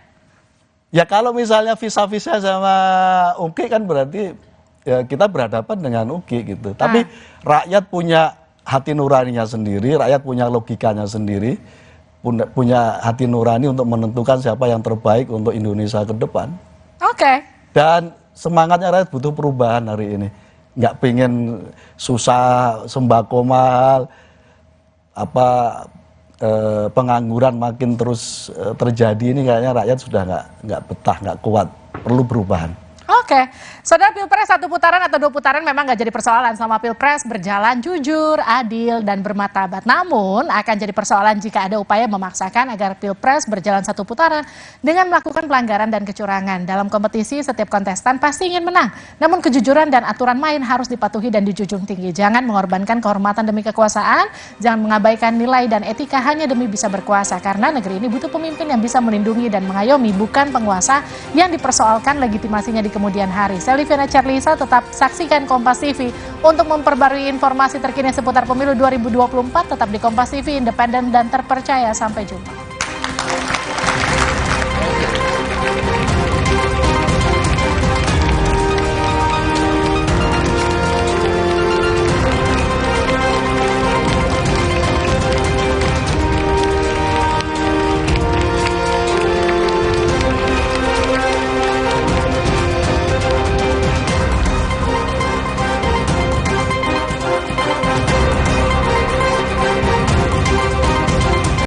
Ya kalau misalnya visa-visa sama UKI kan berarti ya kita berhadapan dengan UKI gitu. Tapi rakyat punya hati nuraninya sendiri, rakyat punya logikanya sendiri, punya hati nurani untuk menentukan siapa yang terbaik untuk Indonesia ke depan. Dan semangatnya rakyat butuh perubahan hari ini. Nggak pengen susah, sembako mahal, pengangguran makin terus terjadi, ini kayaknya rakyat sudah nggak betah, nggak kuat, perlu perubahan. Saudara, Pilpres 1 putaran atau 2 putaran memang nggak jadi persoalan selama Pilpres berjalan jujur, adil, dan bermartabat. Namun akan jadi persoalan jika ada upaya memaksakan agar Pilpres berjalan 1 putaran dengan melakukan pelanggaran dan kecurangan. Dalam kompetisi, setiap kontestan pasti ingin menang. Namun kejujuran dan aturan main harus dipatuhi dan dijunjung tinggi. Jangan mengorbankan kehormatan demi kekuasaan, jangan mengabaikan nilai dan etika hanya demi bisa berkuasa. Karena negeri ini butuh pemimpin yang bisa melindungi dan mengayomi, bukan penguasa yang dipersoalkan legitimasinya di kemudian kemudian hari. Saya Liviana Charlisa, tetap saksikan Kompas TV untuk memperbarui informasi terkini seputar pemilu 2024. Tetap di Kompas TV, independen dan terpercaya. Sampai jumpa.